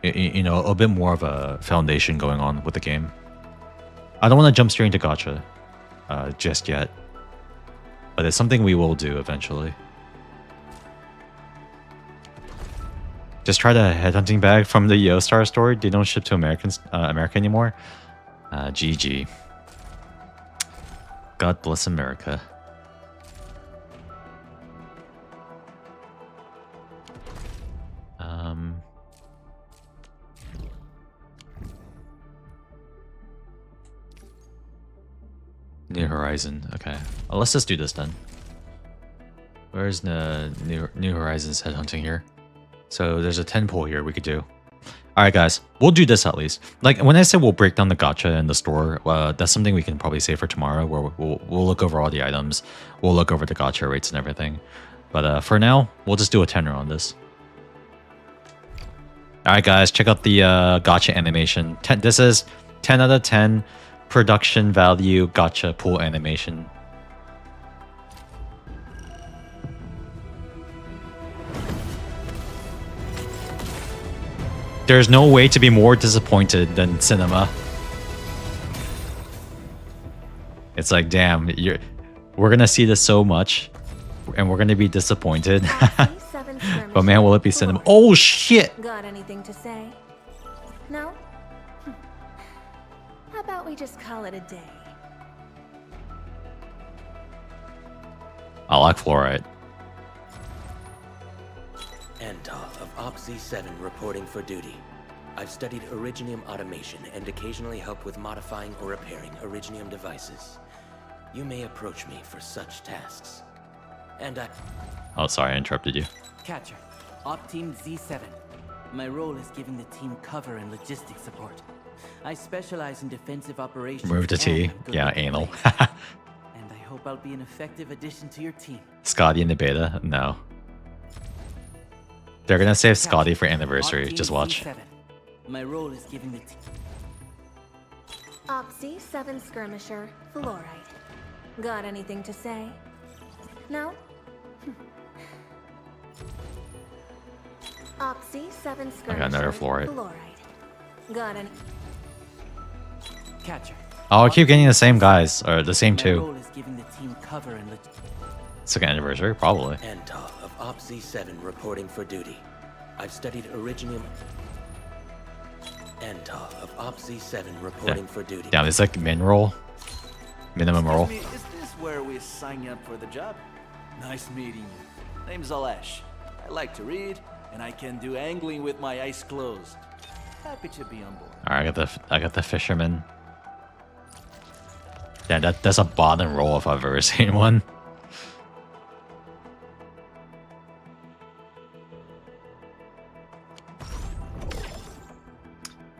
Speaker 1: you know, a bit more of a foundation going on with the game. I don't want to jump straight into gacha just yet, but it's something we will do eventually. Just try the headhunting bag from the Yo-Star store. They don't ship to America anymore. GG. God bless America. New Horizon. Okay. Well, let's just do this then. Where's the New Horizons headhunting here? So there's a 10 pull here we could do. Alright guys, we'll do this at least. Like when I said we'll break down the gacha in the store, that's something we can probably save for tomorrow where we'll look over all the items. We'll look over the gacha rates and everything. But for now, we'll just do a tenner on this. Alright guys, check out the gacha animation. This is 10 out of 10 production value gacha pool animation. There's no way to be more disappointed than cinema. It's like, damn, we're gonna see this so much, and we're gonna be disappointed. But man, will it be cinema? Oh shit!
Speaker 3: Got anything to say? No? How about we just call it a day?
Speaker 1: I like fluorite.
Speaker 11: Antal of OPZ-7 reporting for duty. I've studied Originium automation and occasionally help with modifying or repairing Originium devices. You may approach me for such tasks. And I...
Speaker 1: Oh, sorry, I interrupted you.
Speaker 12: Catcher, Op Team Z7. My role is giving the team cover and logistics support. I specialize in defensive operations.
Speaker 1: Move the T. Yeah, anal.
Speaker 12: And I hope I'll be an effective addition to your team.
Speaker 1: Scotty in the beta? No. They're gonna save Scotty for anniversary. Just watch.
Speaker 12: Z7. My role is giving the team.
Speaker 3: OPZ-7 skirmisher, fluorite. Got anything to say? No? OPZ-7 skirmisher,
Speaker 1: I got another fluorite.
Speaker 3: Got any?
Speaker 12: Catcher.
Speaker 1: Oh, I keep getting the same guys, or the same
Speaker 12: My
Speaker 1: two.
Speaker 12: role is giving the team cover and
Speaker 1: Second anniversary, probably.
Speaker 11: Antal of OPZ-7 reporting for duty. I've studied Originium... Antal of OPZ-7 reporting for duty.
Speaker 1: Damn, it's like min roll. Minimum roll.
Speaker 13: Excuse me, is this where we sign you up for the job? Nice meeting you. Name's Alesh. I like to read, and I can do angling with my eyes closed. Happy to be on board.
Speaker 1: Alright, I got the fisherman. Yeah, that's a bottom roll if I've ever seen one.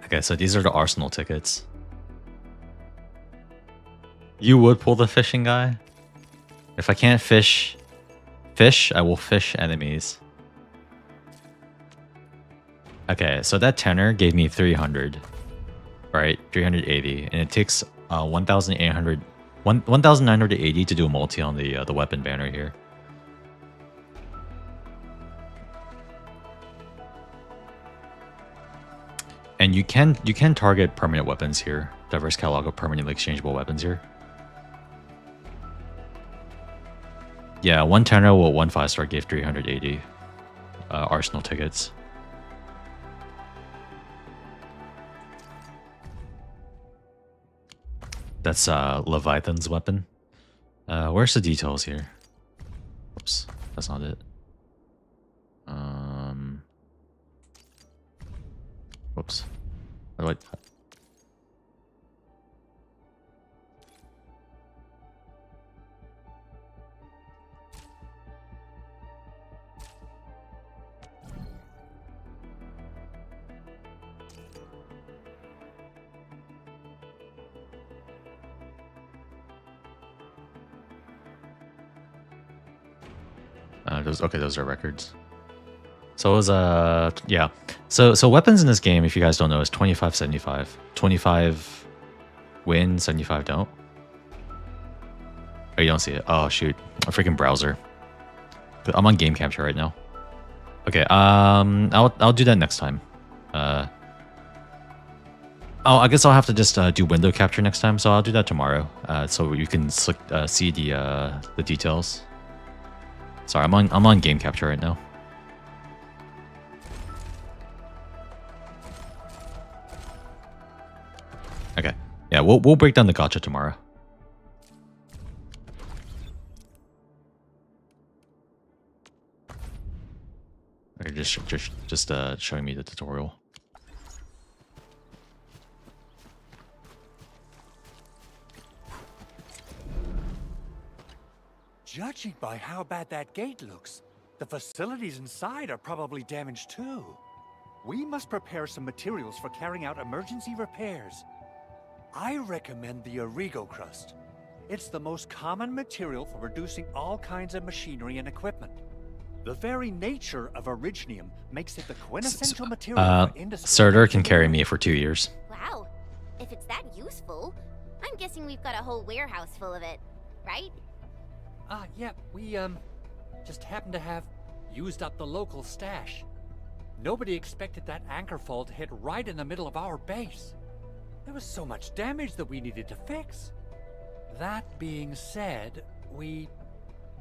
Speaker 1: Okay, so these are the Arsenal tickets. You would pull the fishing guy? If I can't fish, I will fish enemies. Okay, so that tenor gave me 300. Right, 380. And it takes 1,980 to do a multi on the weapon banner here. And you can target permanent weapons here. Diverse catalog of permanently exchangeable weapons here. Yeah, one tenor will 1 5-star gave 380 Arsenal tickets. That's Leviathan's weapon. Where's the details here? Oops, that's not it. Whoops. How do I... those are records. So it was yeah. So weapons in this game, if you guys don't know, is 25-75. 25 win, 75 don't. Oh, you don't see it. Oh shoot, a freaking browser. I'm on game capture right now. Okay, I'll do that next time. Oh, I guess I'll have to just do window capture next time. So I'll do that tomorrow. So you can see the details. Sorry, I'm on game capture right now. Okay, yeah, we'll break down the gacha tomorrow. Okay, just showing me the tutorial.
Speaker 7: Judging by how bad that gate looks, the facilities inside are probably damaged too. We must prepare some materials for carrying out emergency repairs. I recommend the Origo crust. It's the most common material for producing all kinds of machinery and equipment. The very nature of originium makes it the quintessential material for industry.
Speaker 1: Surtur can carry me for 2 years.
Speaker 3: Wow. If it's that useful, I'm guessing we've got a whole warehouse full of it, right?
Speaker 7: Yeah, we, just happen to have used up the local stash. Nobody expected that anchor fall to hit right in the middle of our base. There was so much damage that we needed to fix. That being said, we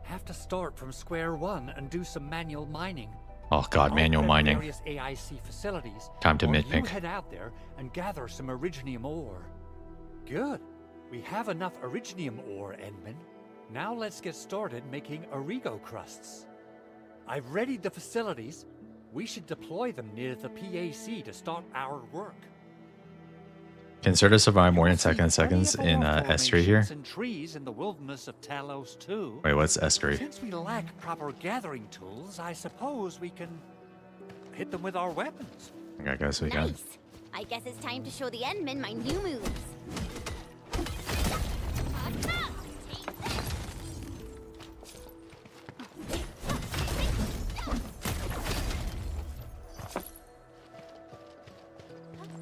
Speaker 7: have to start from square one and do some manual mining.
Speaker 1: Oh god, manual mining.
Speaker 7: Various AIC facilities.
Speaker 1: Time to
Speaker 7: You
Speaker 1: mid-pink.
Speaker 7: head out there and gather some originium ore. Good. We have enough originium ore, Edmund. Now let's get started making Origo crusts. I've readied the facilities. We should deploy them near the PAC to start our work.
Speaker 1: Can Surtur survive more than seconds in S3 here?
Speaker 7: And trees in the wilderness of Talos too.
Speaker 1: Wait, what's S3?
Speaker 7: Since we lack proper gathering tools, I suppose we can hit them with our weapons.
Speaker 1: I guess we can.
Speaker 3: Nice. I guess it's time to show the Endmen my new moves.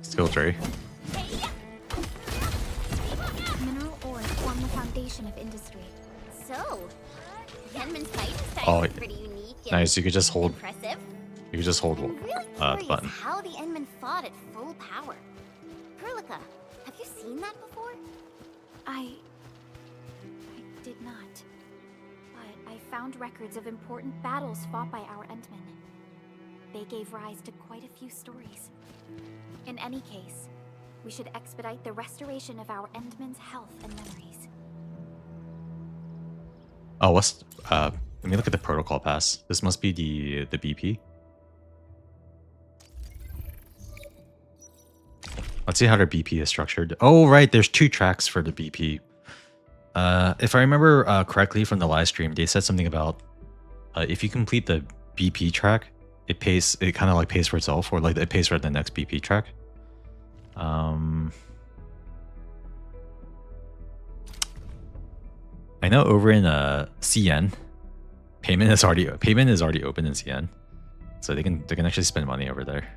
Speaker 1: Skill tree.
Speaker 2: Mineral ores form the foundation of industry.
Speaker 3: So, the Endmen's fighting style
Speaker 1: Oh,
Speaker 3: is pretty unique and
Speaker 1: nice. You could just hold.
Speaker 3: impressive.
Speaker 1: You could just hold
Speaker 3: I'm really
Speaker 1: the
Speaker 3: curious
Speaker 1: button.
Speaker 3: how the Endmen fought at full power. Perlica, have you seen that before?
Speaker 2: I did not. But I found records of important battles fought by our Endmen. They gave rise to quite a few stories. In any case, we should expedite the restoration of our Endmen's health and memories.
Speaker 1: Oh, what's let me look at the protocol pass. This must be the BP. Let's see how their BP is structured. Oh, right, there's 2 tracks for the BP. If I remember correctly from the live stream, they said something about if you complete the BP track, it kind of like pays for itself, or like it pays for the next BP track. I know over in CN, payment is already open in CN, so they can actually spend money over there.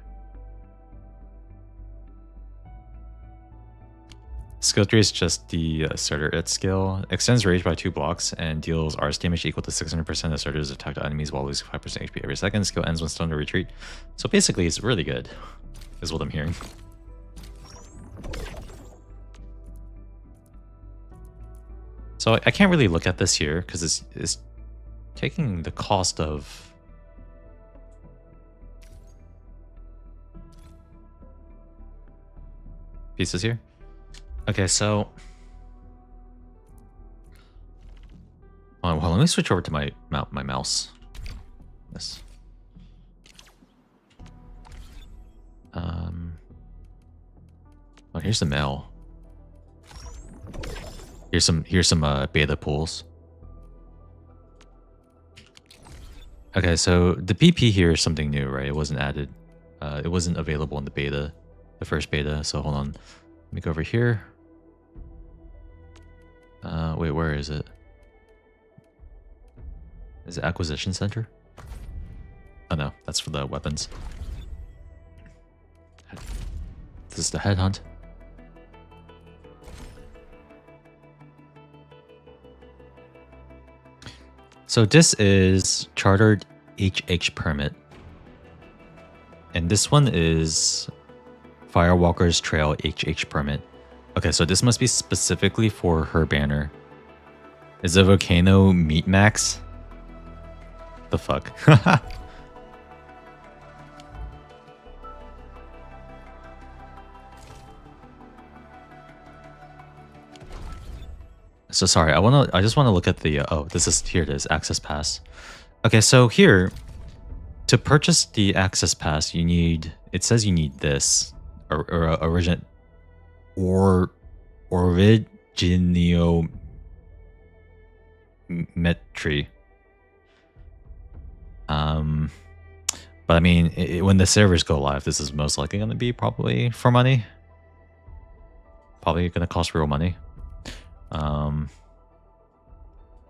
Speaker 1: Skill tree is just the Surtur it skill. Extends range by 2 blocks and deals Rs damage equal to 600% of Surtur's attack to enemies while losing 5% HP every second. Skill ends when stunned or retreat. So basically, it's really good, is what I'm hearing. So I can't really look at this here because it's taking the cost of pieces here. Okay, so hold on, let me switch over to my mouse. Yes. Oh, here's the mail. Here's some beta pools. Okay, so the BP here is something new, right? It wasn't added. It wasn't available in the beta, the first beta. So hold on, let me go over here. Wait, where is it? Is it Acquisition Center? Oh no, that's for the weapons. This is the headhunt. So this is chartered HH permit. And this one is Firewalker's Trail HH permit. Okay, so this must be specifically for her banner. Is the volcano meat max? The fuck? So sorry, I just wanna look at the oh, here it is, access pass. Okay, so here to purchase the access pass, you need, it says you need this originiometry. But I mean, when the servers go live, this is most likely going to be probably for money. Probably going to cost real money.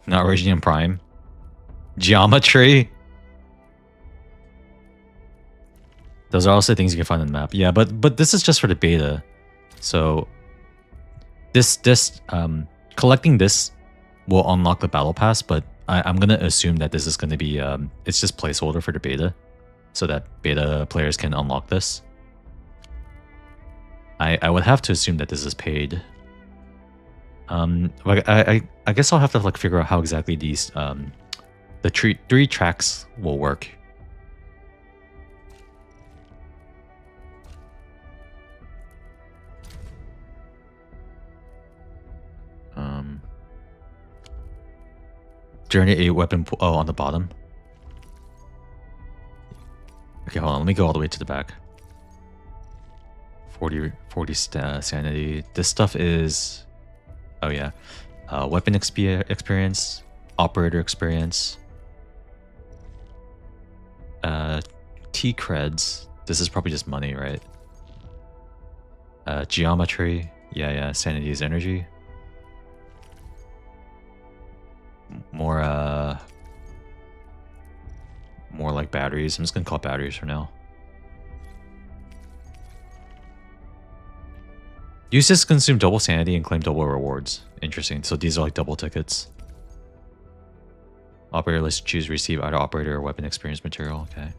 Speaker 1: Not Originium Prime. Geometry. Those are also things you can find on the map. Yeah, but this is just for the beta. So this collecting this will unlock the battle pass, but I'm gonna assume that this is gonna be it's just placeholder for the beta, so that beta players can unlock this. I would have to assume that this is paid. I guess I'll have to like figure out how exactly these the three tracks will work. Journey a weapon pool. Oh, on the bottom. Okay, hold on. Let me go all the way to the back. 40 sanity. This stuff is... Oh, yeah. Weapon experience. Operator experience. T-creds. This is probably just money, right? Geometry. Yeah. Sanity is energy. More like batteries. I'm just gonna call it batteries for now. Use this to consume double sanity and claim double rewards. Interesting. So these are like double tickets. Operator list, choose receive either operator or weapon experience material. Okay.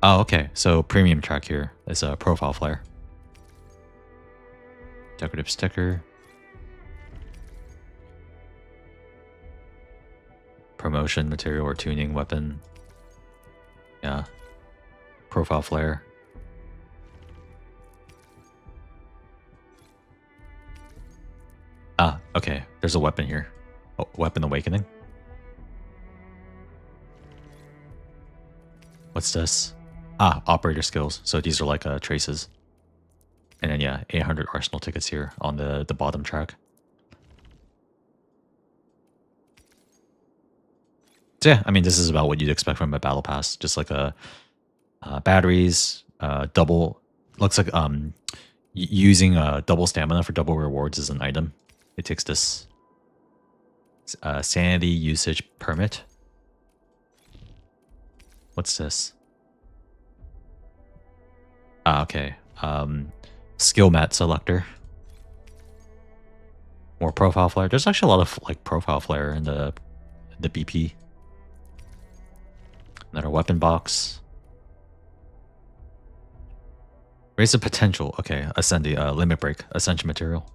Speaker 1: Oh, okay. So premium track here is a profile flare. Decorative sticker. Promotion material or tuning weapon. Yeah. Profile flare. Ah, okay. There's a weapon here. Oh, weapon awakening. What's this? Ah, operator skills. So these are like traces. And then yeah, 800 arsenal tickets here on the bottom track. So yeah, I mean, this is about what you'd expect from a battle pass. Just like a batteries, double. Looks like using double stamina for double rewards is an item. It takes this sanity usage permit. What's this? Ah, okay. Skill mat selector. More profile flare. There's actually a lot of like profile flare in the BP. Another weapon box. Raise the potential. Okay, Ascendi, limit break, ascension material.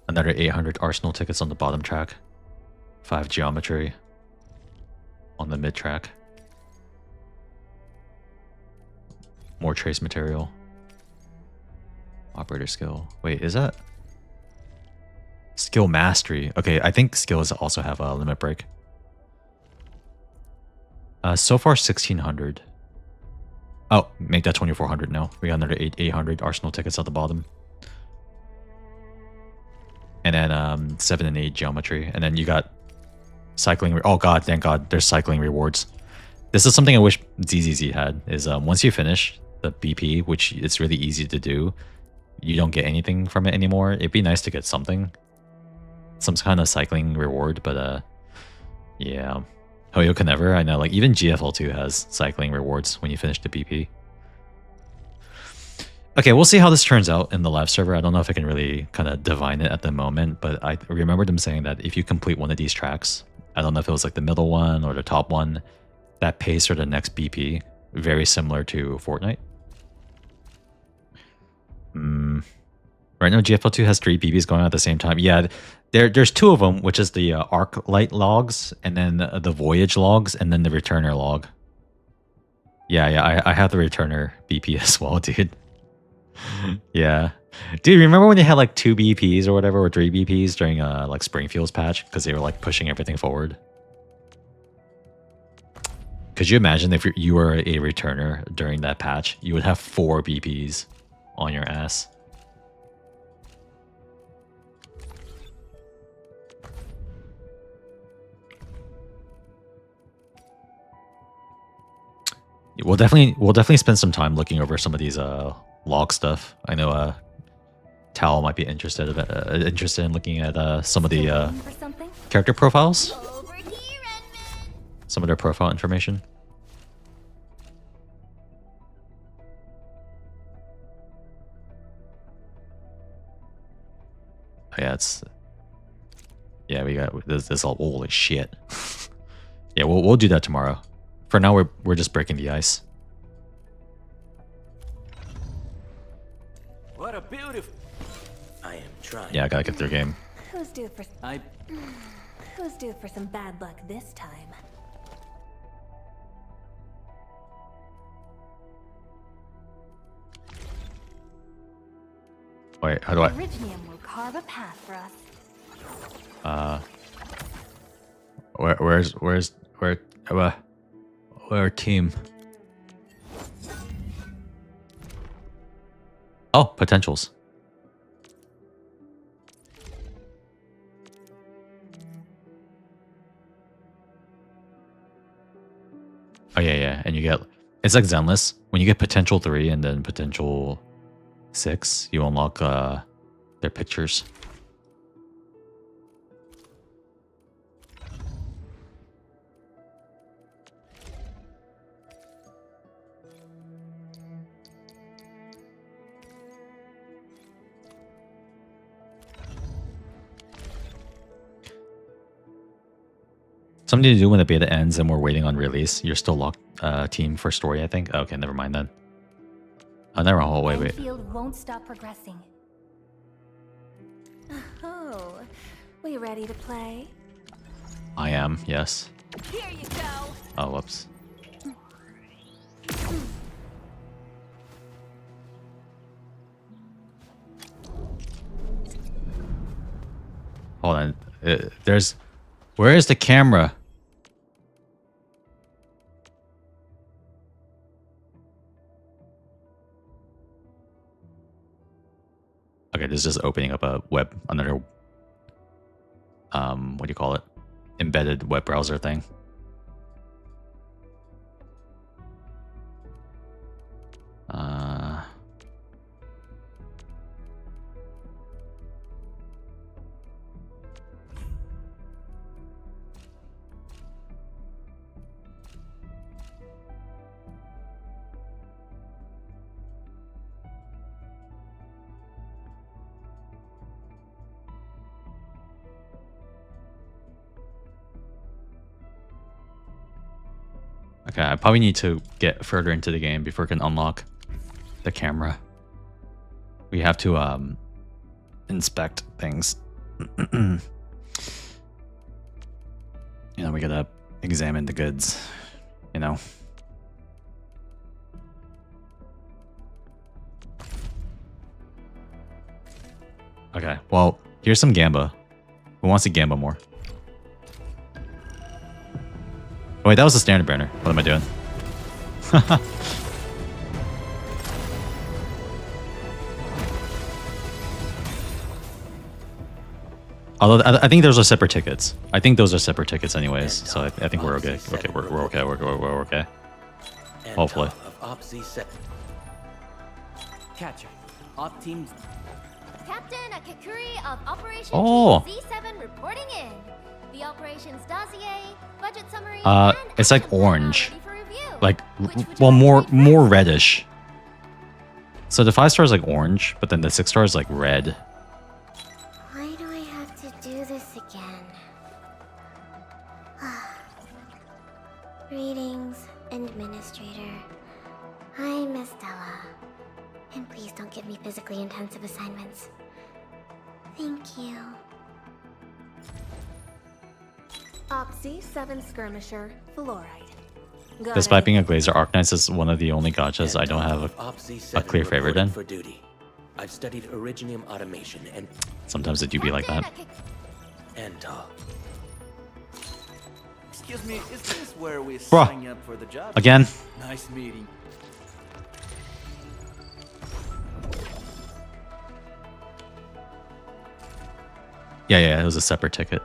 Speaker 1: Another 800 arsenal tickets on the bottom track. 5 geometry on the mid track. More trace material. Operator skill. Wait, is that skill mastery? Okay, I think skills also have a limit break. So far 1600. Oh, make that 2400 now. We got another 800 arsenal tickets at the bottom. And then 7 and 8 geometry. And then you got cycling. Oh god, thank god, there's cycling rewards. This is something I wish ZZZ had, is once you finish the BP, which it's really easy to do, you don't get anything from it anymore. It'd be nice to get something. Some kind of cycling reward, but yeah. Hoyo can never. I know, like even GFL2 has cycling rewards when you finish the BP. Okay, we'll see how this turns out in the live server. I don't know if I can really kind of divine it at the moment, but I remember them saying that if you complete one of these tracks, I don't know if it was like the middle one or the top one, that pays for the next BP, very similar to Fortnite. Right now, GFL2 has 3 BPs going on at the same time. Yeah, there's 2 of them, which is the Arknight logs, and then the Voyage logs, and then the Returner log. Yeah, I have the Returner BP as well, dude. Yeah. Dude, remember when they had like 2 BPs or whatever, or 3 BPs during like Springfield's patch? Because they were like pushing everything forward. Could you imagine if you were a returner during that patch? You would have 4 BPs on your ass. We'll definitely spend some time looking over some of these log stuff. I know Tal might be interested in looking at some of the character profiles, some of their profile information. Oh, yeah, we got this all. Holy shit! Yeah, we'll do that tomorrow. For now, we're just breaking the ice.
Speaker 12: What a beautiful... I am trying.
Speaker 1: Yeah, I gotta get through game.
Speaker 14: Who's due for some bad luck this time?
Speaker 1: Wait, how do I?
Speaker 14: Originium will carve a path for us.
Speaker 1: Where team? Oh, potentials. Oh yeah, and you get, it's like Zenless. When you get potential 3 and then potential 6, you unlock their pictures. Something to do when the beta ends and we're waiting on release. You're still locked team for story, I think. Okay, never mind then. Oh, never mind. Oh, wait.
Speaker 14: Endfield won't stop progressing. Oh, we ready to play?
Speaker 1: I am, yes.
Speaker 14: Here you go.
Speaker 1: Oh, whoops. Hold on. Where is the camera? Okay, this is just opening up a another, what do you call it? Embedded web browser thing. Okay, I probably need to get further into the game before I can unlock the camera. We have to inspect things. You know, we gotta examine the goods, you know. Okay, well, here's some Gamba. Who wants to Gamba more? Oh, wait, that was a standard burner. What am I doing? Although I think those are separate tickets. I think those are separate tickets anyways. So I think we're okay. Okay, we're okay. We're okay. Hopefully.
Speaker 12: Catcher. Op teams.
Speaker 3: Captain Akekuri of Operation
Speaker 1: Oh.
Speaker 3: Z7 reporting in. The operations dossier, budget summary,
Speaker 1: it's like orange.
Speaker 3: ready for review.
Speaker 1: Like,
Speaker 3: Which would
Speaker 1: well,
Speaker 3: you like to
Speaker 1: more
Speaker 3: read first?
Speaker 1: reddish. So the 5-star is like orange, but then the 6-star is like red.
Speaker 3: Why do I have to do this again? Greetings, Administrator. I'm Miss Della. And please don't give me physically intensive assignments. Thank you.
Speaker 6: Opsy 7 Skirmisher, Fluoride.
Speaker 1: Despite being a Glazer, Arknights is one of the only gachas I don't have a clear favorite in.
Speaker 11: For duty. I've studied Originium automation and
Speaker 1: Sometimes it do be like that.
Speaker 13: Excuse me, is this where we
Speaker 1: Bruh.
Speaker 13: sign up for the job?
Speaker 1: Again.
Speaker 13: Nice meeting.
Speaker 1: Yeah, it was a separate ticket.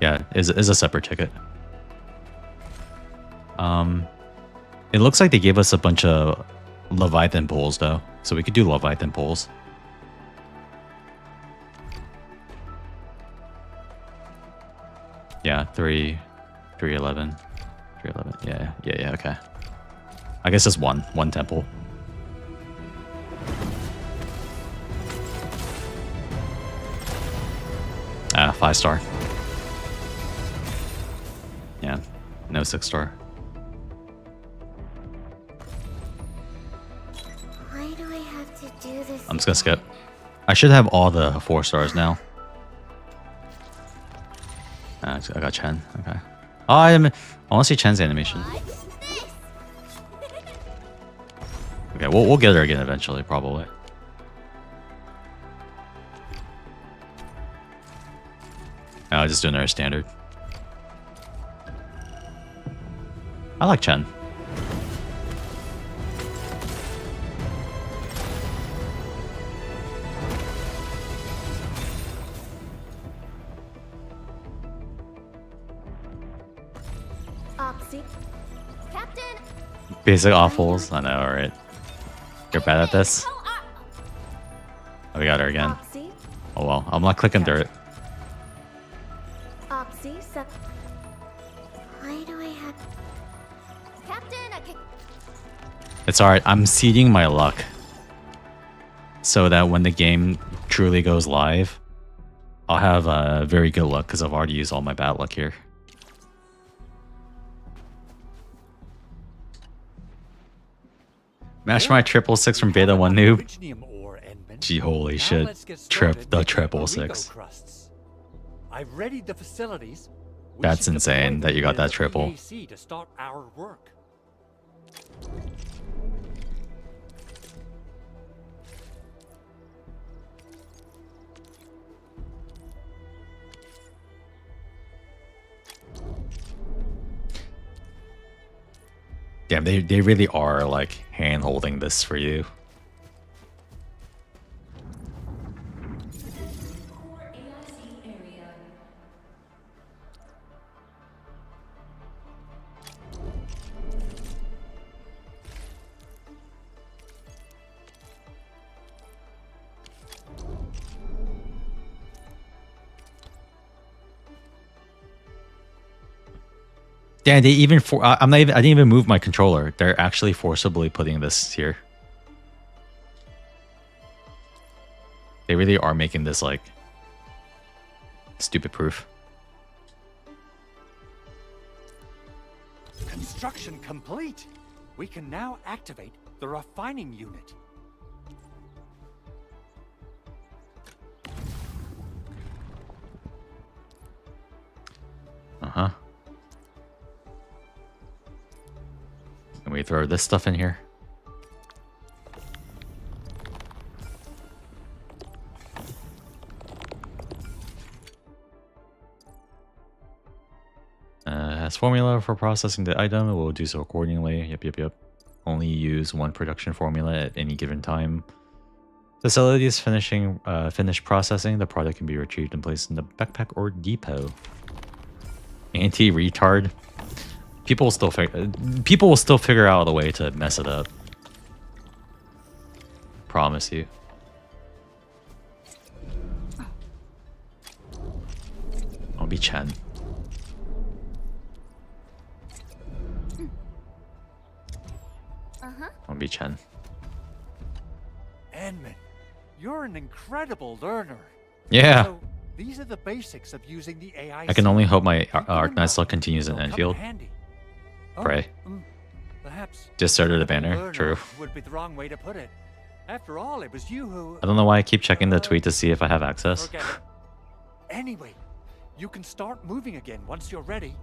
Speaker 1: Yeah, is a separate ticket. It looks like they gave us a bunch of Leviathan pulls though, so we could do Leviathan pulls. Yeah, 311. Yeah, okay. I guess it's one temple. Ah, 5-star. Yeah, no 6-star.
Speaker 3: Why do I have to do this?
Speaker 1: I'm just gonna skip. I should have all the 4-stars now. I got Chen. Okay. Oh, I want to see Chen's animation. Okay, we'll get her again eventually, probably. I'll just do another standard. I like Chen.
Speaker 6: Opsy. Captain!
Speaker 1: Basic awfuls. I know, right? You're bad at this. Oh, we got her again.
Speaker 6: Opsy.
Speaker 1: Oh well, I'm not clicking dirt.
Speaker 6: Opsy 7.
Speaker 3: Why do I have...
Speaker 6: Captain!
Speaker 1: It's alright, I'm seeding my luck. So that when the game truly goes live, I'll have very good luck because I've already used all my bad luck here. Match my 666 from Beta 1 noob. Gee, holy shit. The 666.
Speaker 7: I've readied the facilities.
Speaker 1: That's insane that you got that triple.
Speaker 7: To start our work.
Speaker 1: Damn, they really are like hand holding this for you. Yeah, they even I didn't even move my controller. They're actually forcibly putting this here. They really are making this like stupid proof.
Speaker 7: Construction complete. We can now activate the refining unit.
Speaker 1: Uh-huh. Can we throw this stuff in here? Has formula for processing the item. It will do so accordingly. Yep. Only use one production formula at any given time. Facilities finish processing. The product can be retrieved and placed in the backpack or depot. Anti-retard. People will still figure out a way to mess it up. Promise you. I'll be Chen. be Chen.
Speaker 7: Enman, you're an incredible learner.
Speaker 1: Yeah.
Speaker 7: So, these are the basics of using the AI.
Speaker 1: I can only hope my Arknights luck continues in Enfield. Pray.
Speaker 7: Perhaps
Speaker 1: Just started a banner. True.
Speaker 7: Would be the wrong way to put it. After all, it was you who.
Speaker 1: I don't know why I keep checking the tweet to see if I have access.
Speaker 7: Forget it. Anyway, you can start moving again once you're ready.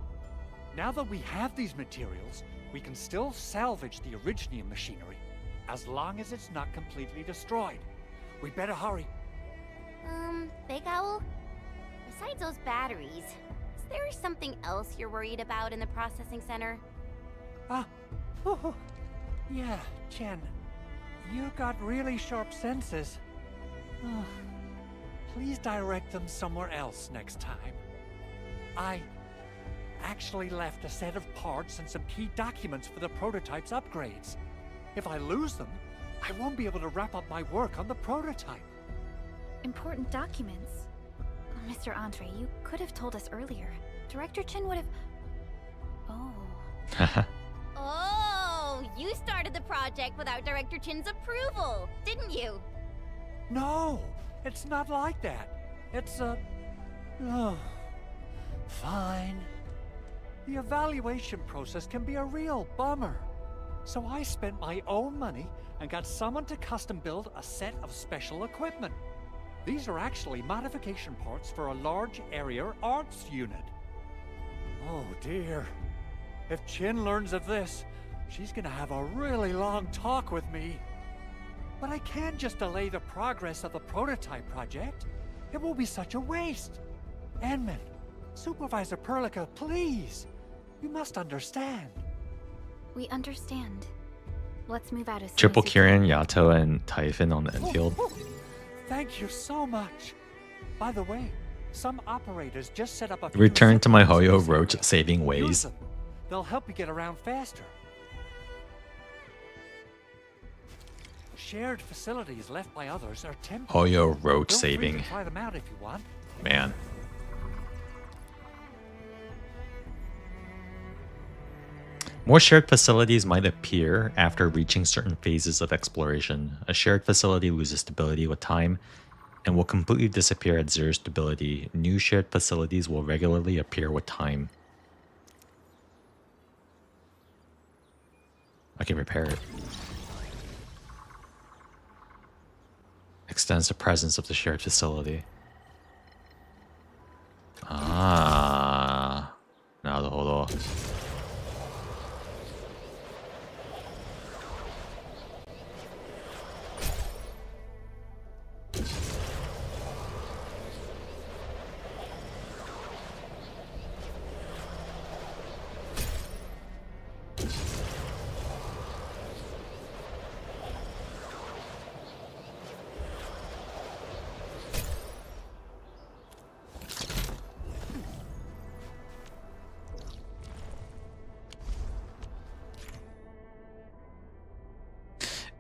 Speaker 7: Now that we have these materials, we can still salvage the Originium machinery, as long as it's not completely destroyed. We better hurry.
Speaker 3: Big Owl? Besides those batteries, is there something else you're worried about in the processing center?
Speaker 7: Yeah, Chen. You got really sharp senses. Please direct them somewhere else next time. I actually left a set of parts and some key documents for the prototype's upgrades. If I lose them, I won't be able to wrap up my work on the prototype.
Speaker 2: Important documents? Mr. Andre, you could have told us earlier. Director Chen would have... Oh.
Speaker 3: Oh, you started the project without Director Chin's approval, didn't you?
Speaker 7: No, it's not like that. It's fine. The evaluation process can be a real bummer. So I spent my own money and got someone to custom build a set of special equipment. These are actually modification parts for a large area arts unit. Oh dear. If Chin learns of this, she's gonna have a really long talk with me. But I can't just delay the progress of the prototype project. It will be such a waste. Enman, Supervisor Perlica, please. You must understand.
Speaker 2: We understand. Let's move out as soon
Speaker 1: Triple
Speaker 2: as we can.
Speaker 1: Kirin, Yato, and Typhon on the Enfield.
Speaker 7: Thank you so much. By the way, some operators just set up a few
Speaker 1: Return to my
Speaker 7: signals.
Speaker 1: Hoyo roach saving
Speaker 7: Use
Speaker 1: ways.
Speaker 7: them. They'll help you get around faster. Shared facilities left by others are temporary.
Speaker 1: Hoyo roach
Speaker 7: Feel free to
Speaker 1: saving.
Speaker 7: try them out if you want.
Speaker 1: Man. More shared facilities might appear after reaching certain phases of exploration. A shared facility loses stability with time and will completely disappear at zero stability. New shared facilities will regularly appear with time. I can repair it. Extends the presence of the shared facility. Ah. Now the hold on.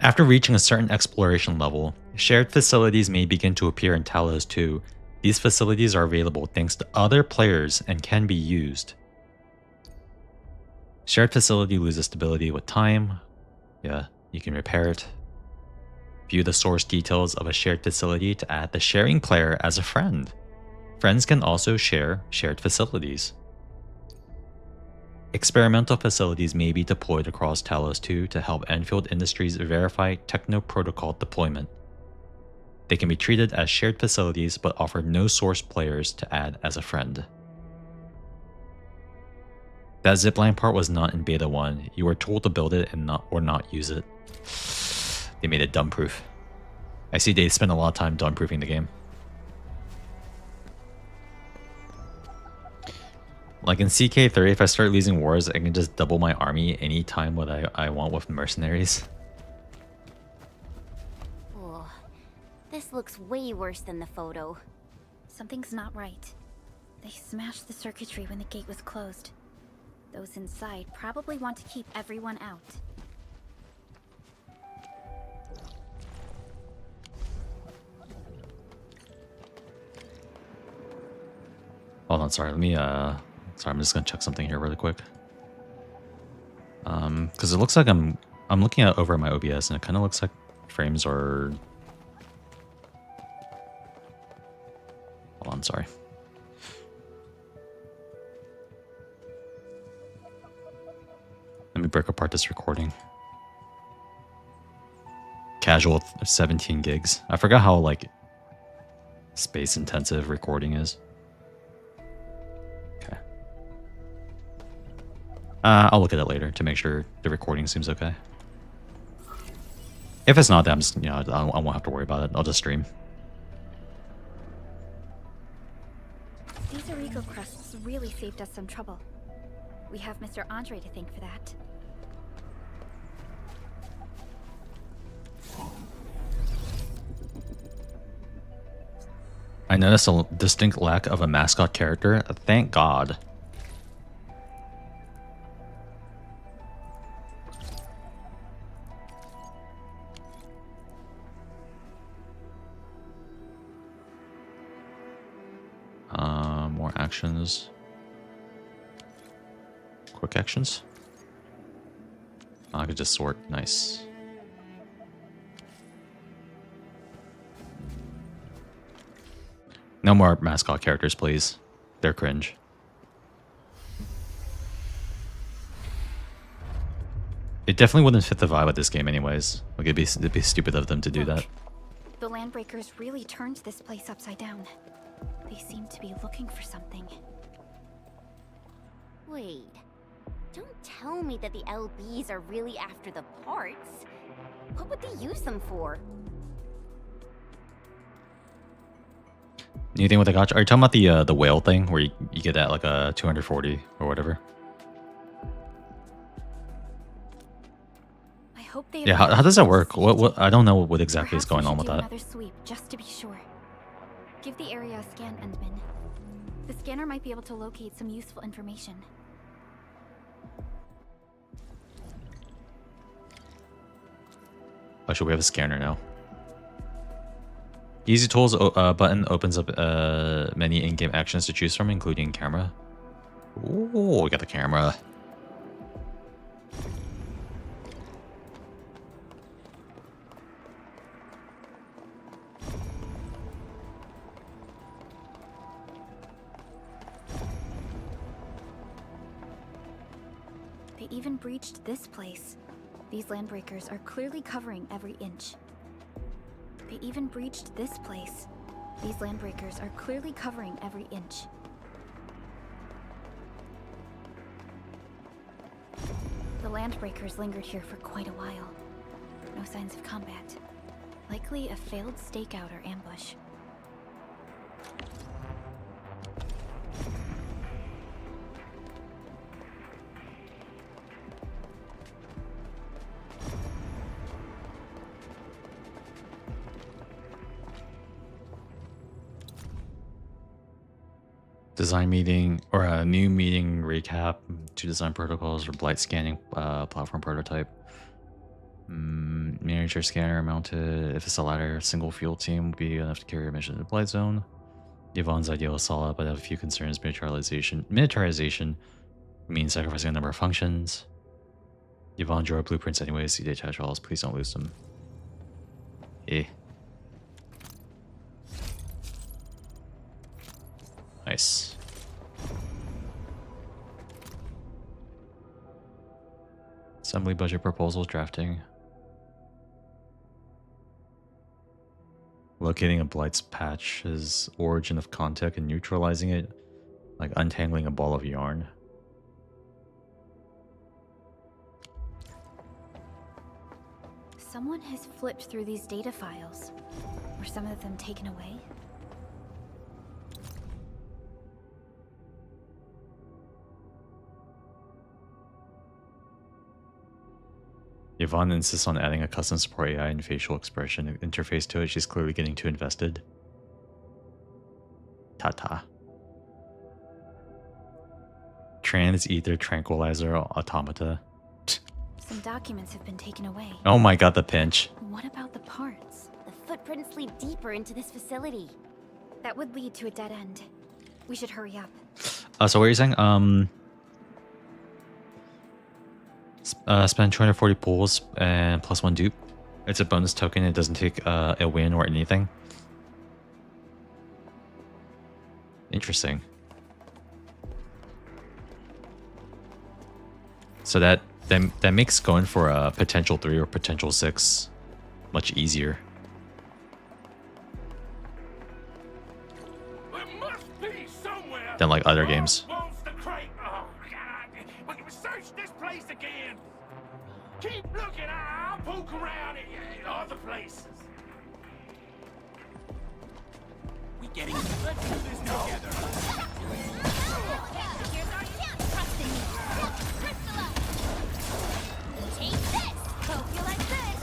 Speaker 1: After reaching a certain exploration level, shared facilities may begin to appear in Talos 2. These facilities are available thanks to other players and can be used. Shared facility loses stability with time. Yeah, you can repair it. View the source details of a shared facility to add the sharing player as a friend. Friends can also share shared facilities. Experimental facilities may be deployed across Talos 2 to help Enfield Industries verify techno-protocol deployment. They can be treated as shared facilities but offer no source players to add as a friend. That zipline part was not in Beta 1. You were told to build it and not use it. They made it dumb-proof. I see they spent a lot of time dumb-proofing the game. Like in CK3, if I start losing wars, I can just double my army anytime what I want with mercenaries.
Speaker 3: Oh, this looks way worse than the photo.
Speaker 2: Something's not right. They smashed the circuitry when the gate was closed. Those inside probably want to keep everyone out.
Speaker 1: Hold on, sorry, let me sorry, I'm just gonna check something here really quick. Because it looks like I'm I'm looking at over at my OBS and it kind of looks like frames are... Hold on, sorry. Let me break apart this recording. Casual 17 gigs. I forgot how like space intensive recording is. Okay. I'll look at it later to make sure the recording seems okay. If it's not, then I'm just, you know, I won't have to worry about it. I'll just stream.
Speaker 2: These Origo crusts really saved us some trouble. We have Mr. Andre to thank for that.
Speaker 1: I noticed a distinct lack of a mascot character. Thank God. More actions. Quick actions. I could just sort. Nice. No more mascot characters, please. They're cringe. It definitely wouldn't fit the vibe of this game anyways. Like it'd be stupid of them to do that.
Speaker 2: The Landbreakers really turned this place upside down. They seem to be looking for something.
Speaker 3: Wait. Don't tell me that the LBs are really after the parts. What would they use them for?
Speaker 1: Anything with the gotcha? Are you talking about the whale thing where you get that like a 240 or whatever?
Speaker 2: I hope they.
Speaker 1: Yeah, how does that work? What I don't know what exactly is going on with that.
Speaker 2: Another sweep just to be sure. Give the area a scan, Endman. The scanner might be able to locate some useful information.
Speaker 1: Oh, should we have a scanner now? Easy Tools button opens up many in-game actions to choose from, including camera. Ooh, we got the camera.
Speaker 2: They even breached this place. These Landbreakers are clearly covering every inch. They even breached this place. These Landbreakers are clearly covering every inch. The Landbreakers lingered here for quite a while. No signs of combat. Likely a failed stakeout or ambush.
Speaker 1: Design meeting or a new meeting recap to design protocols for blight scanning platform prototype. Miniature scanner mounted. If it's a ladder, single fuel team would be enough to carry a mission to the blight zone. Yvonne's ideal is solid, but I have a few concerns. Militarization means sacrificing a number of functions. Yvonne drew our blueprints anyways. See detached walls. Please don't lose them. Eh. Nice. Assembly budget proposals drafting. Locating a blight's patch's origin of contact and neutralizing it, like untangling a ball of yarn.
Speaker 2: Someone has flipped through these data files. Were some of them taken away?
Speaker 1: Yvonne insists on adding a custom support AI and facial expression interface to it. She's clearly getting too invested. Ta-ta. Trans ether tranquilizer automata.
Speaker 2: Some documents have been taken away.
Speaker 1: Oh my god, the pinch.
Speaker 2: What about the parts?
Speaker 3: The footprints lead deeper into this facility.
Speaker 2: That would lead to a dead end. We should hurry up.
Speaker 1: So what are you saying? Spend 240 pools and plus 1 dupe. It's a bonus token. It doesn't take a win or anything. Interesting. So that makes going for a potential 3 or potential 6 much easier.
Speaker 10: There must be somewhere.
Speaker 1: Than like other games.
Speaker 10: Oh, God. We can search this place again. Keep looking. I'll poke around in other places.
Speaker 12: We getting. Let's do this together.
Speaker 3: Here's our chance. Trust in me. Crystallize. Take this. Hope you like this.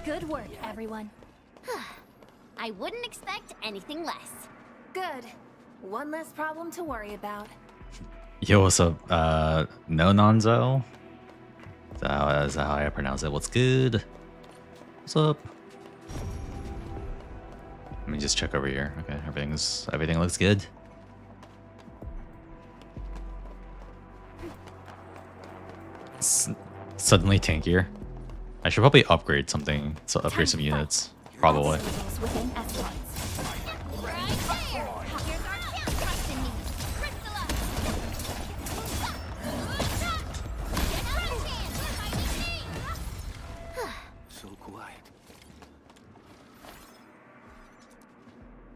Speaker 2: Good work, everyone.
Speaker 3: I wouldn't expect anything less.
Speaker 6: Good. One less problem to worry about.
Speaker 1: Yo, what's up? No Nonzo? Is that how I pronounce it? What's good? What's up? Let me just check over here. Okay, everything looks good. Suddenly tankier. I should probably upgrade something, so upgrade some units. Probably.
Speaker 9: So quiet.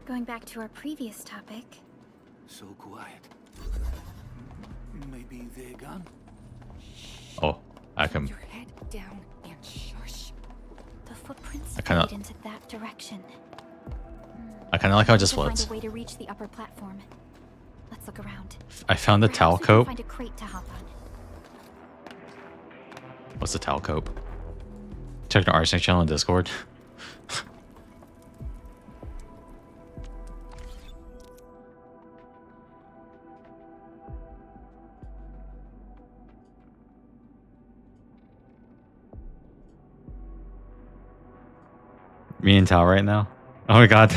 Speaker 2: Going back to our previous topic.
Speaker 9: So quiet. Maybe they're gone?
Speaker 1: Oh, I can.
Speaker 6: Your head down and shush.
Speaker 2: The footprints
Speaker 1: I kinda-
Speaker 2: lead into that direction.
Speaker 1: I kind of like how it
Speaker 2: We
Speaker 1: just
Speaker 2: need to
Speaker 1: floats.
Speaker 2: find a way to reach the upper platform. Let's look around.
Speaker 1: I found the towel
Speaker 2: Perhaps we can
Speaker 1: cope.
Speaker 2: find a crate to hop on.
Speaker 1: What's the towel cope? Check the Arsenic channel in Discord. Me and Tao right now. Oh my god.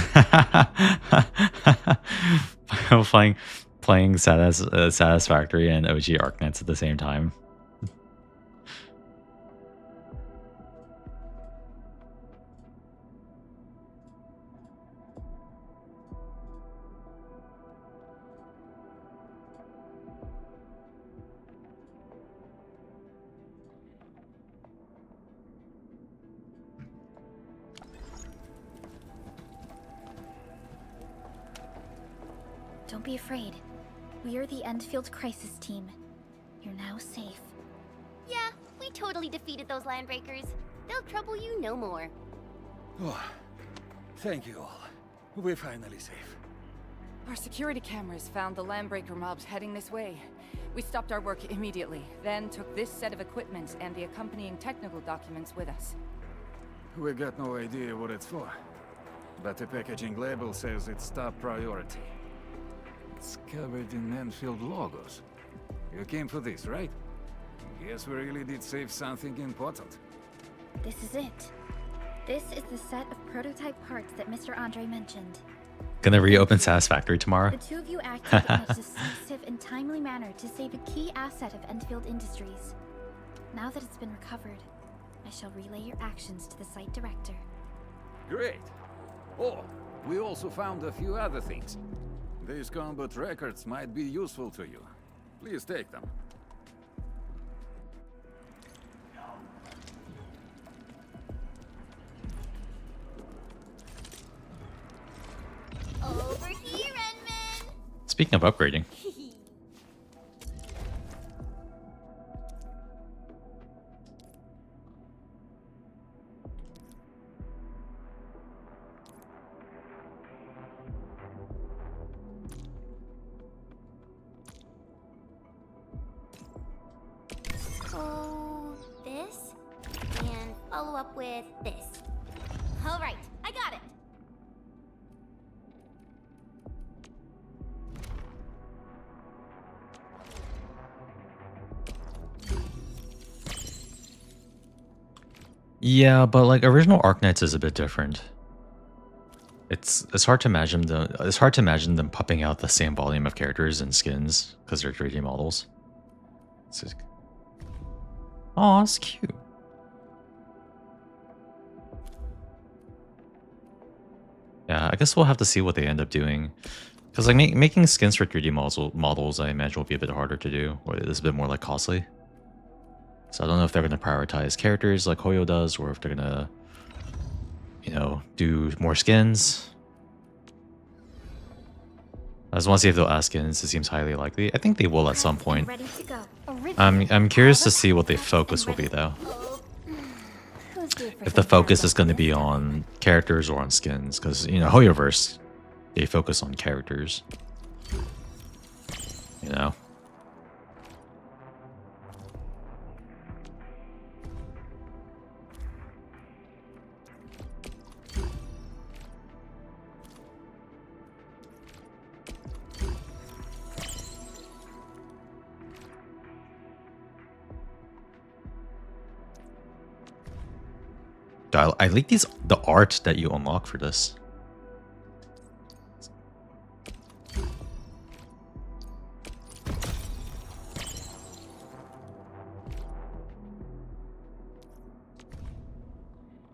Speaker 1: I'm playing Satisfactory and OG Arknights at the same time.
Speaker 2: Don't be afraid. We are the Endfield crisis team. You're now safe.
Speaker 3: Yeah, we totally defeated those landbreakers. They'll trouble you no more.
Speaker 9: Oh, thank you all. We're finally safe.
Speaker 15: Our security cameras found the landbreaker mobs heading this way. We stopped our work immediately, then took this set of equipment and the accompanying technical documents with us.
Speaker 16: We got no idea what it's for, but the packaging label says it's top priority. It's covered in Endfield logos. You came for this, right? Guess we really did save something important.
Speaker 2: This is it. This is the set of prototype parts that Mr. Andre mentioned.
Speaker 1: Gonna reopen Satisfactory tomorrow.
Speaker 2: The two of you acted in a decisive and timely manner to save a key asset of Endfield Industries. Now that it's been recovered, I shall relay your actions to the site director.
Speaker 16: Great. Oh, we also found a few other things. These combat records might be useful to you. Please take them.
Speaker 3: Over here, Enman!
Speaker 1: Speaking of upgrading.
Speaker 3: follow up with this. All right, I got it.
Speaker 1: Yeah, but like original Arknights is a bit different. It's hard to imagine them popping out the same volume of characters and skins because they're 3D models. It's just... Oh, that's cute. Yeah, I guess we'll have to see what they end up doing. Because like making skins for 3D models, I imagine will be a bit harder to do, or it's a bit more like costly. So I don't know if they're going to prioritize characters like Hoyo does, or if they're going to, you know, do more skins. I just want to see if they'll add skins. It seems highly likely. I think they will at some point. I'm curious to see what the focus will be though. If the focus is going to be on characters or on skins, because you know Hoyoverse, they focus on characters. You know. I like the art that you unlock for this.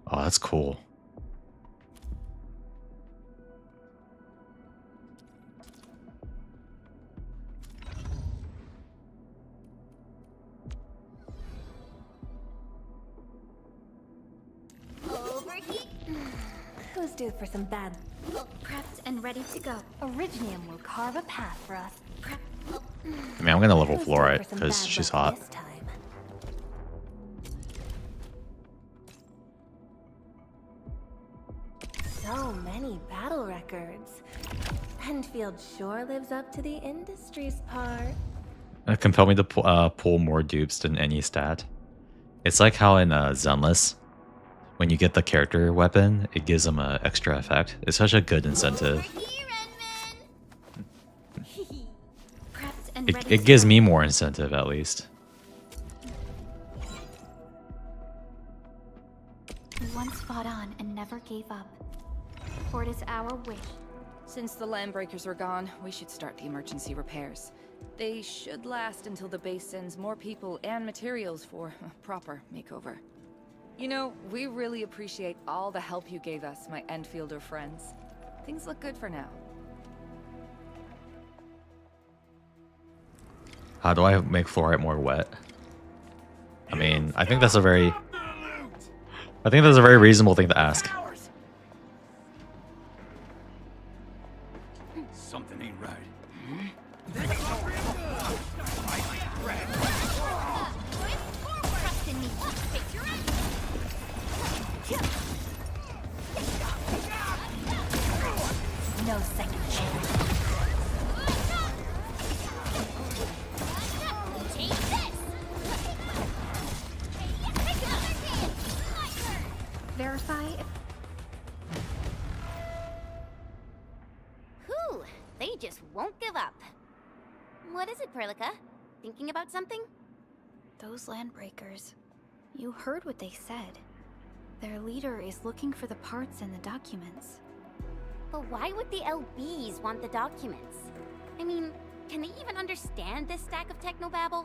Speaker 1: Oh, that's cool.
Speaker 14: Who's due for some bad?
Speaker 2: Prepped and ready to go.
Speaker 14: Originium will carve a path for us.
Speaker 1: I mean, I'm gonna level Fluorite because she's hot.
Speaker 14: So many battle records. Endfield sure lives up to the industry's part.
Speaker 1: It compelled me to pull more dupes than any stat. It's like how in Zenless, when you get the character weapon, it gives them an extra effect. It's such a good incentive. It gives me more incentive, at least.
Speaker 2: We once fought on and never gave up. For it is our wish.
Speaker 15: Since the Landbreakers are gone, we should start the emergency repairs. They should last until the base sends more people and materials for a proper makeover. You know, we really appreciate all the help you gave us, my Endfielder friends. Things look good for now.
Speaker 1: How do I make Fluorite more wet? I mean, I think that's a very reasonable thing to ask.
Speaker 5: Something ain't right.
Speaker 14: No second chance.
Speaker 2: Verify.
Speaker 3: Whew, they just won't give up. What is it, Perlica? Thinking about something?
Speaker 2: Those Landbreakers. You heard what they said. Their leader is looking for the parts in the documents.
Speaker 3: But why would the LBs want the documents? I mean, can they even understand this stack of technobabble?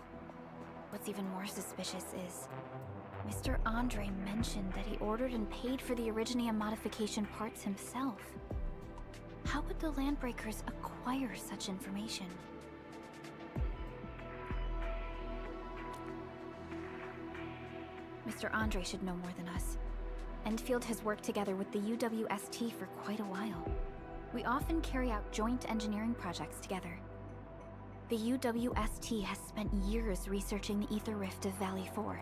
Speaker 2: What's even more suspicious is Mr. Andre mentioned that he ordered and paid for the Originium modification parts himself. How would the Landbreakers acquire such information? Mr. Andre should know more than us. Endfield has worked together with the UWST for quite a while. We often carry out joint engineering projects together. The UWST has spent years researching the ether rift of Valley 4.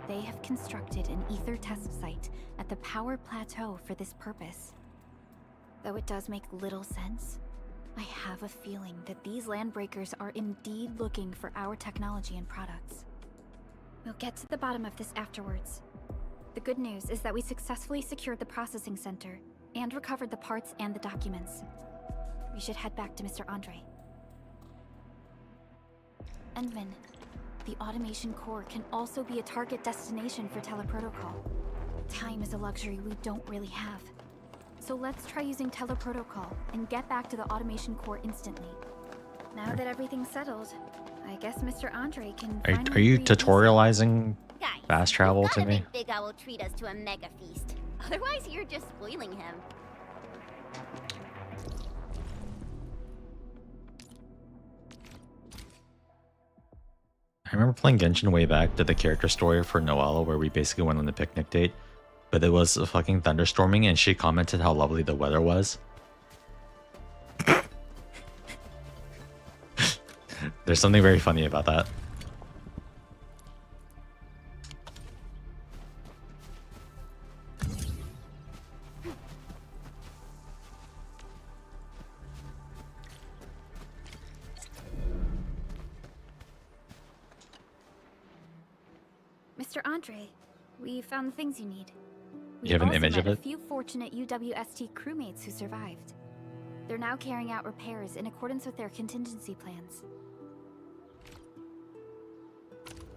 Speaker 2: They have constructed an ether test site at the power plateau for this purpose. Though it does make little sense, I have a feeling that these Landbreakers are indeed looking for our technology and products. We'll get to the bottom of this afterwards. The good news is that we successfully secured the processing center and recovered the parts and the documents. We should head back to Mr. Andre. Endman, the automation core can also be a target destination for teleprotocol. Time is a luxury we don't really have. So let's try using teleprotocol and get back to the automation core instantly. Now that everything's settled, I guess Mr. Andre can
Speaker 1: Are you tutorializing
Speaker 3: Guys,
Speaker 1: fast travel
Speaker 3: we've
Speaker 1: to
Speaker 3: gotta
Speaker 1: me?
Speaker 3: make Big Owl treat us to a mega feast. Otherwise, you're just spoiling him.
Speaker 1: I remember playing Genshin way back, did the character story for Noella where we basically went on a picnic date, but it was fucking thunderstorming and she commented how lovely the weather was. There's something very funny about that.
Speaker 2: Mr. Andre, we found the things you need.
Speaker 1: You have an image of
Speaker 2: a
Speaker 1: it?
Speaker 2: few fortunate UWST crewmates who survived. They're now carrying out repairs in accordance with their contingency plans.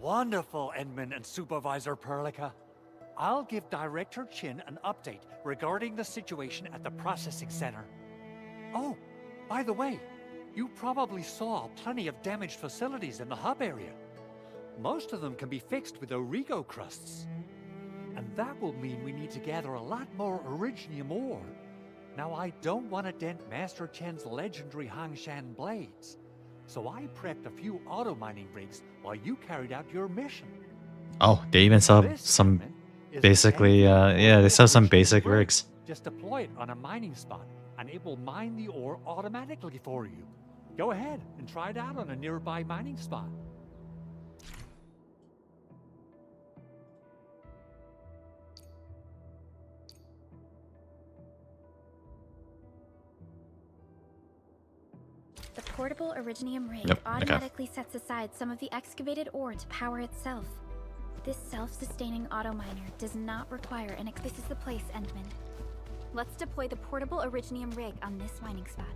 Speaker 7: Wonderful, Endman and Supervisor Perlica. I'll give Director Chin an update regarding the situation at the processing center. Oh, by the way, you probably saw plenty of damaged facilities in the hub area. Most of them can be fixed with Origo crusts. And that will mean we need to gather a lot more Originium ore. Now, I don't want to dent Master Chen's legendary Hangshan blades, so I prepped a few auto mining rigs while you carried out your mission.
Speaker 1: Oh, they even sell some basically, yeah, they sell some basic rigs.
Speaker 7: Just deploy it on a mining spot, and it will mine the ore automatically for you. Go ahead and try it out on a nearby mining spot.
Speaker 2: The portable Originium rig
Speaker 1: Yep,
Speaker 2: automatically sets aside some of the excavated ore to power itself. This self-sustaining auto miner does not require an This is the place, Endman. Let's deploy the portable Originium rig on this mining spot.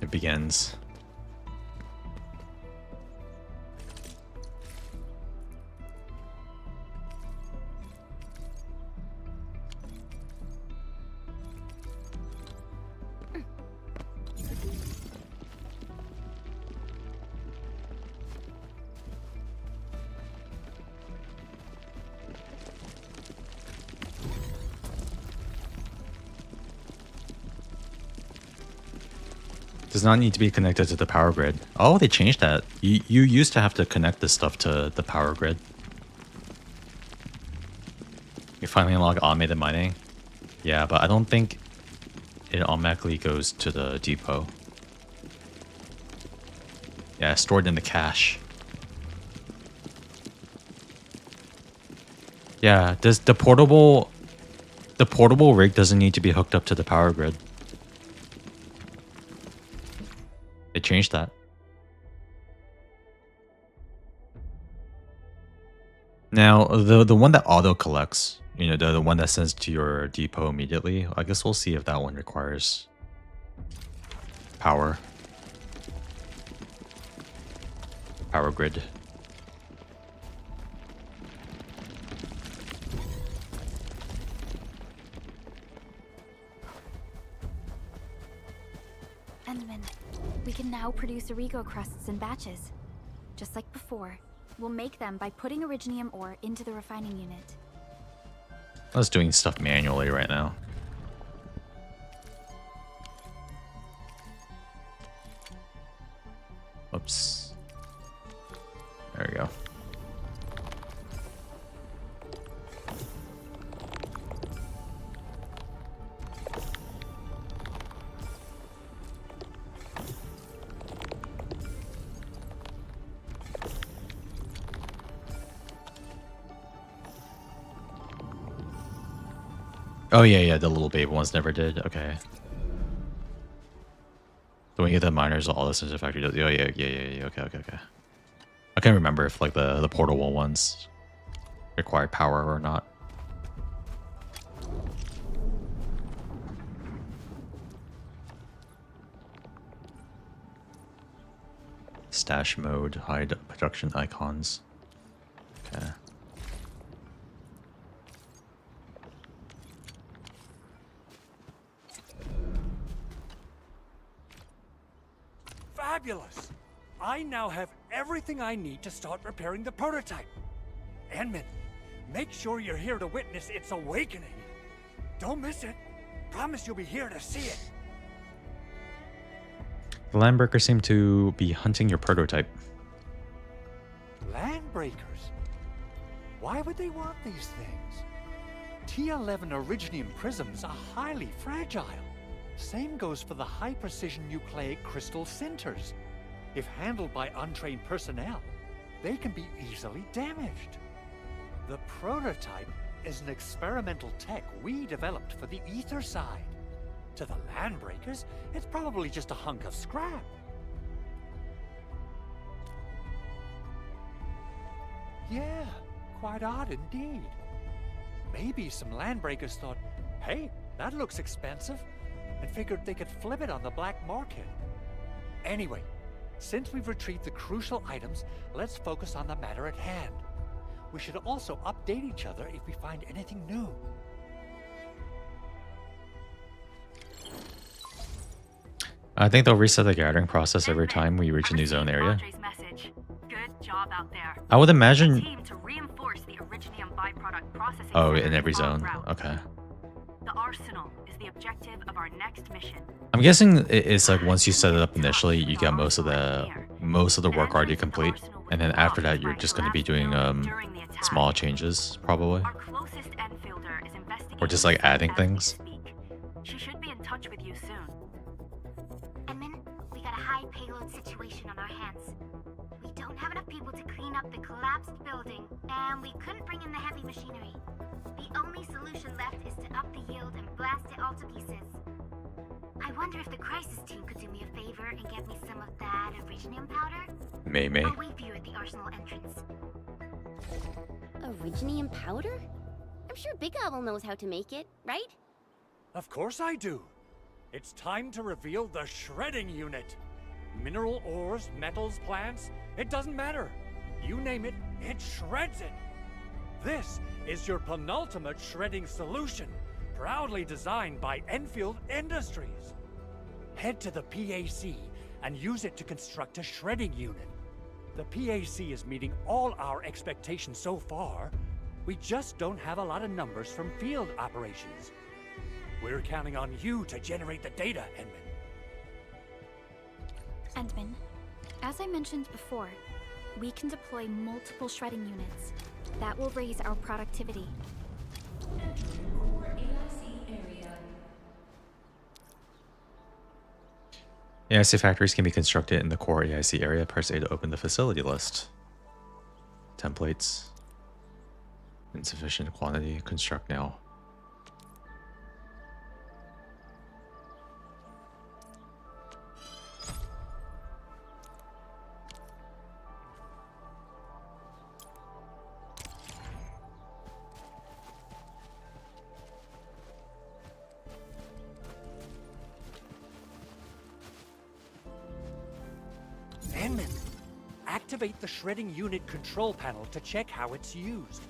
Speaker 1: It begins. Does not need to be connected to the power grid. Oh, they changed that. You used to have to connect this stuff to the power grid. You finally unlock automated mining. Yeah, but I don't think it automatically goes to the depot. Yeah, it's stored in the cache. Yeah, does the portable rig doesn't need to be hooked up to the power grid. They changed that. Now, the one that auto collects, you know, the one that sends to your depot immediately, I guess we'll see if that one requires power. Power grid.
Speaker 2: Endman, we can now produce Origo crusts in batches. Just like before, we'll make them by putting Originium ore into the refining unit.
Speaker 1: I was doing stuff manually right now. Oops. There we go. Oh yeah, the little baby ones never did. Okay. So when you get the miners, all this into the factory does. Oh yeah. Okay. I can't remember if like the portable ones required power or not. Stash mode, hide production icons. Okay.
Speaker 7: Fabulous! I now have everything I need to start repairing the prototype. Enman, make sure you're here to witness its awakening. Don't miss it. Promise you'll be here to see it.
Speaker 1: The Landbreakers seem to be hunting your prototype.
Speaker 7: Landbreakers? Why would they want these things? T11 Originium prisms are highly fragile. Same goes for the high-precision nucleic crystal sinters. If handled by untrained personnel, they can be easily damaged. The prototype is an experimental tech we developed for the ether side. To the Landbreakers, it's probably just a hunk of scrap. Yeah, quite odd indeed. Maybe some Landbreakers thought, hey, that looks expensive, and figured they could flip it on the black market. Anyway, since we've retrieved the crucial items, let's focus on the matter at hand. We should also update each other if we find anything new.
Speaker 1: I think they'll reset the gathering process every time we reach a new zone area.
Speaker 4: Good job out there.
Speaker 1: I would imagine.
Speaker 4: Team to reinforce the Originium byproduct processing
Speaker 1: Oh,
Speaker 4: center
Speaker 1: in every
Speaker 4: en
Speaker 1: zone.
Speaker 4: route.
Speaker 1: Okay.
Speaker 4: The arsenal is the objective of our next mission.
Speaker 1: I'm guessing it's like once you set it up initially, you get most of the work already complete, and then after that, you're just going to be doing small changes probably,
Speaker 4: Our closest Endfielder is investigating
Speaker 1: or just like adding
Speaker 4: as we
Speaker 1: things.
Speaker 4: speak. She should be in touch with you soon.
Speaker 3: Edmund, we got a high payload situation on our hands. We don't have enough people to clean up the collapsed building, and we couldn't bring in the heavy machinery. The only solution left is to up the yield and blast it all to pieces. I wonder if the crisis team could do me a favor and get me some of that Originium powder?
Speaker 1: May.
Speaker 3: I'll wait for you at the arsenal entrance. Originium powder? I'm sure Big Owl knows how to make it, right?
Speaker 7: Of course I do. It's time to reveal the shredding unit. Mineral ores, metals, plants, it doesn't matter. You name it, it shreds it. This is your penultimate shredding solution, proudly designed by Enfield Industries. Head to the PAC and use it to construct a shredding unit. The PAC is meeting all our expectations so far. We just don't have a lot of numbers from field operations. We're counting on you to generate the data, Endman.
Speaker 2: Endman, as I mentioned before, we can deploy multiple shredding units. That will raise our productivity.
Speaker 1: AIC factories can be constructed in the core AIC area. Press A to open the facility list. Templates. Insufficient quantity. Construct now.
Speaker 7: Enman, activate the shredding unit control panel to check how it's used.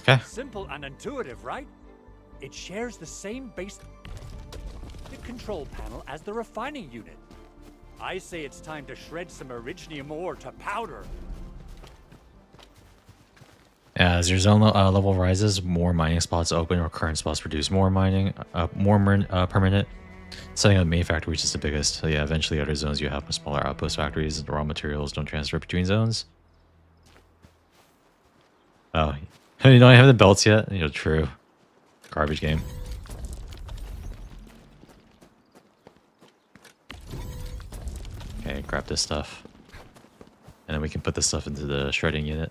Speaker 1: Okay.
Speaker 7: Simple and intuitive, right? It shares the same basic control panel as the refining unit. I say it's time to shred some Originium ore to powder.
Speaker 1: As your zone level rises, more mining spots open or current spots produce more mining, permanent. Setting up the main factory, which is the biggest. So yeah, eventually other zones you have smaller outpost factories. The raw materials don't transfer between zones. Oh, you don't have the belts yet? True. Garbage game. Okay, grab this stuff. And then we can put this stuff into the shredding unit.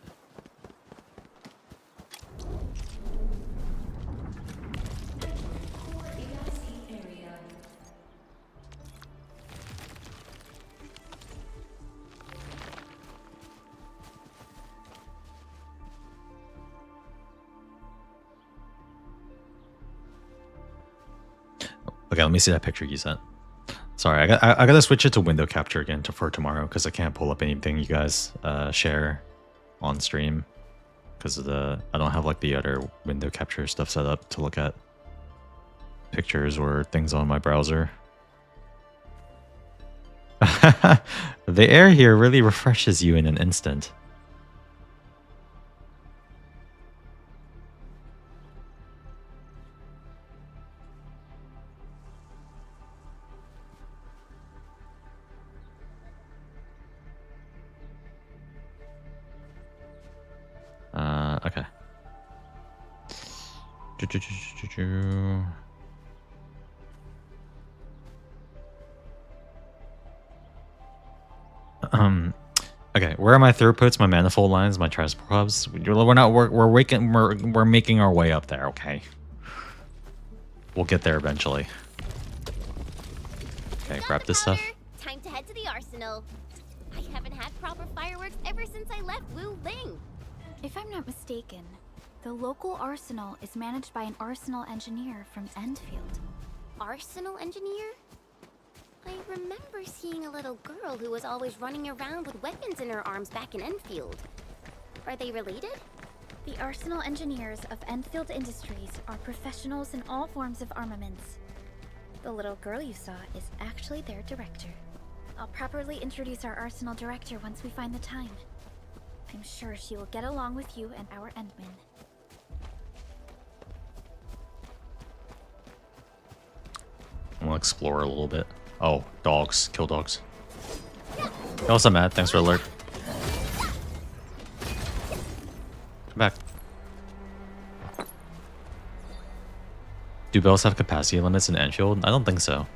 Speaker 1: Okay, let me see that picture you sent. Sorry, I gotta switch it to window capture again for tomorrow because I can't pull up anything you guys share on stream because of I don't have like the other window capture stuff set up to look at pictures or things on my browser. The air here really refreshes you in an instant. Okay. Okay, where are my throughputs, my manifold lines, my transport hubs? We're making our way up there, okay? We'll get there eventually. Okay, grab this stuff.
Speaker 3: Time to head to the arsenal. I haven't had proper fireworks ever since I left Wu Ling.
Speaker 2: If I'm not mistaken, the local arsenal is managed by an arsenal engineer from Endfield.
Speaker 3: Arsenal engineer? I remember seeing a little girl who was always running around with weapons in her arms back in Enfield. Are they related?
Speaker 2: The arsenal engineers of Enfield Industries are professionals in all forms of armaments. The little girl you saw is actually their director. I'll properly introduce our arsenal director once we find the time. I'm sure she will get along with you and our Endmen.
Speaker 1: I'm gonna explore a little bit. Oh, dogs. Kill dogs. Hey, what's up, Matt? Thanks for the alert. Come back. Do bells have capacity limits in Endfield? I don't think so.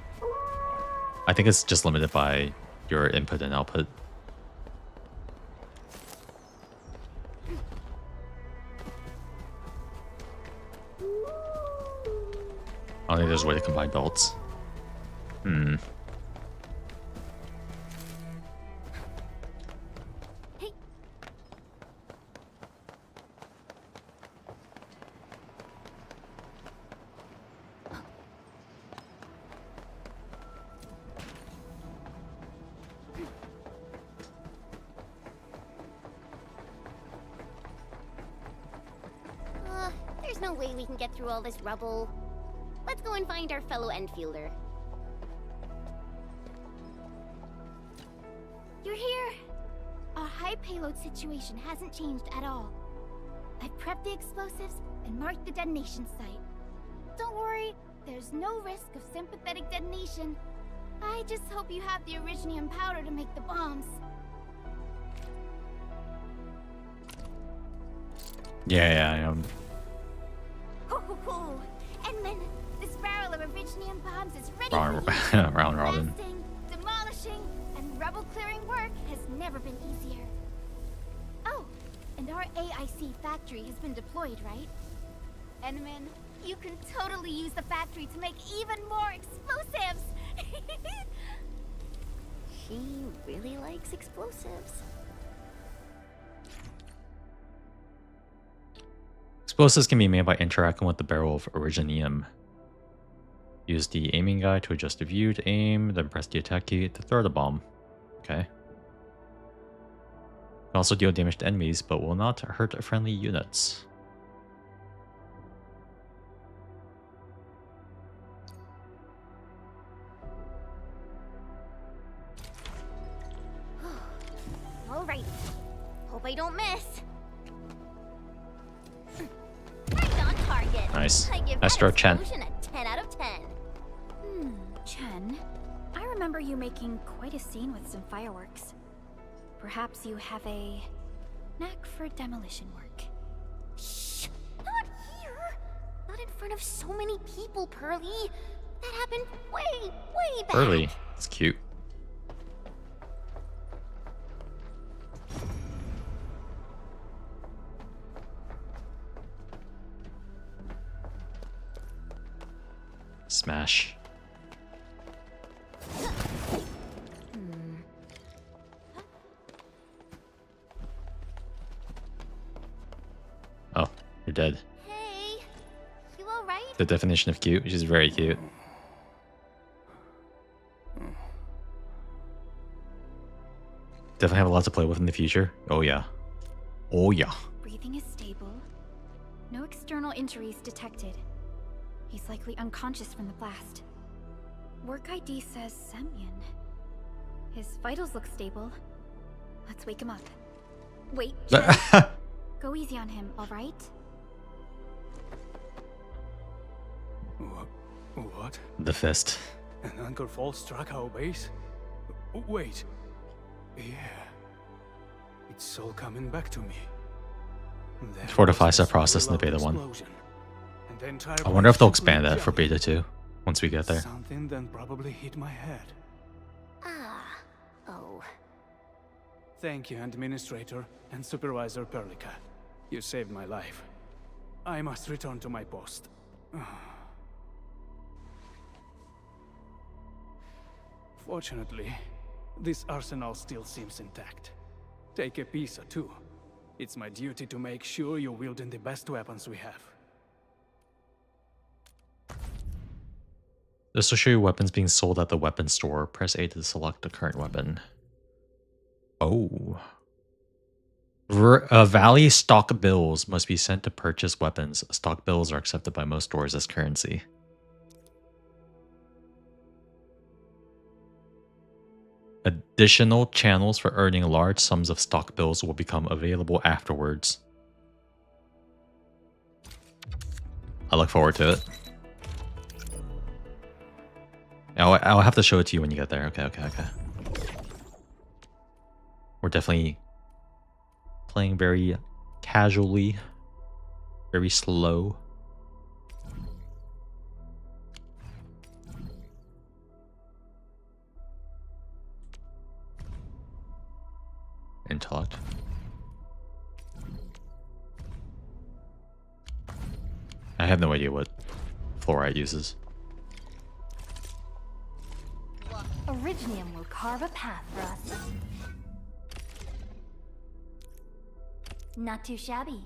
Speaker 1: I think it's just limited by your input and output. I don't think there's a way to combine belts.
Speaker 3: There's no way we can get through all this rubble. Let's go and find our fellow Enfielder.
Speaker 2: You're here! Our high payload situation hasn't changed at all. I've prepped the explosives and marked the detonation site. Don't worry, there's no risk of sympathetic detonation. I just hope you have the originium powder to make the bombs.
Speaker 1: Yeah, I am.
Speaker 2: And then this barrel of originium bombs is ready
Speaker 1: Round
Speaker 2: for you.
Speaker 1: robin.
Speaker 2: Blasting, demolishing, and rubble clearing work has never been easier. Oh, and our AIC factory has been deployed, right? Enman, you can totally use the factory to make even more explosives!
Speaker 3: She really likes explosives.
Speaker 1: Explosives can be made by interacting with the barrel of originium. Use the aiming guide to adjust the view to aim, then press the attack key to throw the bomb. Okay. Can also deal damage to enemies, but will not hurt friendly units.
Speaker 3: Alright. Hope I don't miss. Right on target.
Speaker 1: Nice.
Speaker 3: I give
Speaker 1: Astro
Speaker 3: that
Speaker 1: Chen.
Speaker 3: explosion a 10 out of 10.
Speaker 2: Chen, I remember you making quite a scene with some fireworks. Perhaps you have a knack for demolition work.
Speaker 3: Shh! Not here! Not in front of so many people, Pearly. That happened way back.
Speaker 1: Early. It's cute. Smash. Oh, you're dead.
Speaker 3: Hey, you alright?
Speaker 1: The definition of cute. She's very cute. Definitely have a lot to play with in the future. Oh yeah. Oh yeah.
Speaker 2: Breathing is stable. No external injuries detected. He's likely unconscious from the blast. Work ID says Semyon. His vitals look stable. Let's wake him up. Wait, Jen. Go easy on him, alright?
Speaker 17: What?
Speaker 1: The fist.
Speaker 17: An anchor fall struck our base? Wait. Yeah. It's all coming back to me.
Speaker 1: Fortifies that process in the beta 1. I wonder if they'll expand that for beta 2 once we get there.
Speaker 17: Something then probably hit my head.
Speaker 3: Oh.
Speaker 17: Thank you, Administrator and Supervisor Perlica. You saved my life. I must return to my post. Fortunately, this arsenal still seems intact. Take a piece or two. It's my duty to make sure you're wielding the best weapons we have.
Speaker 1: This will show you weapons being sold at the weapons store. Press A to select the current weapon. Oh. Valley stock bills must be sent to purchase weapons. Stock bills are accepted by most stores as currency. Additional channels for earning large sums of stock bills will become available afterwards. I look forward to it. I'll have to show it to you when you get there. Okay. We're definitely playing very casually, very slow. Intellect. I have no idea what fluorite uses.
Speaker 3: Originium will carve a path for us. Not too shabby.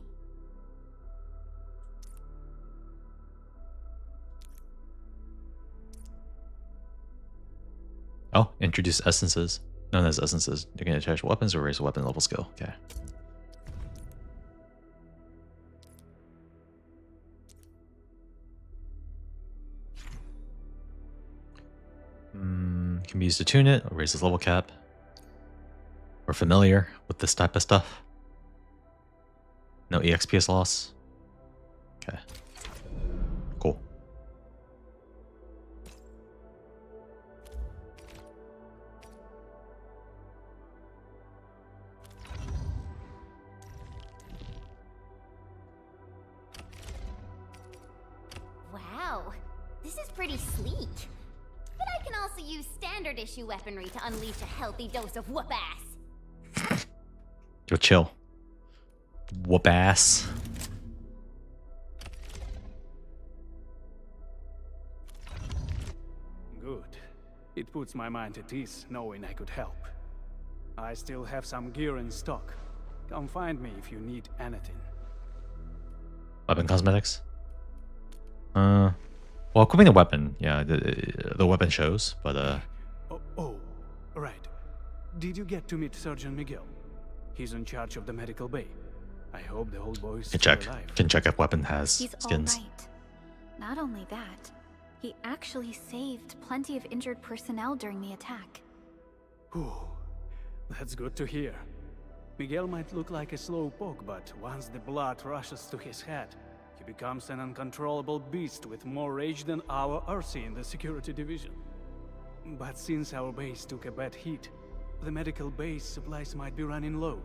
Speaker 1: Oh, introduce essences. Known as essences. They can attach weapons or raise a weapon level skill. Okay. Can be used to tune it or raise its level cap. We're familiar with this type of stuff. No EXP loss. Okay. Cool.
Speaker 3: Wow, this is pretty sleek. But I can also use standard issue weaponry to unleash a healthy dose of whoop-ass.
Speaker 1: Yo, chill. Whoop ass.
Speaker 17: Good. It puts my mind at ease knowing I could help. I still have some gear in stock. Come find me if you need anything.
Speaker 1: Weapon cosmetics? Well, equipping the weapon, yeah, the weapon shows, but
Speaker 17: Oh, right. Did you get to meet Surgeon Miguel? He's in charge of the medical bay. I hope the old boy's still alive.
Speaker 1: Can check if weapon has
Speaker 2: He's
Speaker 1: skins.
Speaker 2: all right. Not only that, he actually saved plenty of injured personnel during the attack.
Speaker 17: Whew. That's good to hear. Miguel might look like a slowpoke, but once the blood rushes to his head, he becomes an uncontrollable beast with more rage than our RC in the security division. But since our base took a bad hit, the medical base supplies might be running low.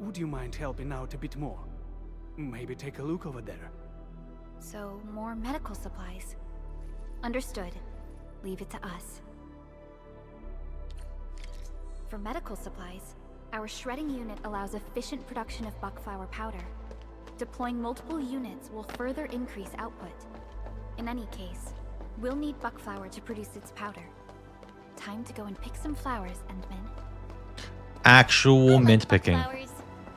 Speaker 17: Would you mind helping out a bit more? Maybe take a look over there.
Speaker 2: So, more medical supplies. Understood. Leave it to us. For medical supplies, our shredding unit allows efficient production of buckflower powder. Deploying multiple units will further increase output. In any case, we'll need buckflower to produce its powder. Time to go and pick some flowers, Endman.
Speaker 1: Actual mint picking.
Speaker 3: Flowers.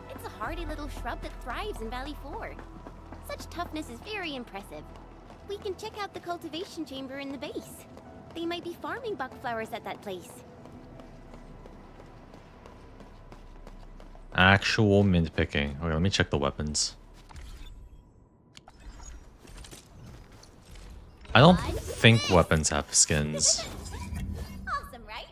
Speaker 3: It's a hardy little shrub that thrives in Valley 4. Such toughness is very impressive. We can check out the cultivation chamber in the base. They might be farming buckflowers at that place.
Speaker 1: Actual mint picking. Okay, let me check the weapons. I don't think weapons have skins.
Speaker 3: Awesome, right?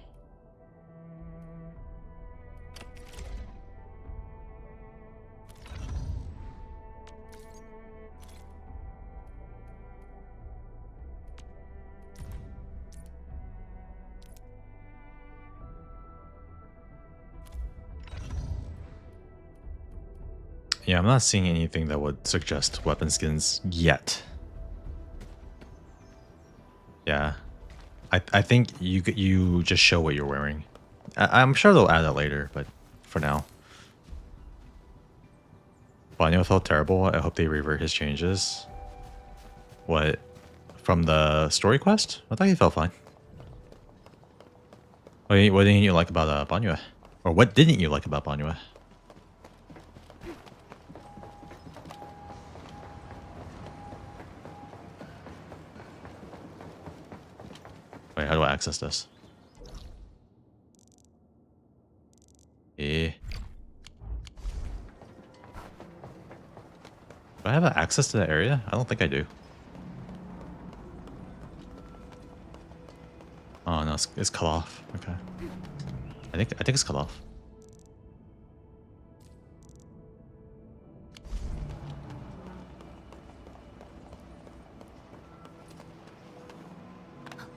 Speaker 1: Yeah, I'm not seeing anything that would suggest weapon skins yet. Yeah, I think you just show what you're wearing. I'm sure they'll add it later, but for now. Banyo felt terrible. I hope they revert his changes. What? From the story quest? I thought he felt fine. What didn't you like about Banyo? Or what didn't you like about Banyo? Wait, how do I access this? Do I have access to that area? I don't think I do. Oh no, it's cut off. Okay. I think it's cut off.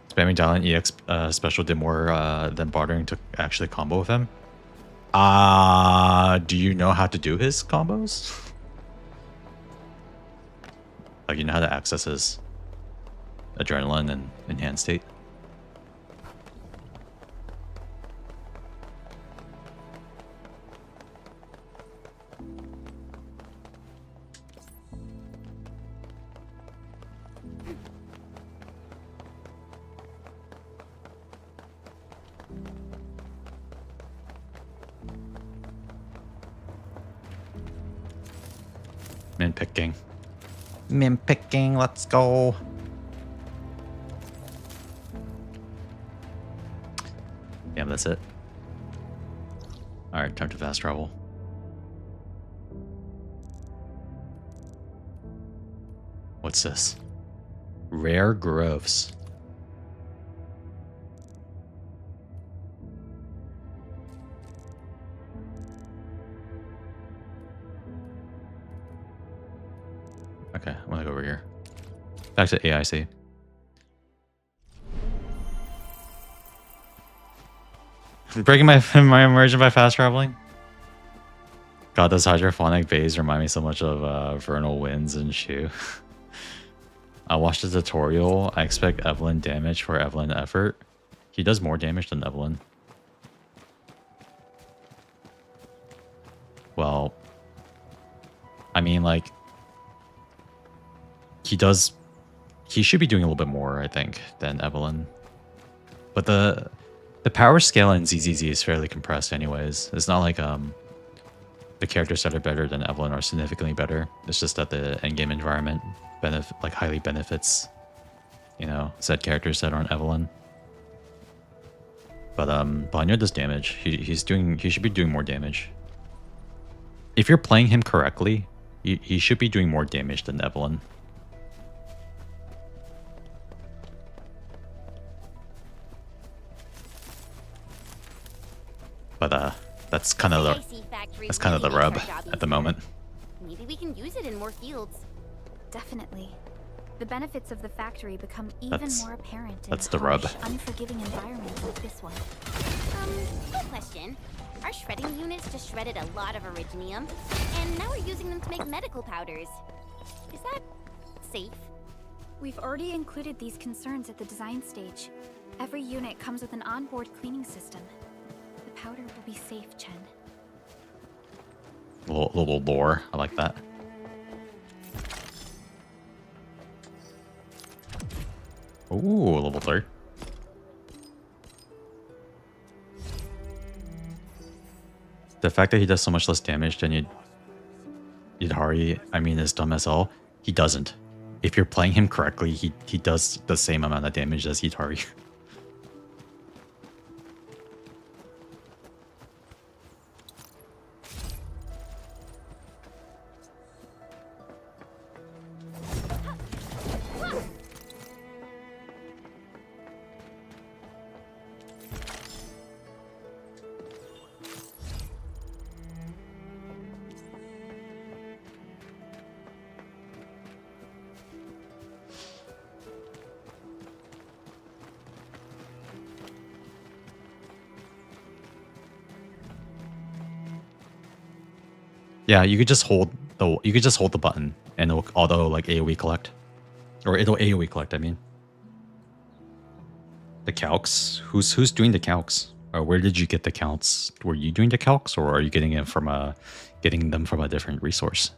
Speaker 1: Spamming Dial EX special did more than bartering to actually combo with him. Do you know how to do his combos? Like, you know how to access his adrenaline and enhanced state? Min picking. Min picking, let's go. Damn, that's it. Alright, time to fast travel. What's this? Rare growths. Okay, I'm gonna go over here. Back to AIC. Breaking my immersion by fast traveling. God, those hydrophonic bays remind me so much of Vernal Winds and Shu. I watched the tutorial. I expect Evelyn damage for Evelyn effort. He does more damage than Evelyn. Well, I mean, like, he should be doing a little bit more, I think, than Evelyn. But the power scale in ZZZ is fairly compressed anyways. It's not like the characters that are better than Evelyn are significantly better. It's just that the endgame environment highly benefits, you know, said characters that aren't Evelyn. But Banyo does damage. He should be doing more damage. If you're playing him correctly, he should be doing more damage than Evelyn. But that's kind of the rub at the moment.
Speaker 3: Maybe we can use it in more fields.
Speaker 2: Definitely. The benefits of the factory become even more apparent in
Speaker 1: the rub.
Speaker 2: Unforgiving environments like this one.
Speaker 3: Quick question. Our shredding units just shredded a lot of originium, and now we're using them to make medical powders. Is that
Speaker 2: safe? We've already included these concerns at the design stage. Every unit comes with an onboard cleaning system. The powder will be safe, Chen.
Speaker 1: Little lore. I like that. Ooh, level 3. The fact that he does so much less damage than Yidhari, I mean, is dumb as hell. He doesn't. If you're playing him correctly, he does the same amount of damage as Yidhari. Yeah, you could just hold the button and it'll auto like AoE collect. Or it'll AoE collect, I mean. The calcs? Who's doing the calcs? Or where did you get the calcs? Were you doing the calcs or are you getting them from a different resource?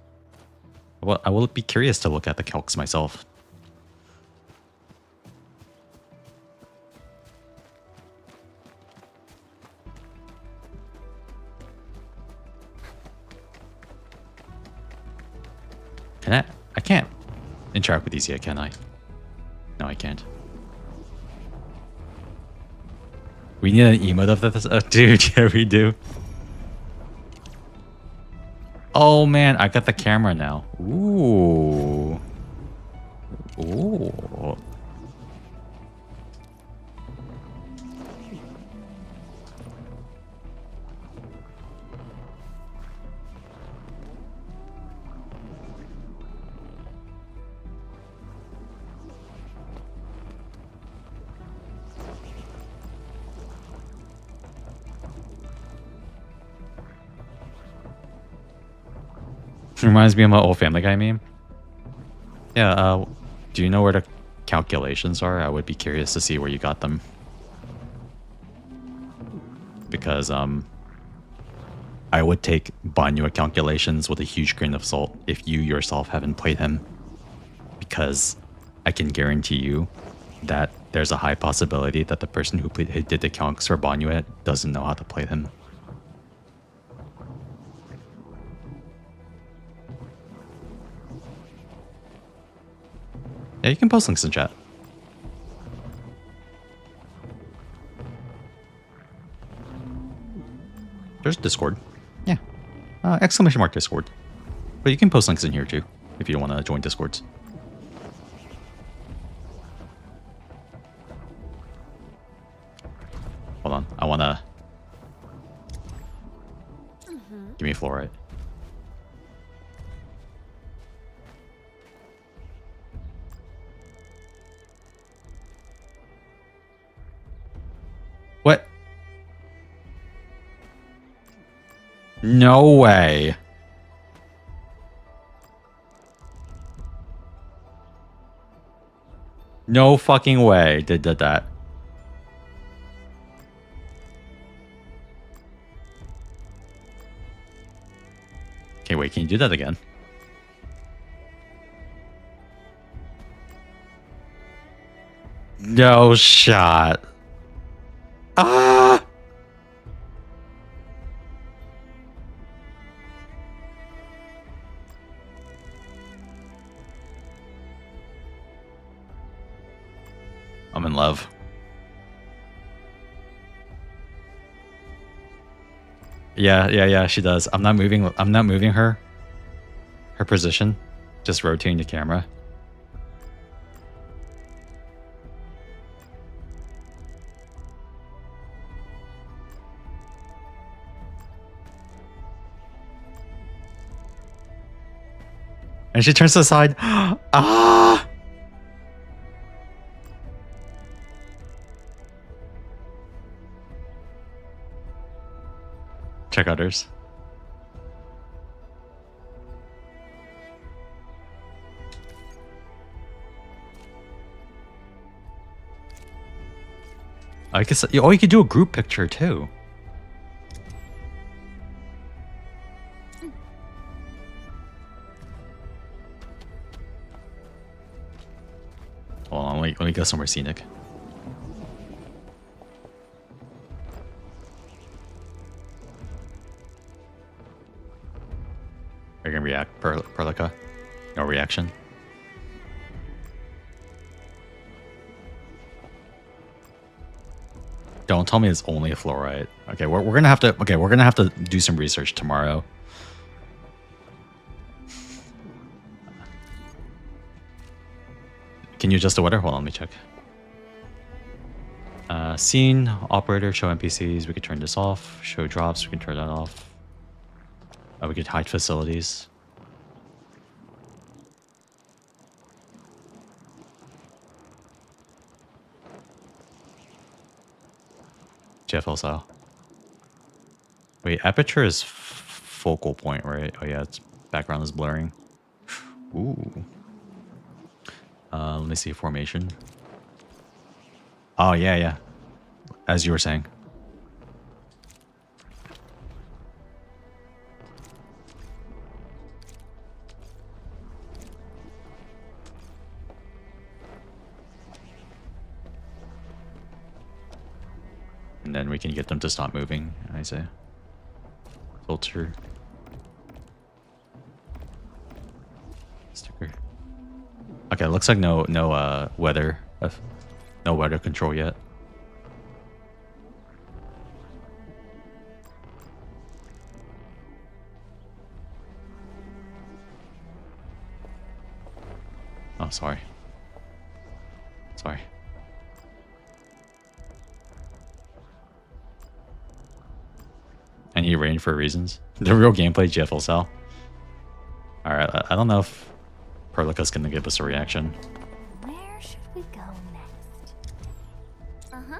Speaker 1: Well, I will be curious to look at the calcs myself. I can't interact with these yet, can I? No, I can't. We need an emote of this. Oh, dude, yeah, we do. Oh man, I got the camera now. Ooh. Ooh. Reminds me of my old Family Guy meme. Yeah, do you know where the calculations are? I would be curious to see where you got them. Because, I would take Banyua calculations with a huge grain of salt if you yourself haven't played him. Because I can guarantee you that there's a high possibility that the person who did the calcs for Banyua doesn't know how to play him. Yeah, you can post links in chat. There's Discord. Yeah. Exclamation mark Discord. But you can post links in here too, if you don't want to join Discords. Hold on. I want to... Give me a fluorite. What? No way. No fucking way they did that. Okay, wait, can you do that again? No shot. Ah! I'm in love. Yeah, she does. I'm not moving her position. Just rotating the camera. And she turns to the side. Ah! Check others. I guess, oh, you could do a group picture too. Hold on, let me go somewhere scenic. Are you gonna react, Perlica? No reaction? Don't tell me it's only a fluorite. Okay, we're gonna have to. Okay, we're gonna have to do some research tomorrow. Can you adjust the weather? Hold on, let me check. Scene, operator, show NPCs. We could turn this off. Show drops. We can turn that off. We could hide facilities. JFL style. Wait, aperture is focal point, right? Oh yeah, its background is blurring. Ooh. Let me see formation. Oh yeah, yeah. As you were saying. And then we can get them to stop moving, I say. Filter. Sticker. Okay, looks like no weather. No weather control yet. Oh, sorry. Sorry. I need rain for reasons. The real gameplay, GFL cell. Alright, I don't know if Perlica's gonna give us a reaction.
Speaker 2: Where should we go next? Uh-huh.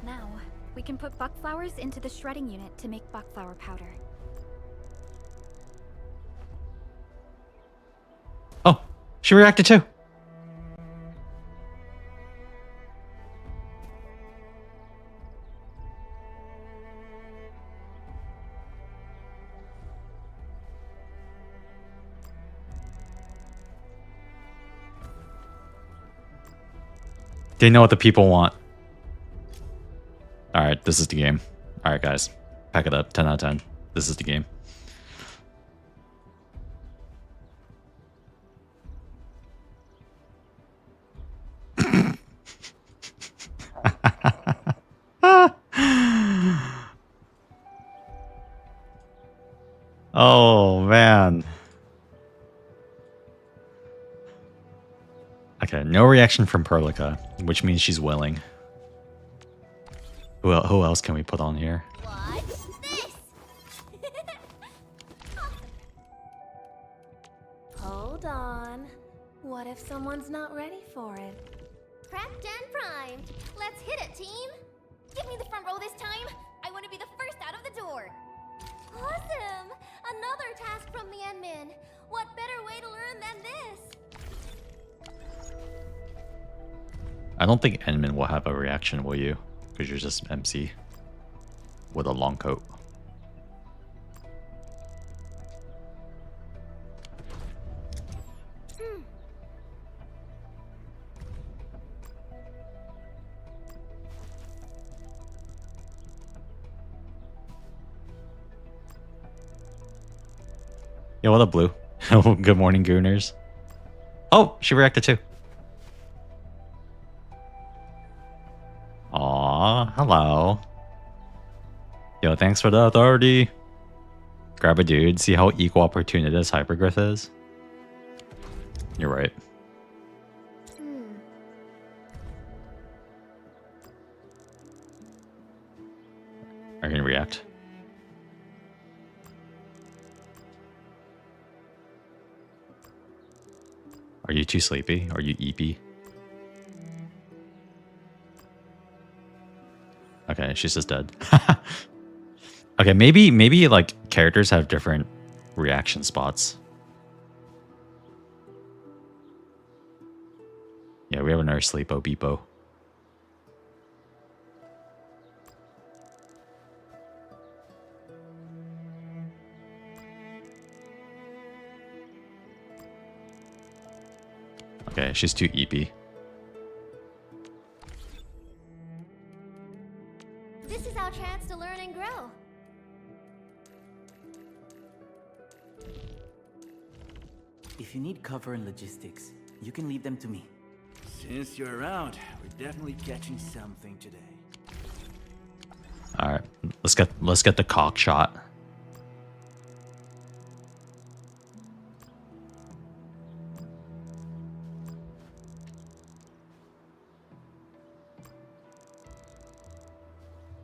Speaker 2: Now, we can put buck flowers into the shredding unit to make buck flower powder.
Speaker 1: Oh, she reacted too. They know what the people want. Alright, this is the game. Alright, guys. Pack it up. 10 out of 10. This is the game. Oh, man. Okay, no reaction from Perlica, which means she's willing. Who else can we put on here?
Speaker 14: Watch this! Hold on. What if someone's not ready for it?
Speaker 8: Prepped and primed. Let's hit it, team. Give me the front row this time. I want to be the first out of the door. Awesome! Another task from the admin. What better way to learn than this?
Speaker 1: I don't think Enman will have a reaction, will you? Because you're just MC with a long coat. Yeah, what up, Blue? Good morning, Gooners. Oh, she reacted too. Aw, hello. Yo, thanks for the authority. Grab a dude, see how equal opportunist Hypergriff is? You're right. Are you gonna react? Are you too sleepy? Are you eepy? Okay, she's just dead. Okay, maybe like characters have different reaction spots. Yeah, we have another sleepo beepo. Okay, she's too eepy.
Speaker 3: This is our chance to learn and grow.
Speaker 12: If you need cover and logistics, you can leave them to me.
Speaker 13: Since you're around, we're definitely catching something today.
Speaker 1: All right, let's get the cock shot.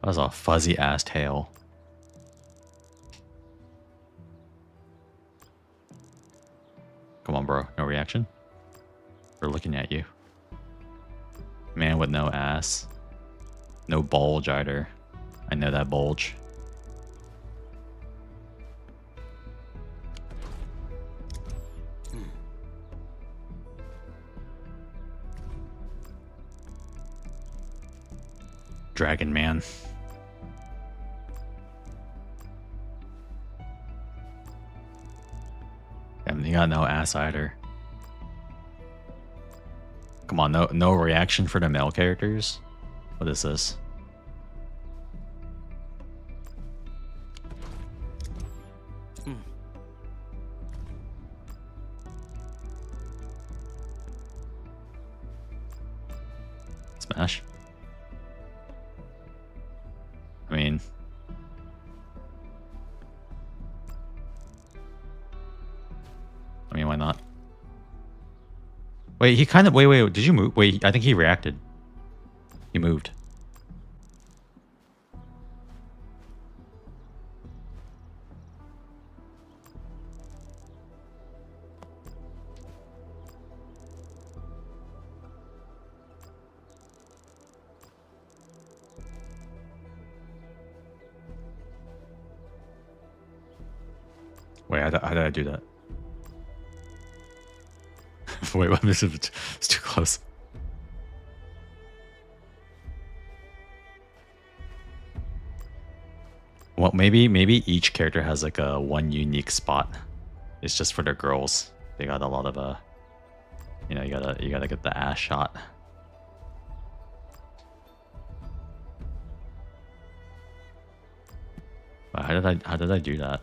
Speaker 1: That was a fuzzy ass tail. Come on, bro. No reaction? We're looking at you. Man with no ass. No bulge either. I know that bulge. Dragon Man. Damn, you got no ass either. Come on, no reaction for the male characters? What is this? Smash. I mean, why not? Wait, he kind of... Wait, did you move? Wait, I think he reacted. He moved. Wait, how did I do that? Wait, what? It's too close. Well, maybe each character has like a one unique spot. It's just for their girls. They got a lot of you know, you gotta get the ass shot. Wow, how did I do that?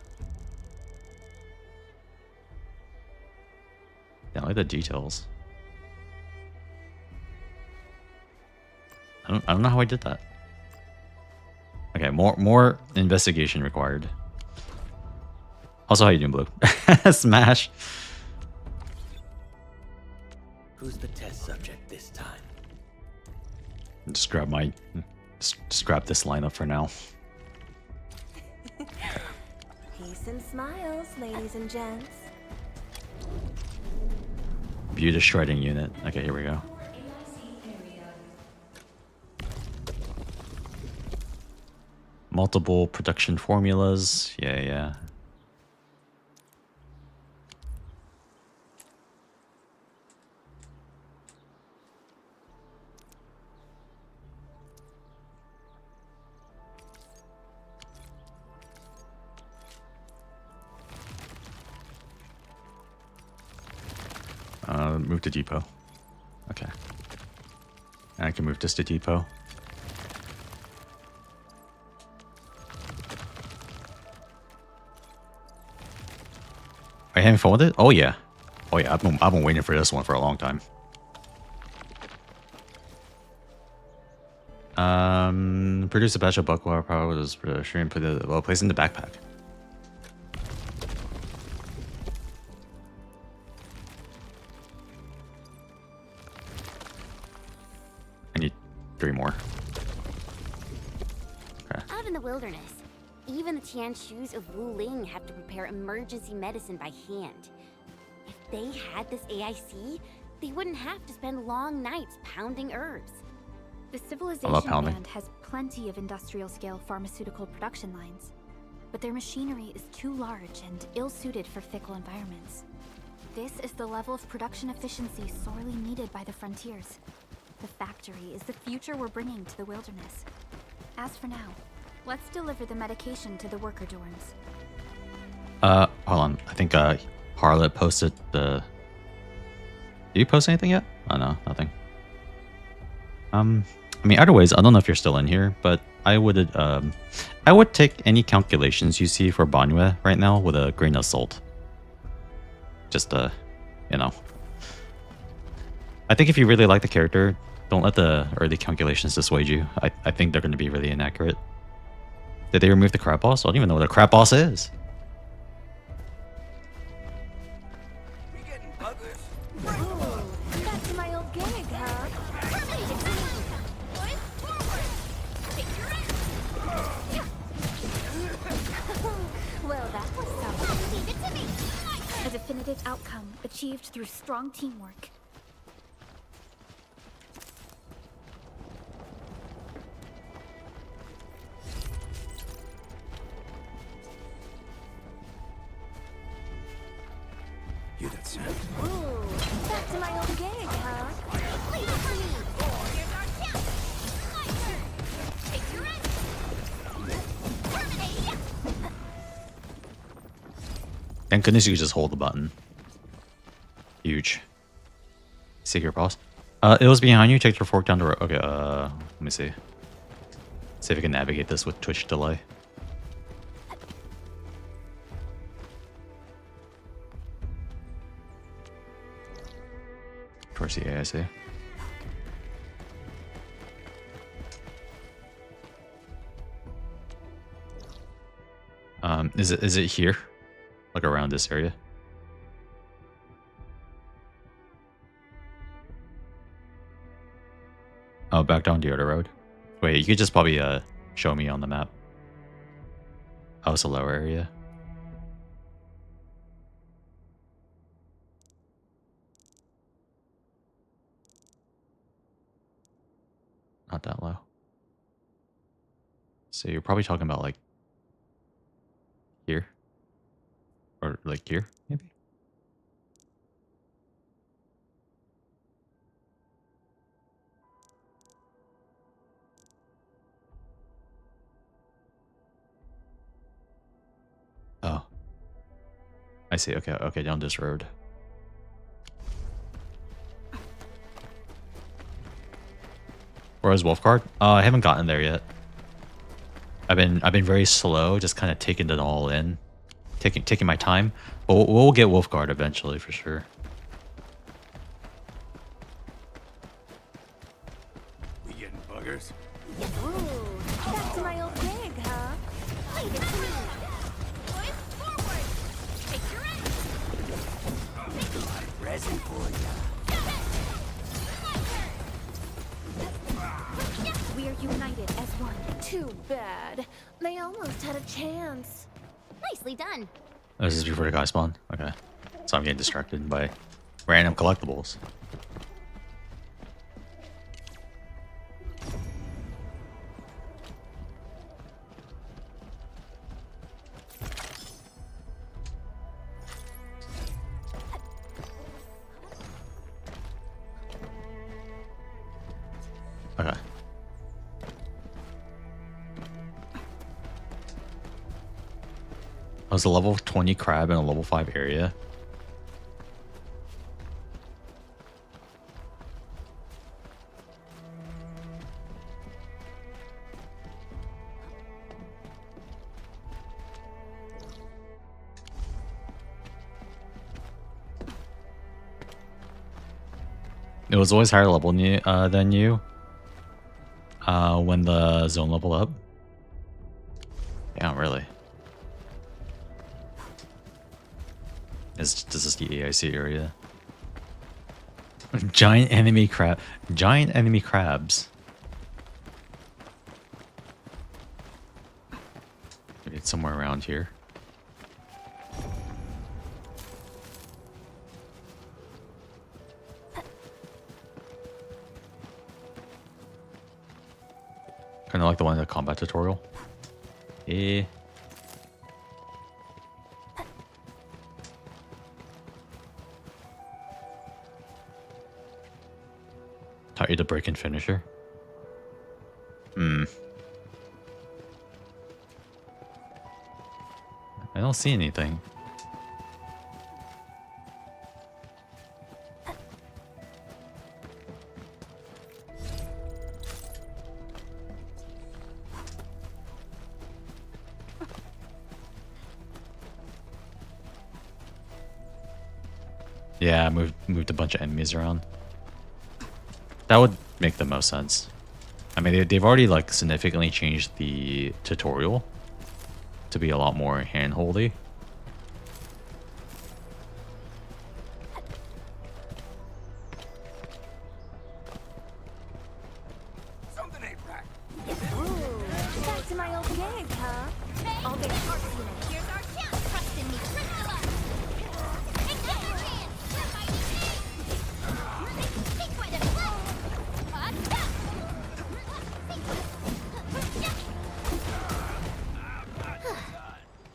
Speaker 1: Yeah, I like the details. I don't know how I did that. Okay, more investigation required. Also, how you doing, Blue? Smash.
Speaker 11: Who's the test subject this time?
Speaker 1: Just grab this lineup for now.
Speaker 14: Peace and smiles, ladies and gents.
Speaker 1: View the shredding unit. Okay, here we go. Multiple production formulas. Yeah. Move to depot. Okay. And I can move this to depot. Are you having fun with it? Oh yeah. Oh yeah, I've been waiting for this one for a long time. Produce a batch of buckwire power with this sure and put it place in the backpack. I need 3 more. Okay.
Speaker 3: Out in the wilderness, even the Tianshus of Wu Ling have to prepare emergency medicine by hand. If they had this AIC, they wouldn't have to spend long nights pounding herbs.
Speaker 2: The Civilization Band has plenty of industrial-scale pharmaceutical production lines, but their machinery is too large and ill-suited for fickle environments. This is the level of production efficiency sorely needed by the frontiers. The factory is the future we're bringing to the wilderness. As for now, let's deliver the medication to the worker dorms.
Speaker 1: Hold on. I think Harlot posted the Did you post anything yet? Oh no, nothing. I mean, either ways, I don't know if you're still in here, but I would take any calculations you see for Banyue right now with a grain of salt. Just you know. I think if you really like the character, don't let the early calculations dissuade you. I think they're going to be really inaccurate. Did they remove the crab boss? I don't even know what a crab boss is.
Speaker 14: Back to my old gig, huh? Well, that was something. Leave it to me.
Speaker 2: A definitive outcome achieved through strong teamwork.
Speaker 9: Hear that sound?
Speaker 14: Ooh, back to my old gig, huh?
Speaker 8: Leave it for me. Here's our chance. My turn. Take your end. Terminate.
Speaker 1: Thank goodness you could just hold the button. Huge. Secret boss. It was behind you. Take your fork down the road. Okay, let me see. See if I can navigate this with Twitch delay. Towards the AIC. Is it here? Like around this area? Oh, back down the other road. Wait, you could just probably show me on the map. Oh, it's a lower area. Not that low. So you're probably talking about like here? Or like here, maybe? Oh. I see. Okay, okay, down this road. Where is Wolfguard? I haven't gotten there yet. I've been very slow, just kind of taking it all in, taking my time. But we'll get Wolfguard eventually for sure.
Speaker 9: We getting buggers?
Speaker 14: Ooh, back to my old gig, huh?
Speaker 8: Leave it to me. Push forward. Take your end.
Speaker 9: Resin for ya.
Speaker 2: We are united as one.
Speaker 14: Too bad. They almost had a chance.
Speaker 8: Nicely done.
Speaker 1: Oh, this is before the guy spawn? Okay. So I'm getting distracted by random collectibles. Okay. I was a level 20 crab in a level 5 area. It was always higher level than you when the zone leveled up. Yeah, really. This is the AIC area. Giant enemy crabs. Maybe it's somewhere around here. Kind of like the one in the combat tutorial. Eh. Taught you the break and finisher. I don't see anything. Yeah, moved a bunch of enemies around. That would make the most sense. I mean, they've already like significantly changed the tutorial to be a lot more hand-holdy.
Speaker 10: Something ain't right.
Speaker 14: Ooh, back to my old gig, huh? All day partying.
Speaker 8: Here's our chance. Trust in me. Triple up. Take that your hand. You're fighting me. Secret of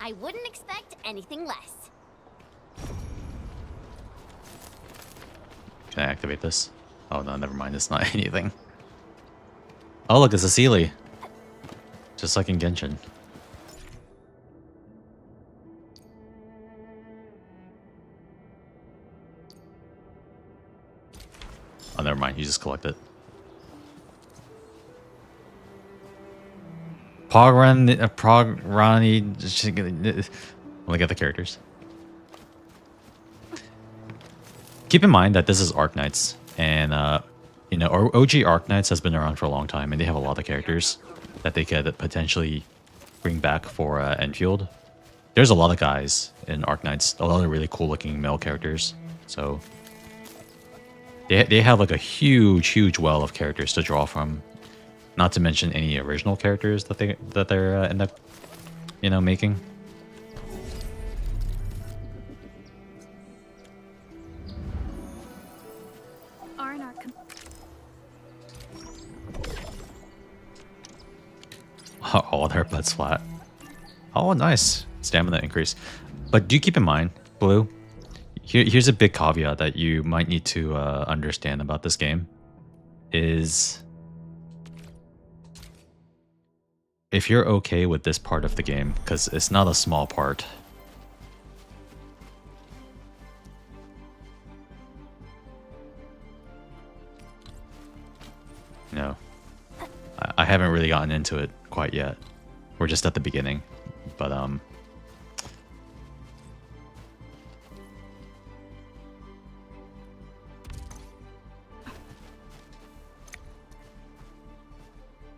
Speaker 8: I wouldn't expect anything less.
Speaker 1: Can I activate this? Oh no, never mind. It's not anything. Oh look, it's a Sealy. Just like in Genshin. Oh, never mind. You just collect it. Prograni. Let me get the characters. Keep in mind that this is Arknights, and you know, OG Arknights has been around for a long time, and they have a lot of characters that they could potentially bring back for Endfield. There's a lot of guys in Arknights, a lot of really cool-looking male characters. So they have like a huge well of characters to draw from. Not to mention any original characters that they're end up, you know, making. Oh, their butt's flat. Oh, nice. Stamina increase. But do keep in mind, Blue, here's a big caveat that you might need to understand about this game. Is if you're okay with this part of the game, because it's not a small part. No. I haven't really gotten into it quite yet. We're just at the beginning. But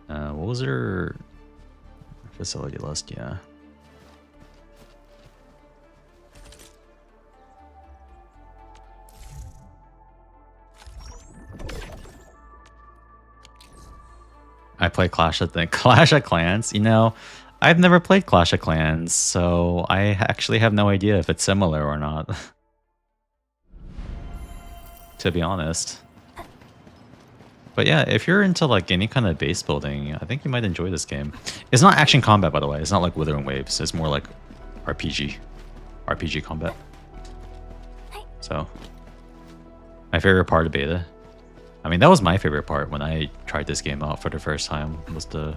Speaker 1: what was her facility list? Yeah. I play Clash of Clans. You know, I've never played Clash of Clans, so I actually have no idea if it's similar or not. To be honest. But yeah, if you're into like any kind of base building, I think you might enjoy this game. It's not action combat, by the way. It's not like Withering Waves. It's more like RPG combat. So, my favorite part of beta. I mean, that was my favorite part when I tried this game out for the first time. Was the,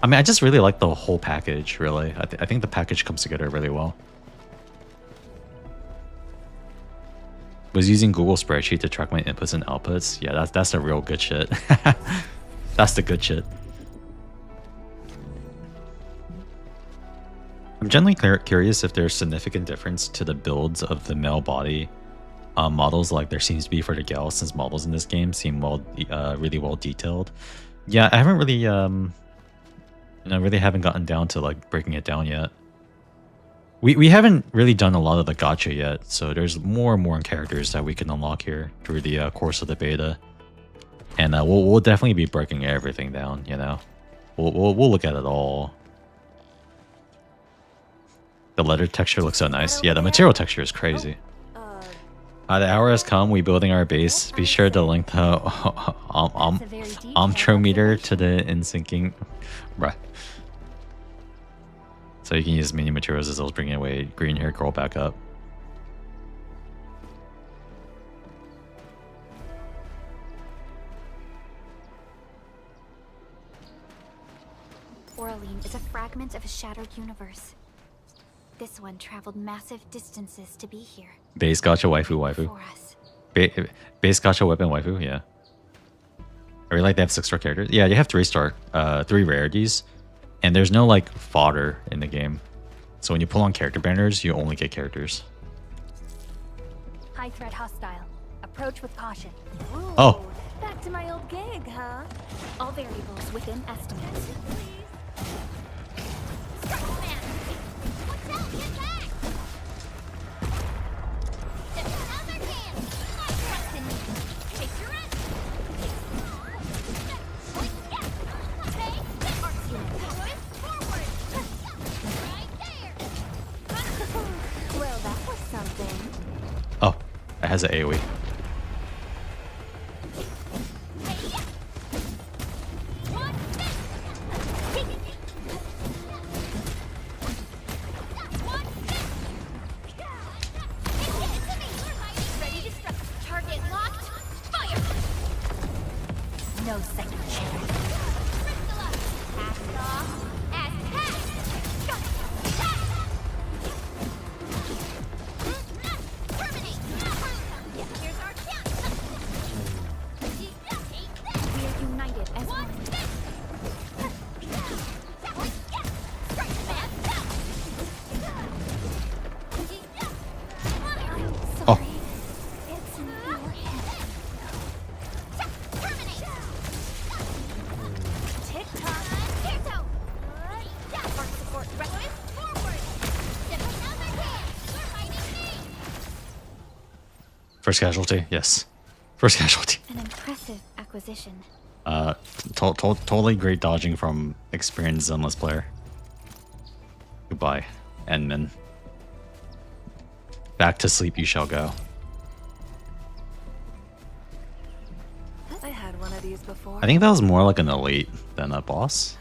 Speaker 1: I mean, I just really like the whole package. Really, I think the package comes together really well. Was using Google Spreadsheet to track my inputs and outputs. Yeah, that's the real good shit. That's the good shit. I'm genuinely curious if there's significant difference to the builds of the male body models like there seems to be for the gal, since models in this game seem really well detailed. Yeah, I haven't really, really haven't gotten down to like breaking it down yet. We haven't really done a lot of the gacha yet, so there's more and more characters that we can unlock here through the course of the beta, and we'll definitely be breaking everything down. You know, we'll look at it all. The letter texture looks so nice. Yeah, the material texture is crazy. The hour has come. We building our base. Be sure to link the ohmtrometer to the in-syncing. Bruh. So you can use mini materials as well as bringing away green hair girl back up.
Speaker 2: Oraline is a fragment of a shattered universe. This one traveled massive distances to be here.
Speaker 1: Base gacha waifu. Base gacha weapon waifu, yeah. I really like they have 6-star characters. Yeah, you have 3-star, 3 rarities. And there's no like fodder in the game. So when you pull on character banners, you only get characters.
Speaker 2: High threat hostile. Approach with caution. Ooh,
Speaker 1: Oh.
Speaker 2: back to my old gig, huh? All variables within estimates.
Speaker 14: Well, that was something.
Speaker 1: Oh, it has an AoE.
Speaker 2: Ready to strike. Target locked. Fire! No second chance. Cast off. As Here's our chance. We are united as one.
Speaker 1: Oh.
Speaker 2: It's in your head. Tick-tock. Tiptoe. Support, support. Rest. Forward. Step another hand. We're fighting me.
Speaker 1: First casualty, yes. First casualty.
Speaker 2: An impressive acquisition.
Speaker 1: Totally great dodging from experienced Zenless player. Goodbye, Endman. Back to sleep you shall go.
Speaker 18: I had one of these before.
Speaker 1: I think that was more like an elite than a boss.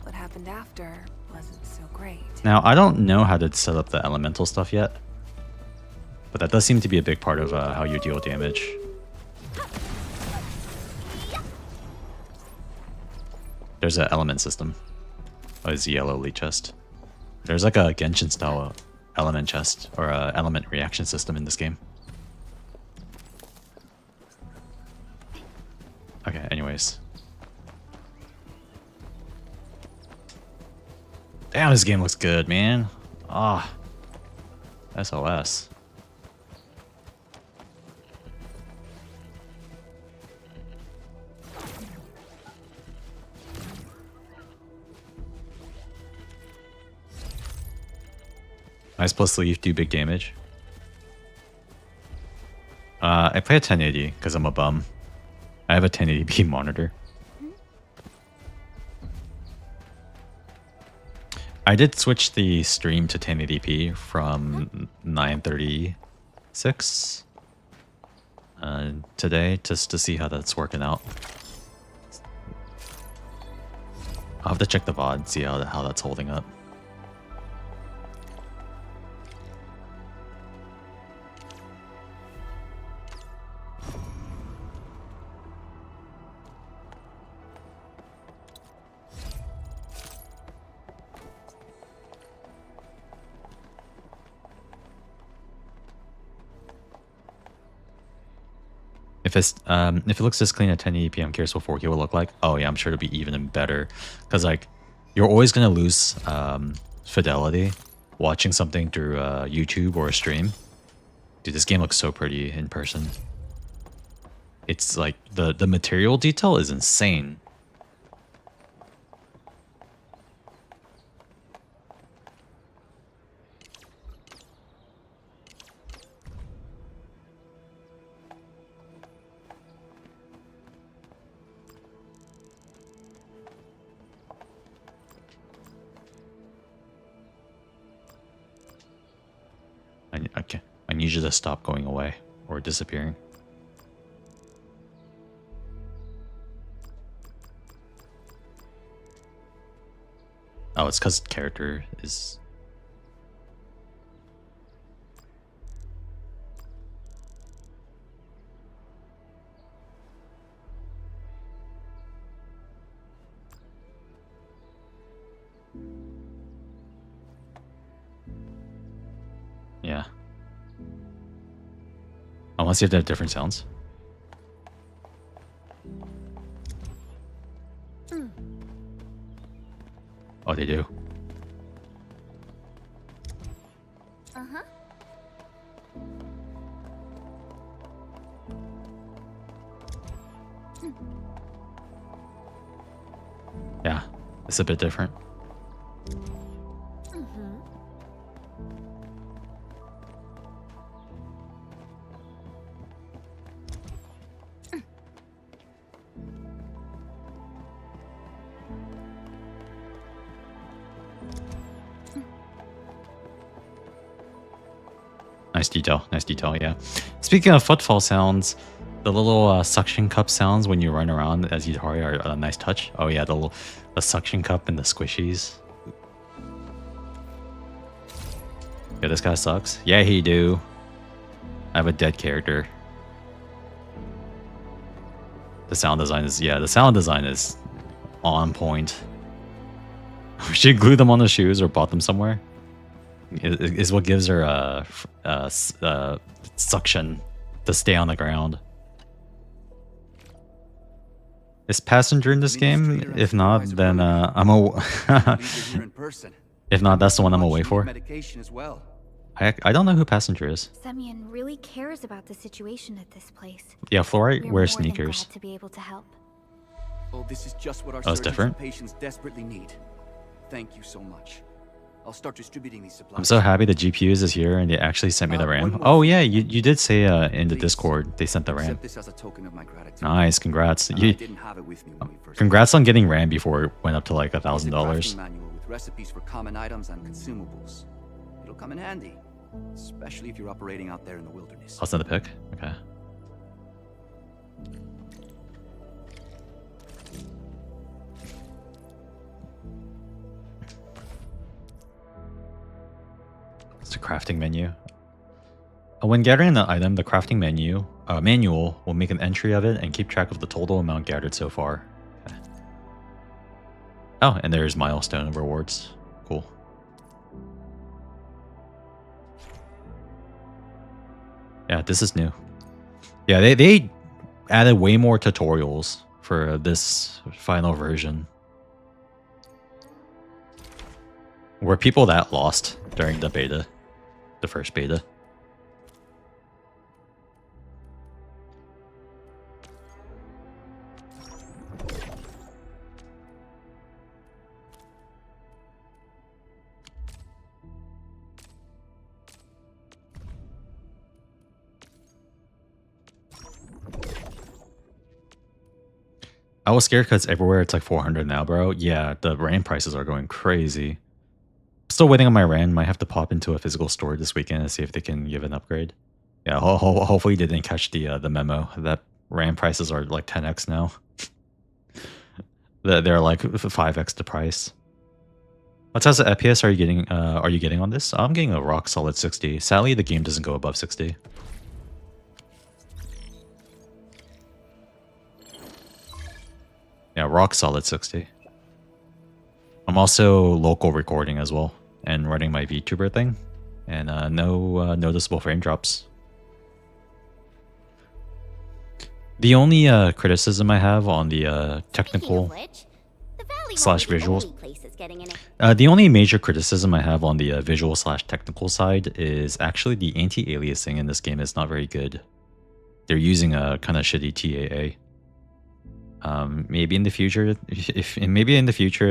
Speaker 18: What happened after wasn't so great.
Speaker 1: Now, I don't know how to set up the elemental stuff yet. But that does seem to be a big part of how you deal damage. There's an element system. Oh, it's a yellow elite chest. There's like a Genshin style element chest or a element reaction system in this game. Okay, anyways. Damn, this game looks good, man. Ah. SOS. Nice plus sleeve, do big damage. I play at 1080 because I'm a bum. I have a 1080p monitor. I did switch the stream to 1080p from 936 today just to see how that's working out. I'll have to check the VOD, see how that's holding up. If it looks this clean at 1080p, I'm curious what 4K will look like. Oh yeah, I'm sure it'll be even better. Because like, you're always gonna lose fidelity watching something through YouTube or a stream. Dude, this game looks so pretty in person. It's like the material detail is insane. I need you to stop going away or disappearing. Oh, it's because character is... Yeah. Unless you have to have different sounds. Oh, they do. It's a bit different. Nice detail, yeah. Speaking of footfall sounds, the little suction cup sounds when you run around as Yutari are a nice touch. Oh yeah, the suction cup and the squishies. Yeah, this guy sucks. Yeah, he do. I have a dead character. The sound design is on point. We should glue them on the shoes or bought them somewhere. Is what gives her suction to stay on the ground. Is Passenger in this game? If not, then if not, that's the one I'm away for. I don't know who Passenger is.
Speaker 2: Semyon really cares about the situation at this place.
Speaker 1: Yeah, Fluorite
Speaker 2: We're
Speaker 1: wears
Speaker 2: more than
Speaker 1: sneakers.
Speaker 2: glad to be able to help.
Speaker 5: Oh, this is just what our
Speaker 1: Oh, it's
Speaker 5: surgeons
Speaker 1: different?
Speaker 5: and patients desperately need. Thank you so much. I'll start distributing these supplies.
Speaker 1: I'm so happy the GPUs is here and they actually sent me the RAM. Oh yeah, you did say in the Discord they sent the RAM.
Speaker 5: This as a token of my gratitude.
Speaker 1: Nice, congrats.
Speaker 5: I didn't have it with me when we first
Speaker 1: Congrats on getting RAM before it went up to like
Speaker 5: It's a crafting
Speaker 1: $1,000.
Speaker 5: manual with recipes for common items and consumables. It'll come in handy, especially if you're operating out there in the wilderness.
Speaker 1: I'll send the pic. Okay. It's a crafting menu. When gathering an item, the crafting manual will make an entry of it and keep track of the total amount gathered so far. Okay. Oh, and there's milestone rewards. Cool. Yeah, this is new. Yeah, they added way more tutorials for this final version. Were people that lost during the beta? The first beta? I was scared because everywhere it's like 400 now, bro. Yeah, the RAM prices are going crazy. Still waiting on my RAM. Might have to pop into a physical store this weekend and see if they can give an upgrade. Yeah, hopefully they didn't catch the memo that RAM prices are like 10x now. They're like 5x the price. What size of FPS are you getting on this? I'm getting a rock solid 60. Sadly, the game doesn't go above 60. Yeah, rock solid 60. I'm also local recording as well and running my VTuber thing, and no noticeable frame drops. The only criticism I have on the technical slash visuals, the only major criticism I have on the visual slash technical side is actually the anti-aliasing in this game is not very good. They're using a kind of shitty TAA. Maybe in the future,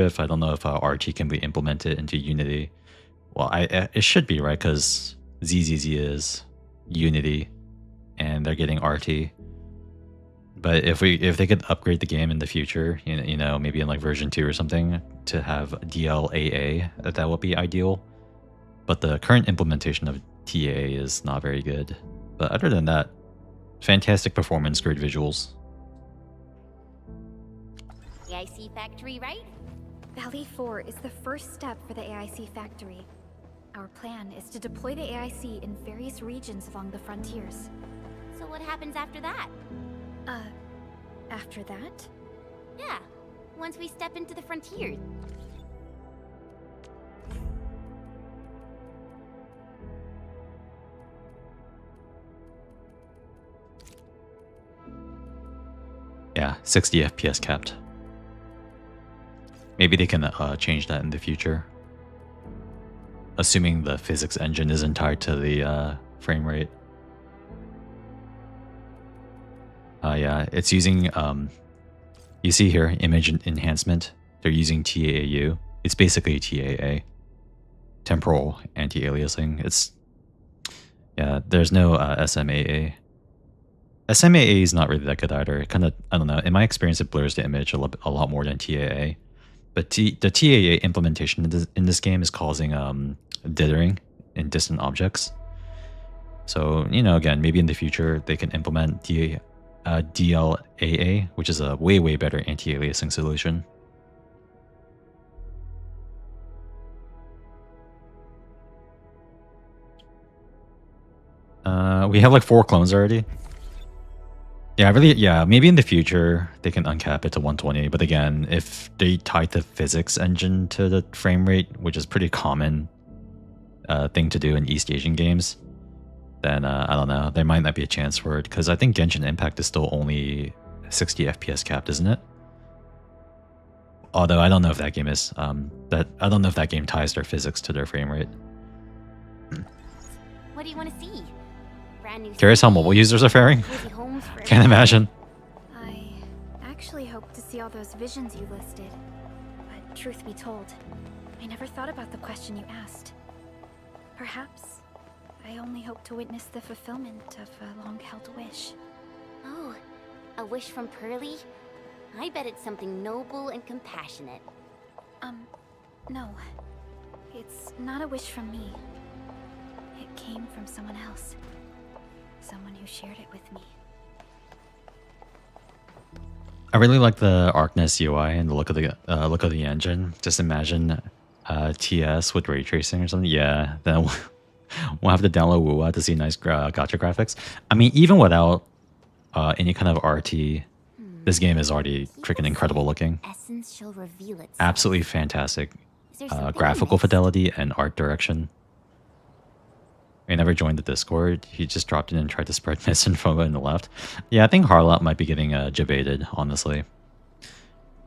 Speaker 1: if I don't know if RT can be implemented into Unity. Well, it should be, right? Because ZZZ is Unity, and they're getting RT. But if they could upgrade the game in the future, you know, maybe in like version 2 or something, to have DLAA, that would be ideal. But the current implementation of TAA is not very good. But other than that, fantastic performance, great visuals.
Speaker 3: AIC factory, right?
Speaker 2: Valley 4 is the first step for the AIC factory. Our plan is to deploy the AIC in various regions along the frontiers.
Speaker 3: So what happens after that?
Speaker 2: After that?
Speaker 3: Yeah, once we step into the frontier.
Speaker 1: Yeah, 60 FPS capped. Maybe they can change that in the future. Assuming the physics engine isn't tied to the frame rate. Yeah, it's using, you see here, image enhancement. They're using TAAU. It's basically TAA, temporal anti-aliasing. It's there's no SMAA. SMAA is not really that good either. It kind of, I don't know. In my experience, it blurs the image a lot more than TAA. But the TAA implementation in this game is causing dithering in distant objects. So, you know, again, maybe in the future they can implement DLAA, which is a way better anti-aliasing solution. We have like 4 clones already. Yeah, maybe in the future they can uncap it to 120. But again, if they tie the physics engine to the frame rate, which is pretty common thing to do in East Asian games, then I don't know. There might not be a chance for it because I think Genshin Impact is still only 60 FPS capped, isn't it? Although I don't know if that game is I don't know if that game ties their physics to their frame rate.
Speaker 3: What do you want to see? Brand new
Speaker 1: Curious how mobile users are faring. Can't imagine.
Speaker 2: I actually hoped to see all those visions you listed. But truth be told, I never thought about the question you asked. Perhaps I only hope to witness the fulfillment of a long-held wish.
Speaker 3: Oh, a wish from Pearly? I bet it's something noble and compassionate.
Speaker 2: No. It's not a wish from me. It came from someone else. Someone who shared it with me.
Speaker 1: I really like the Arknights UI and the look of the engine. Just imagine TS with ray tracing or something. Yeah, then we'll have to download WUA to see nice gacha graphics. I mean, even without any kind of RT, this game is already freaking incredible looking.
Speaker 3: Essence shall reveal itself.
Speaker 1: Absolutely fantastic graphical fidelity and art direction. He never joined the Discord. He just dropped in and tried to spread misinfo in the left. Yeah, I think Harlot might be getting jebaited, honestly.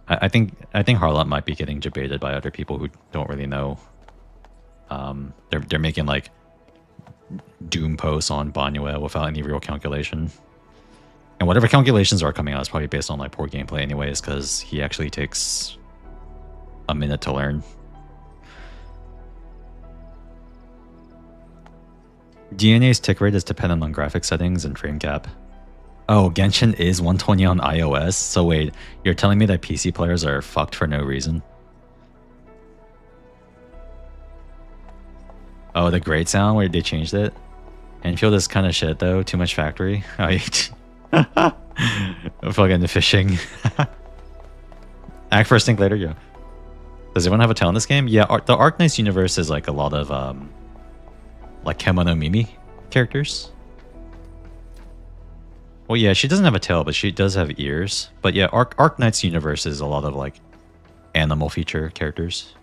Speaker 1: I think Harlot might be getting jebaited by other people who don't really know. They're making like Doom posts on Banyue without any real calculation. And whatever calculations are coming out is probably based on like poor gameplay anyways, because he actually takes a minute to learn. DNA's tick rate is dependent on graphic settings and frame cap. Oh, Genshin is 120 on iOS? So wait, you're telling me that PC players are fucked for no reason? Oh, the grade sound where they changed it? Endfield is kind of shit though, too much factory. Fucking fishing. Act first, think later, yeah. Does everyone have a tail in this game? Yeah, the Arknights universe is like a lot of like Kemono Mimi characters. Well, yeah, she doesn't have a tail, but she does have ears. But yeah, Arknights universe is a lot of like animal feature characters.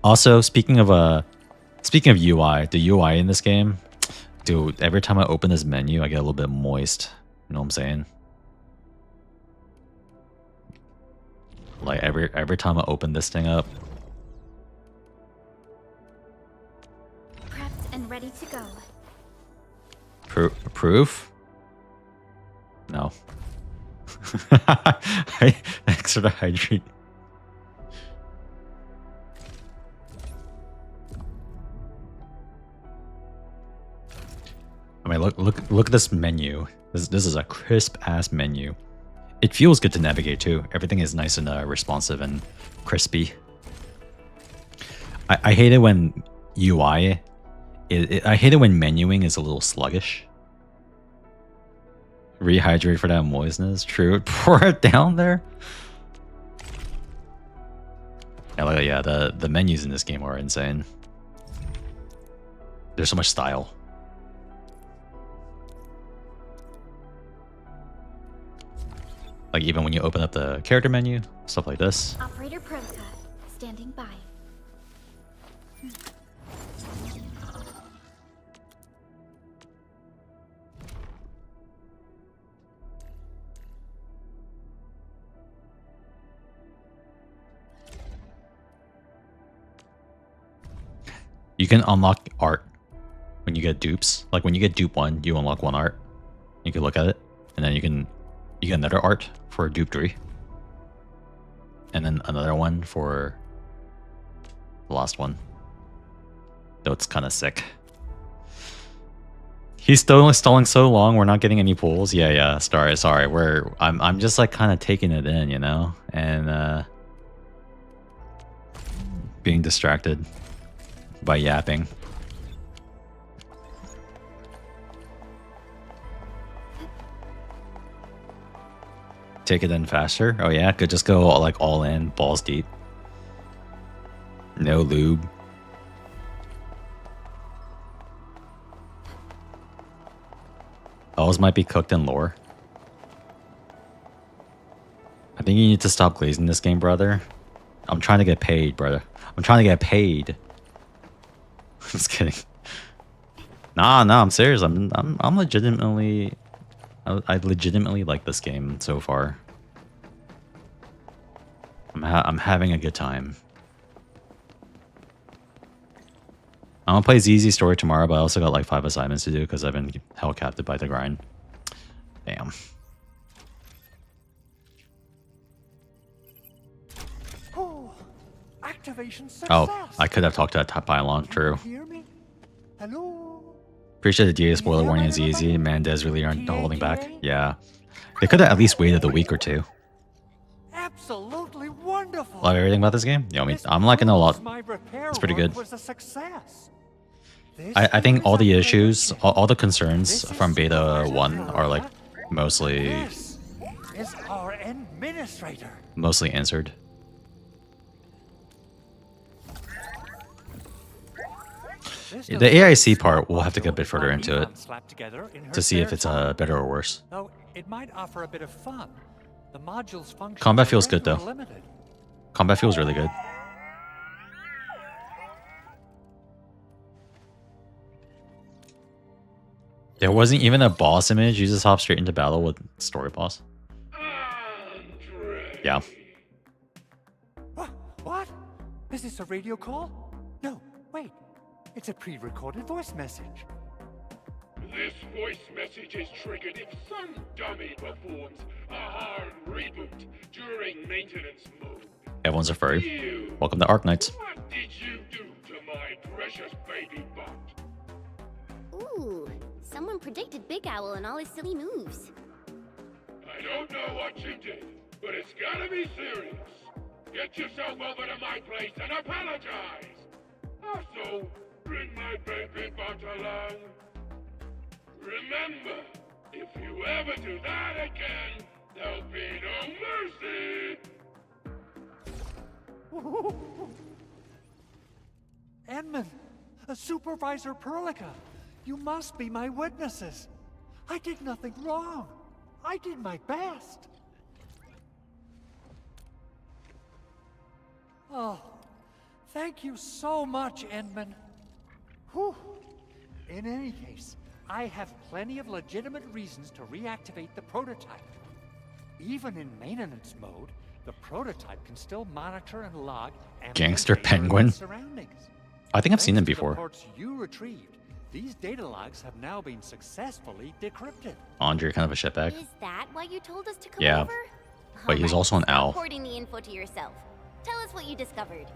Speaker 1: Also, speaking of UI, the UI in this game, dude, every time I open this menu, I get a little bit moist. You know what I'm saying? Like every time I open this thing up.
Speaker 2: Prepped and ready to go.
Speaker 1: Proof? No. Extra hydrate. I mean, look at this menu. This is a crisp ass menu. It feels good to navigate too. Everything is nice and responsive and crispy. I hate it when UI. I hate it when menuing is a little sluggish. Rehydrate for that moistness. True. Pour it down there. Yeah, the menus in this game are insane. There's so much style. Like even when you open up the character menu, stuff like this.
Speaker 2: Operator Proka, standing by.
Speaker 1: You can unlock art when you get dupes. Like when you get dupe 1, you unlock 1 art. You can look at it, and then you can You get another art for Dupe 3. And then another one for the last one. Though it's kind of sick. He's stalling so long, we're not getting any pulls. Yeah, sorry. I'm just like kind of taking it in, you know? And being distracted by yapping. Take it in faster. Oh yeah, could just go like all in, balls deep. No lube. Those might be cooked in lore. I think you need to stop glazing this game, brother. I'm trying to get paid, brother. I'm trying to get paid. I'm just kidding. Nah, I'm serious. I'm legitimately. I legitimately like this game so far. I'm having a good time. I'm gonna play ZZ Story tomorrow, but I also got like 5 assignments to do because I've been held captive by the grind. Damn.
Speaker 7: Oh, activation success.
Speaker 1: Oh, I could have talked to that pylon. True.
Speaker 7: Hear me? Hello?
Speaker 1: Appreciate the DA spoiler warning is easy. Mendez really aren't holding back. Yeah. They could have at least waited a week or two.
Speaker 7: Absolutely wonderful.
Speaker 1: Love everything about this game. You know, I mean, I'm liking it a lot. It's pretty good.
Speaker 7: Was a success.
Speaker 1: I think all the issues, all the concerns from Beta 1 are like mostly
Speaker 7: This is our administrator.
Speaker 1: mostly answered. The AIC part, we'll have to get a bit further into it to see if it's better or worse.
Speaker 7: Though it might offer a bit of fun. The module's function.
Speaker 1: Combat feels good though. Combat feels really good. There wasn't even a boss image. You just hop straight into battle with story boss. Yeah.
Speaker 7: What? Is this a radio call? No, wait. It's a pre-recorded voice message.
Speaker 10: This voice message is triggered if some dummy performs a hard reboot during maintenance mode.
Speaker 1: Everyone's a furry. Welcome to Arknights.
Speaker 10: What did you do to my precious baby bot?
Speaker 3: Ooh, someone predicted Big Owl and all his silly moves.
Speaker 10: I don't know what you did, but it's gotta be serious. Get yourself over to my place and apologize. Also, bring my baby bot along. Remember, if you ever do that again, there'll be no mercy.
Speaker 7: Edmund, Supervisor Perlica, you must be my witnesses. I did nothing wrong. I did my best. Oh, thank you so much, Edmund. Whew. In any case, I have plenty of legitimate reasons to reactivate the prototype. Even in maintenance mode, the prototype can still monitor and log
Speaker 1: Gangster Penguin.
Speaker 7: surroundings.
Speaker 1: I think I've seen them
Speaker 7: Thanks to the
Speaker 1: before.
Speaker 7: reports you retrieved, these data logs have now been successfully decrypted.
Speaker 1: Andre, kind of a shitbag.
Speaker 3: Is that why you told us to come
Speaker 1: Yeah.
Speaker 3: over?
Speaker 1: But he's also an
Speaker 3: Stop
Speaker 1: owl.
Speaker 3: hoarding the info to yourself. Tell us what you discovered.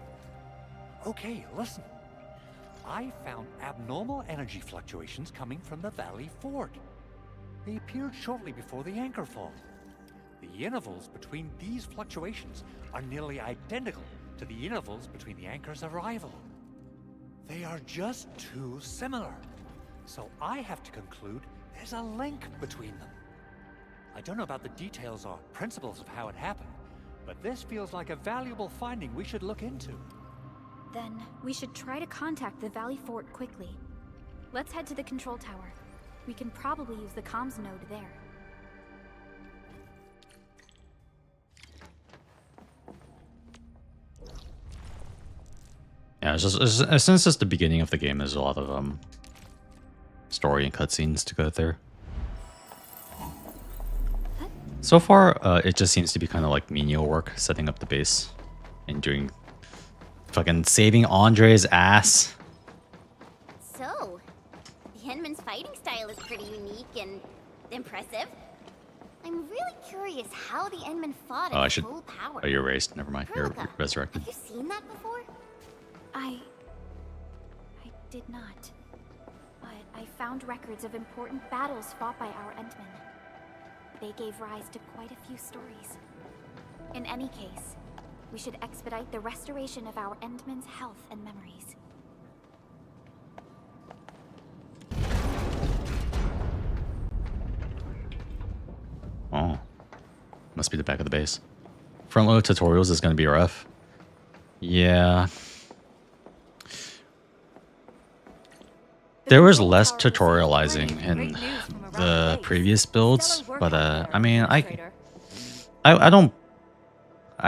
Speaker 7: Okay, listen. I found abnormal energy fluctuations coming from the Valley Fort. They appeared shortly before the anchor fall. The intervals between these fluctuations are nearly identical to the intervals between the anchor's arrival. They are just too similar. So I have to conclude there's a link between them. I don't know about the details or principles of how it happened, but this feels like a valuable finding we should look into.
Speaker 2: Then we should try to contact the Valley Fort quickly. Let's head to the control tower. We can probably use the comms node there.
Speaker 1: Yeah, since it's the beginning of the game, there's a lot of story and cutscenes to go through. So far, it just seems to be kind of like menial work, setting up the base and doing fucking saving Andre's ass.
Speaker 3: So, the Henman's fighting style is pretty unique and impressive. I'm really curious how the Endmen fought
Speaker 1: Oh, I
Speaker 3: at
Speaker 1: should.
Speaker 3: full power.
Speaker 1: Oh, you're raised. Never mind. You're
Speaker 3: Perlica,
Speaker 1: resurrected.
Speaker 3: have you seen that before?
Speaker 2: I did not. But I found records of important battles fought by our Endmen. They gave rise to quite a few stories. In any case, we should expedite the restoration of our Endmen's health and memories.
Speaker 1: Oh. Must be the back of the base. Front load tutorials is going to be rough. Yeah. There was less tutorializing in the previous builds, but I mean, I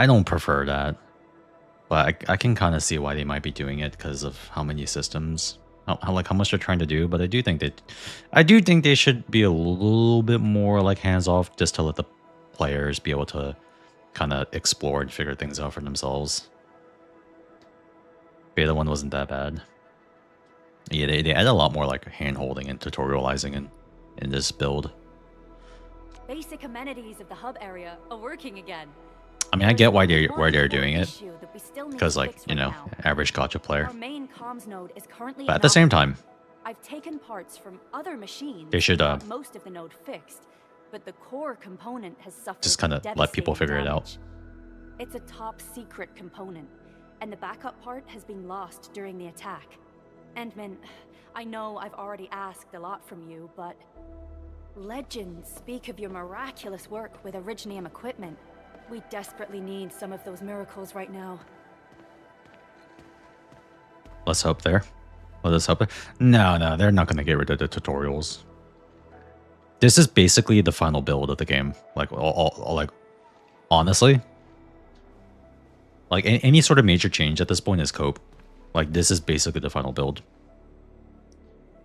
Speaker 1: don't prefer that. But I can kind of see why they might be doing it because of how many systems, how much they're trying to do. But I do think they should be a little bit more like hands off, just to let the players be able to kind of explore and figure things out for themselves. Beta 1 wasn't that bad. Yeah, they add a lot more like hand holding and tutorializing in this build.
Speaker 6: Basic amenities of the hub area are working again.
Speaker 1: I mean, I get why they're doing it, because like, you know, average gacha player.
Speaker 6: Our main comms node is currently
Speaker 1: But at the same time,
Speaker 6: I've taken parts from other machines.
Speaker 1: they should
Speaker 6: got most of the node fixed, but the core component has suffered
Speaker 1: just kind of let people figure it out.
Speaker 6: It's a top secret component, and the backup part has been lost during the attack. Endman, I know I've already asked a lot from you, but legends speak of your miraculous work with Originium equipment. We desperately need some of those miracles right now.
Speaker 1: Let's hope there. Let us hope there. No, they're not going to get rid of the tutorials. This is basically the final build of the game. Like, like, honestly, like any sort of major change at this point is cope. Like, this is basically the final build.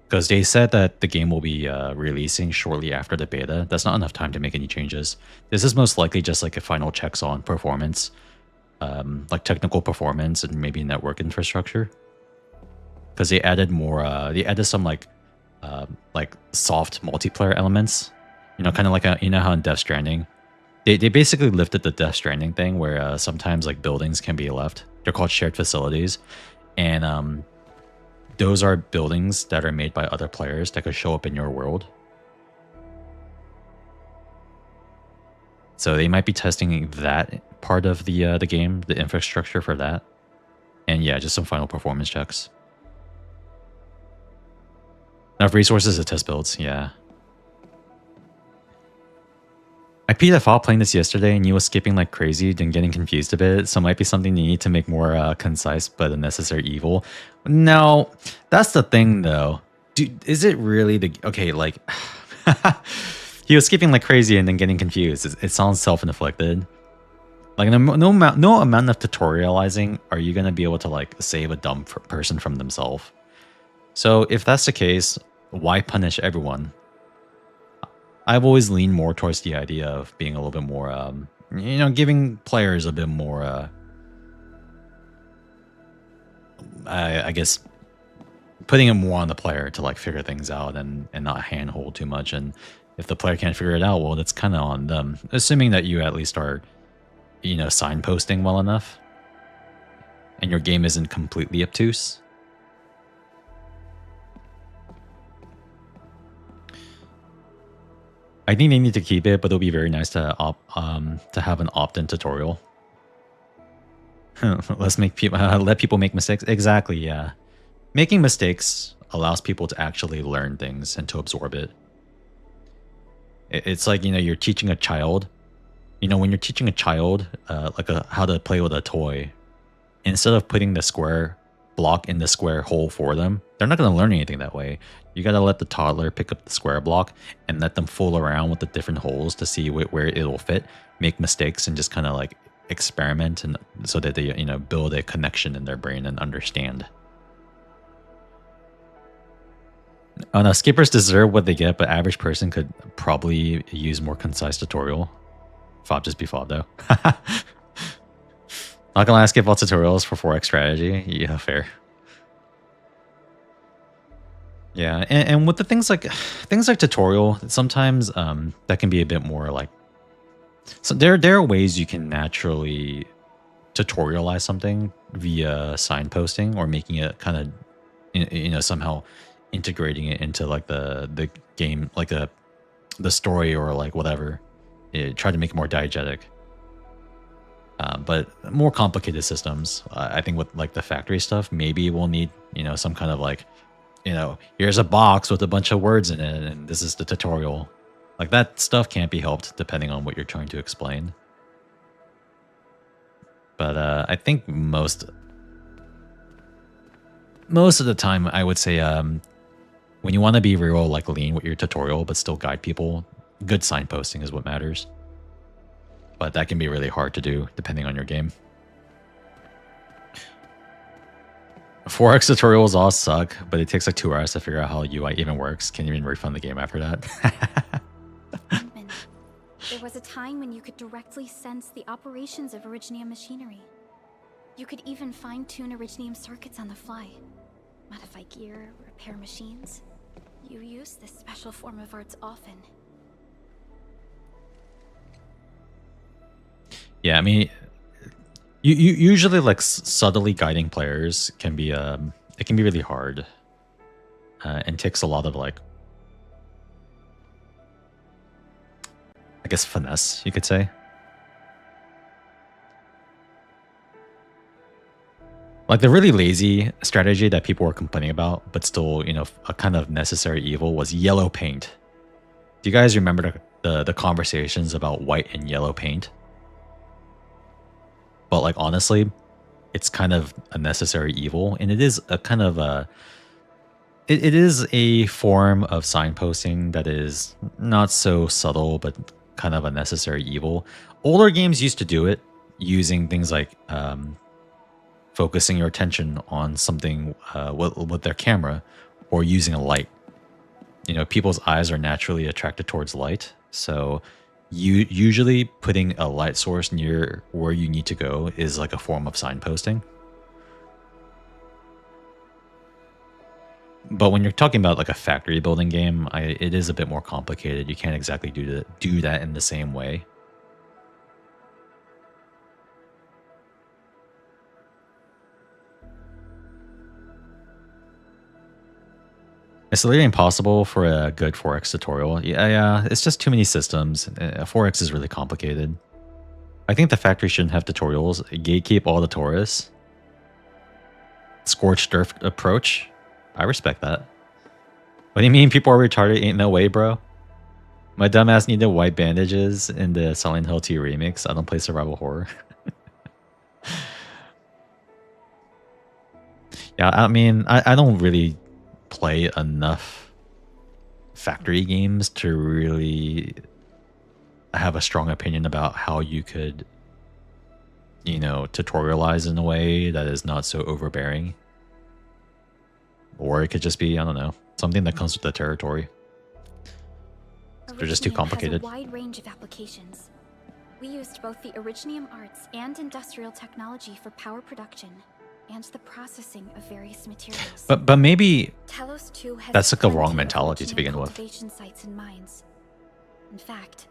Speaker 1: Because they said that the game will be releasing shortly after the beta. That's not enough time to make any changes. This is most likely just like a final checks on performance. Like technical performance and maybe network infrastructure. Because they added more, they added some like soft multiplayer elements. You know, kind of like, you know how in Death Stranding, they basically lifted the Death Stranding thing where sometimes like buildings can be left. They're called shared facilities. And those are buildings that are made by other players that could show up in your world. So they might be testing that part of the game, the infrastructure for that. And yeah, just some final performance checks. Enough resources to test builds, yeah. I peed at Fall playing this yesterday and you was skipping like crazy and getting confused a bit, so it might be something you need to make more concise but a necessary evil. No, that's the thing though. Dude, is it really the... Okay, like... he was skipping like crazy and then getting confused. It sounds self-inflicted. Like no amount of tutorializing are you going to be able to like save a dumb person from themselves. So if that's the case, why punish everyone? I've always leaned more towards the idea of being a little bit more, you know, giving players a bit more, I guess, putting it more on the player to like figure things out and not handhold too much. And if the player can't figure it out, well, that's kind of on them. Assuming that you at least are, you know, signposting well enough and your game isn't completely obtuse. I think they need to keep it, but it'll be very nice to have an opt-in tutorial. Let's make people let people make mistakes. Exactly, yeah. Making mistakes allows people to actually learn things and to absorb it. It's like, you know, you're teaching a child. You know, when you're teaching a child how to play with a toy, instead of putting the square block in the square hole for them, they're not going to learn anything that way. You got to let the toddler pick up the square block and let them fool around with the different holes to see where it'll fit, make mistakes, and just kind of like experiment, and so that they, you know, build a connection in their brain and understand. Oh no, skippers deserve what they get, but average person could probably use more concise tutorial. Fob just be fob though. Not gonna skip all tutorials for 4x strategy. Yeah, fair. Yeah, and with the things like tutorial, sometimes that can be a bit more like So there are ways you can naturally tutorialize something via signposting or making it kind of, somehow integrating it into like the game, like the story or like whatever. Try to make it more diegetic. But more complicated systems, I think with like the factory stuff, maybe we'll need, some kind of like, here's a box with a bunch of words in it, and this is the tutorial. Like that stuff can't be helped depending on what you're trying to explain. But I think most of the time, I would say, when you want to be real, like lean with your tutorial, but still guide people, good signposting is what matters. But that can be really hard to do depending on your game. 4X tutorials all suck, but it takes like 2 hours to figure out how UI even works. Can you even refund the game after that?
Speaker 2: There was a time when you could directly sense the operations of Originium machinery. You could even fine-tune Originium circuits on the fly, modify gear, repair machines. You use this special form of arts often.
Speaker 1: Yeah, I mean, you usually like subtly guiding players can be it can be really hard, and takes a lot of like, I guess, finesse, you could say. Like the really lazy strategy that people were complaining about, but still, a kind of necessary evil, was yellow paint. Do you guys remember the conversations about white and yellow paint? But like honestly, it's kind of a necessary evil, and it is a kind of it is a form of signposting that is not so subtle, but kind of a necessary evil. Older games used to do it using things like focusing your attention on something with their camera, or using a light. People's eyes are naturally attracted towards light, so usually putting a light source near where you need to go is like a form of signposting. But when you're talking about like a factory building game, it is a bit more complicated. You can't exactly do that in the same way. It's literally impossible for a good 4X tutorial. Yeah, it's just too many systems. 4X is really complicated. I think the factory shouldn't have tutorials. Gatekeep all the tourists. Scorched earth approach. I respect that. What do you mean people are retarded? Ain't no way, bro. My dumbass needed white bandages in the Silent Hill 2 remix. I don't play survival horror. Yeah, I mean, I don't really play enough factory games to really have a strong opinion about how you could, tutorialize in a way that is not so overbearing. Or it could just be, I don't know, something that comes with the territory. They're just too complicated.
Speaker 2: Has a wide range of applications. We used both the Originium arts and industrial technology for power production and the processing of various materials.
Speaker 1: But maybe
Speaker 2: Talos 2 has
Speaker 1: that's like a wrong
Speaker 2: plenty of
Speaker 1: mentality to
Speaker 2: Originium
Speaker 1: begin with.
Speaker 2: cultivation sites and mines. In fact,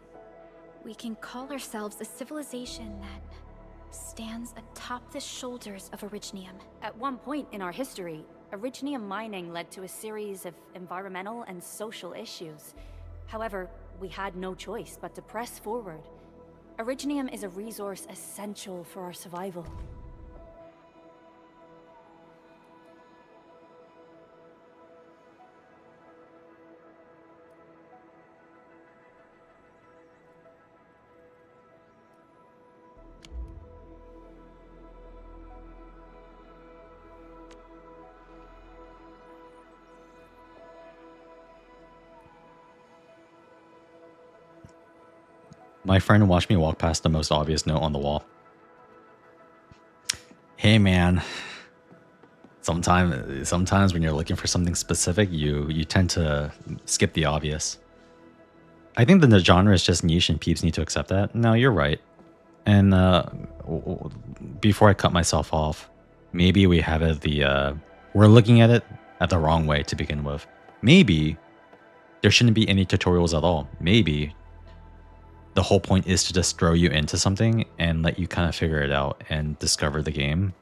Speaker 2: we can call ourselves a civilization that stands atop the shoulders of Originium.
Speaker 6: At one point in our history, Originium mining led to a series of environmental and social issues. However, we had no choice but to press forward. Originium is a resource essential for our survival.
Speaker 1: My friend watched me walk past the most obvious note on the wall. Hey man, sometimes when you're looking for something specific, you tend to skip the obvious. I think the genre is just niche and peeps need to accept that. No, you're right. And before I cut myself off, maybe we have it we're looking at it at the wrong way to begin with. Maybe there shouldn't be any tutorials at all. Maybe the whole point is to just throw you into something and let you kind of figure it out and discover the game.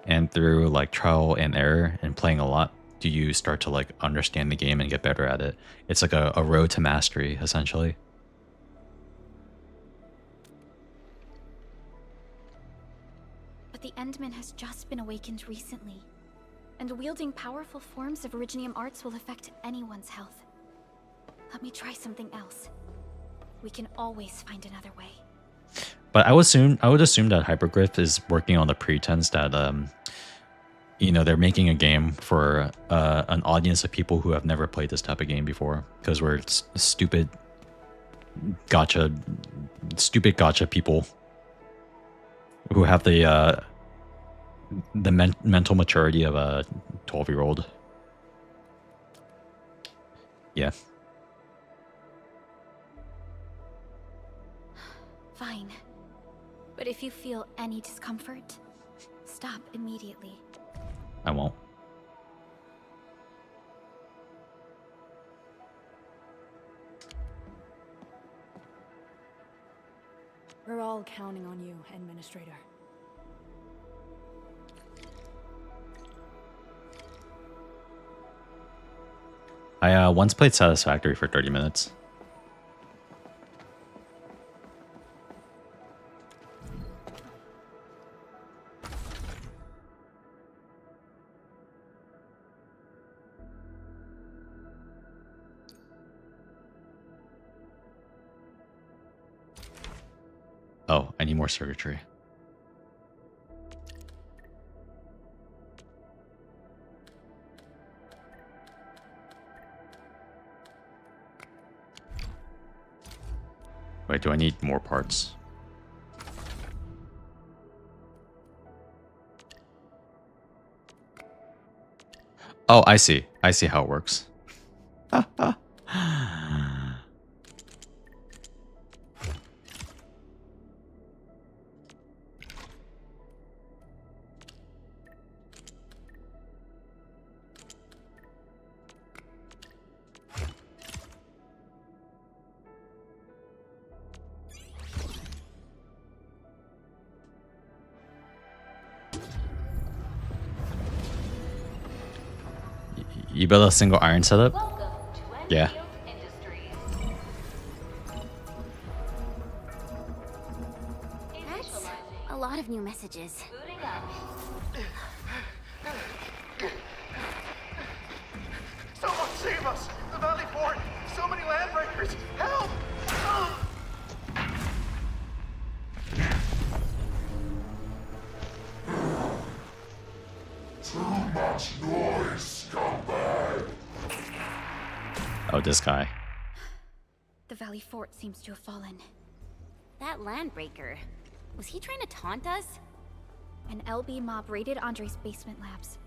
Speaker 1: And through like trial and error and playing a lot, do you start to like understand the game and get better at it. It's like a road to mastery, essentially.
Speaker 2: But the Endman has just been awakened recently, and wielding powerful forms of Originium arts will affect anyone's health. Let me try something else. We can always find another way.
Speaker 1: But I would assume that Hyperglyph is working on the pretense that you know, they're making a game for an audience of people who have never played this type of game before, because we're stupid gotcha people who have the mental maturity of a 12-year-old. Yeah.
Speaker 2: Fine. But if you feel any discomfort, stop immediately.
Speaker 1: I won't.
Speaker 6: We're all counting on you, Administrator.
Speaker 1: I once played Satisfactory for 30 minutes. Oh, I need more circuitry. Wait, do I need more parts? Oh, I see. I see how it works. You build a single iron setup? Yeah.
Speaker 3: That's a lot of new messages.
Speaker 19: Someone save us! The Valley Fort! So many landbreakers! Help!
Speaker 10: Too much noise, scumbag!
Speaker 1: Oh, this guy.
Speaker 2: The Valley Fort seems to have fallen.
Speaker 3: That landbreaker, was he trying to taunt us?
Speaker 2: An LB mob raided Andre's basement labs.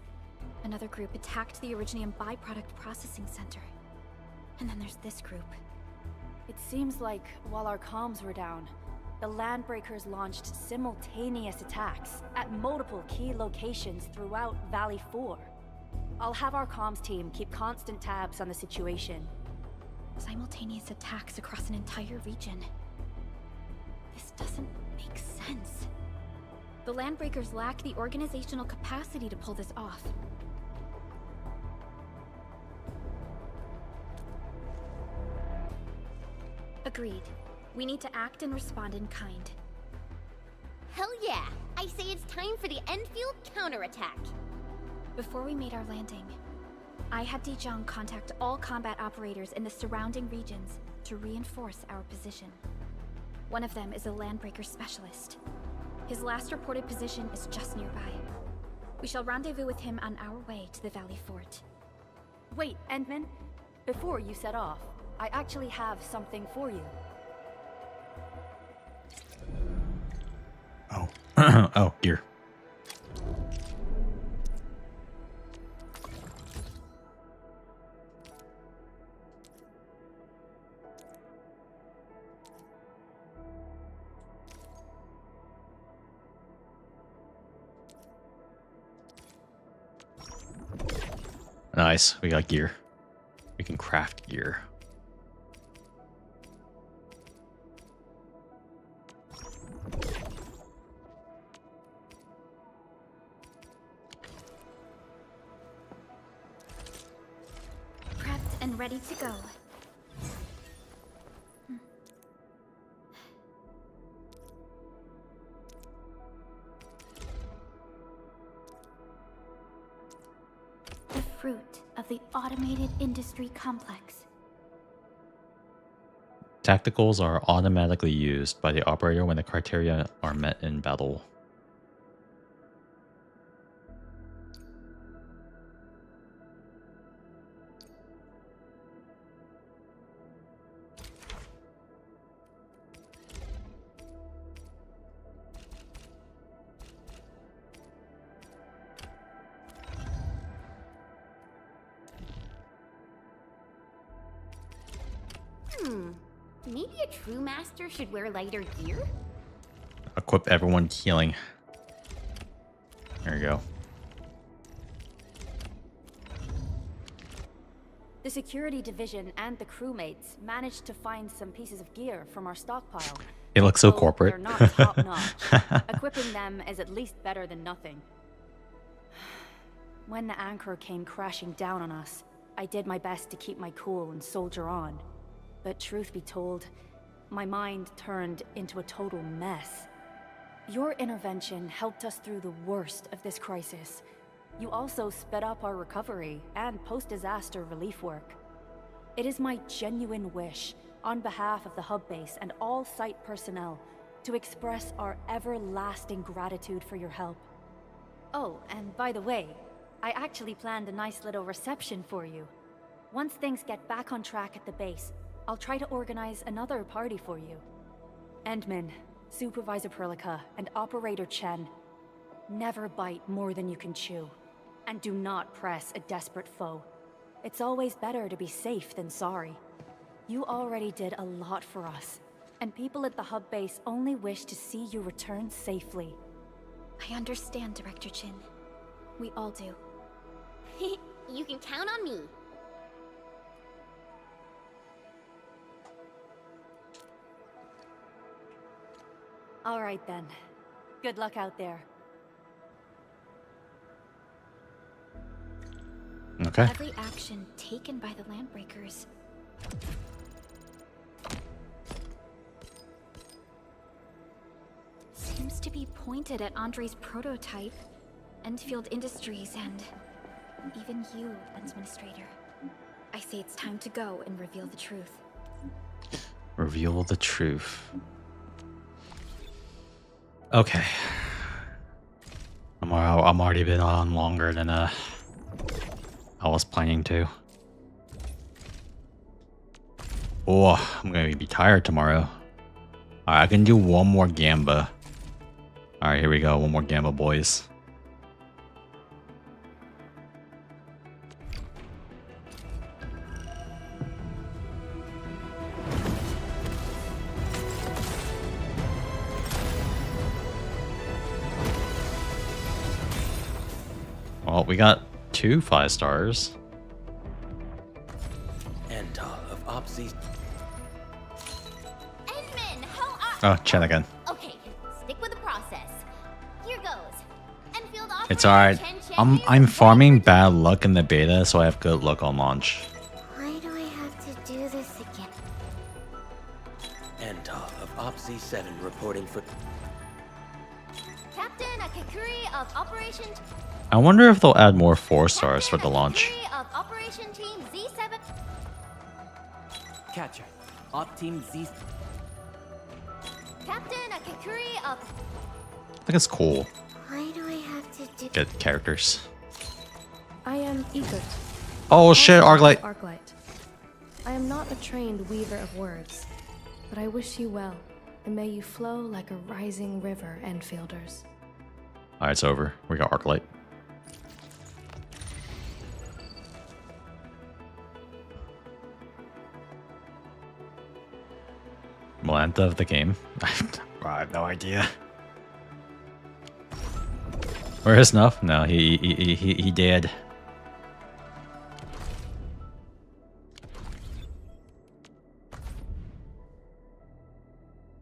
Speaker 2: Another group attacked the Originium byproduct processing center. And then there's this group.
Speaker 6: It seems like while our comms were down, the Landbreakers launched simultaneous attacks at multiple key locations throughout Valley 4. I'll have our comms team keep constant tabs on the situation.
Speaker 2: Simultaneous attacks across an entire region. This doesn't make sense. The Landbreakers lack the organizational capacity to pull this off. Agreed. We need to act and respond in kind.
Speaker 3: Hell yeah! I say it's time for the Endfield counterattack.
Speaker 2: Before we made our landing, I had Dijon contact all combat operators in the surrounding regions to reinforce our position. One of them is a Landbreaker specialist. His last reported position is just nearby. We shall rendezvous with him on our way to the Valley Fort.
Speaker 6: Wait, Endman, before you set off, I actually have something for you.
Speaker 1: Oh. Oh, gear. Nice, we got gear. We can craft gear.
Speaker 2: and ready to go. The fruit of the automated industry complex.
Speaker 1: Tacticals are automatically used by the operator when the criteria are met in battle.
Speaker 3: Maybe a true master should wear lighter gear?
Speaker 1: Equip everyone healing. There you go.
Speaker 6: The security division and the crewmates managed to find some pieces of gear from our stockpile.
Speaker 1: It looks so
Speaker 6: Though
Speaker 1: corporate.
Speaker 6: They're not top-notch. Equipping them is at least better than nothing. When the anchor came crashing down on us, I did my best to keep my cool and soldier on. But truth be told, my mind turned into a total mess. Your intervention helped us through the worst of this crisis. You also sped up our recovery and post-disaster relief work. It is my genuine wish, on behalf of the hub base and all site personnel, to express our everlasting gratitude for your help. Oh, and by the way, I actually planned a nice little reception for you. Once things get back on track at the base, I'll try to organize another party for you. Endman, Supervisor Perlica, and Operator Chen, never bite more than you can chew. And do not press a desperate foe. It's always better to be safe than sorry. You already did a lot for us, and people at the hub base only wish to see you return safely.
Speaker 2: I understand, Director Chin. We all do.
Speaker 3: You can count on me.
Speaker 6: All right then. Good luck out there.
Speaker 1: Okay.
Speaker 2: Every action taken by the Landbreakers seems to be pointed at Andre's prototype, Endfield Industries, and even you, Administrator. I say it's time to go and reveal the truth.
Speaker 1: Reveal the truth. Okay. I'm already been on longer than I was planning to. Oh, I'm gonna be tired tomorrow. Alright, I can do one more Gamba. Alright, here we go. One more Gamba, boys. Well, we got 2 5 stars.
Speaker 11: And of Opsy.
Speaker 3: Endman, how are...
Speaker 1: Oh, Chen again.
Speaker 3: Okay, stick with the process. Here goes. Enfield operator
Speaker 1: It's alright. I'm farming bad luck in the beta, so I have good luck on launch.
Speaker 3: Why do I have to do this again?
Speaker 11: And of Opsy 7 reporting for...
Speaker 3: Captain Akakuri of Operation...
Speaker 1: I wonder if they'll add more 4 stars for the launch.
Speaker 3: Of Operation Team Z7...
Speaker 12: Catcher. Op Team Z...
Speaker 3: Captain Akakuri of...
Speaker 1: I think it's cool.
Speaker 3: Why do I have to do...
Speaker 1: Get characters.
Speaker 20: I am Egert.
Speaker 1: Oh shit, Arknight.
Speaker 20: Arknight. I am not a trained weaver of words, but I wish you well, and may you flow like a rising river, Enfielders.
Speaker 1: Alright, it's over. We got Arknight. Melantha of the game? I have no idea. Where is Snuff? No, he did.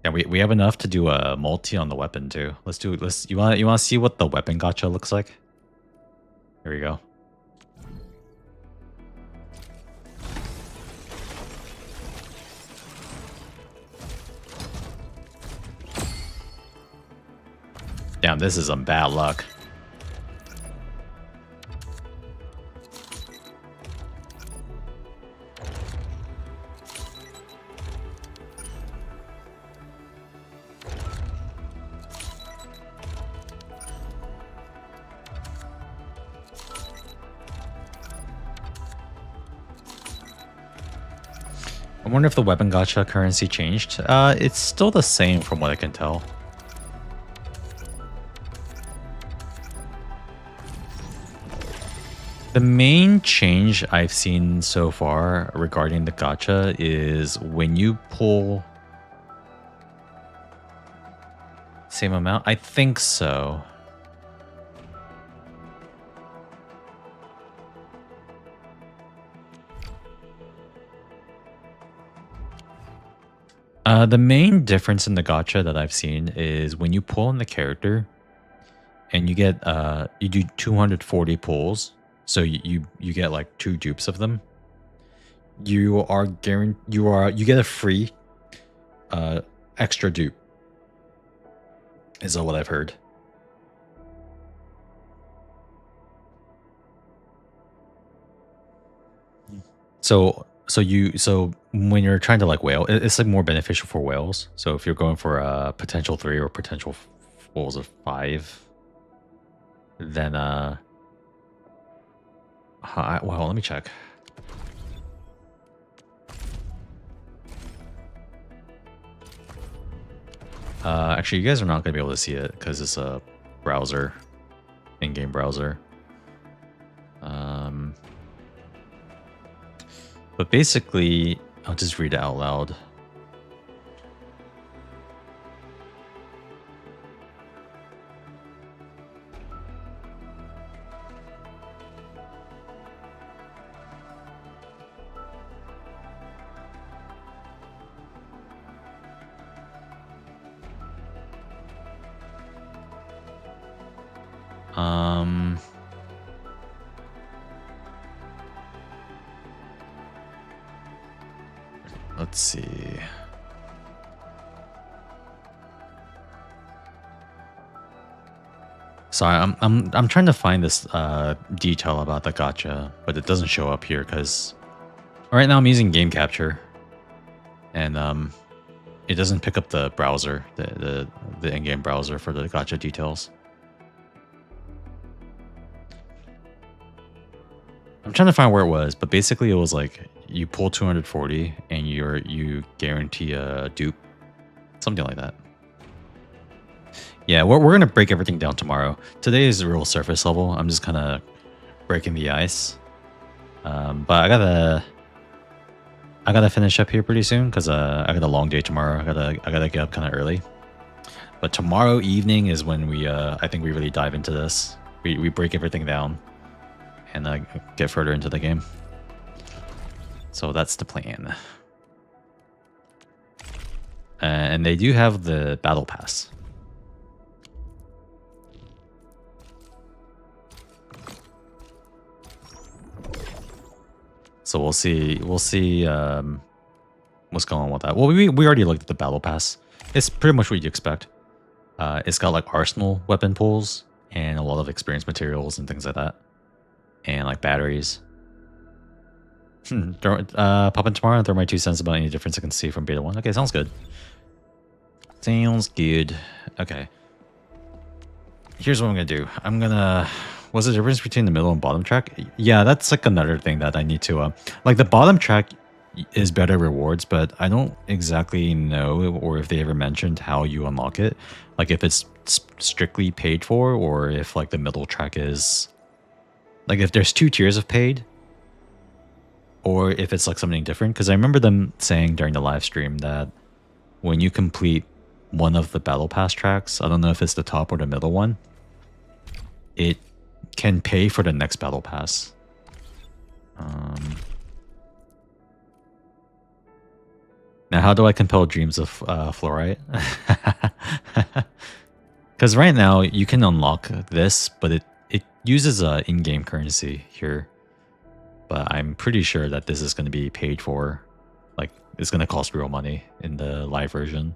Speaker 1: Yeah, we have enough to do a multi on the weapon too. You wanna see what the weapon gacha looks like? Here we go. Damn, this is some bad luck. I wonder if the weapon gacha currency changed. It's still the same from what I can tell. The main change I've seen so far regarding the gacha is when you pull same amount. I think so. The main difference in the gacha that I've seen is when you pull in the character and you get you do 240 pulls, so you get like 2 dupes of them. You get a free extra dupe. Is what I've heard. So when you're trying to like whale, it's like more beneficial for whales. So if you're going for a potential 3 or potential what was it 5, then well, let me check. Actually, you guys are not gonna be able to see it because it's a browser, in-game browser. But basically, I'll just read it out loud. Let's see. Sorry, I'm trying to find this detail about the gacha, but it doesn't show up here because right now I'm using game capture, and it doesn't pick up the browser, the in-game browser for the gacha details. I'm trying to find where it was, but basically it was like you pull 240 and you guarantee a dupe, something like that. Yeah, we're gonna break everything down tomorrow. Today is the real surface level. I'm just kind of breaking the ice. But I gotta finish up here pretty soon because I got a long day tomorrow. I gotta get up kind of early. But tomorrow evening is when we I think we really dive into this. We break everything down and get further into the game. So that's the plan. And they do have the battle pass. So we'll see what's going on with that. Well, we already looked at the battle pass. It's pretty much what you expect. It's got like arsenal weapon pulls and a lot of experience materials and things like that. And like batteries. Pop in tomorrow and throw my 2 cents about any difference I can see from beta 1. Okay, sounds good. Sounds good. Okay. Here's what I'm gonna do. What's the difference between the middle and bottom track? Yeah, that's like another thing that I need to like the bottom track is better rewards, but I don't exactly know or if they ever mentioned how you unlock it. Like if it's strictly paid for or if like the middle track is like if there's 2 tiers of paid or if it's like something different. Because I remember them saying during the live stream that when you complete one of the battle pass tracks, I don't know if it's the top or the middle one, it can pay for the next battle pass. Now, how do I compel dreams of fluorite? Because right now you can unlock this, but it uses in-game currency here. But I'm pretty sure that this is going to be paid for. Like, it's going to cost real money in the live version.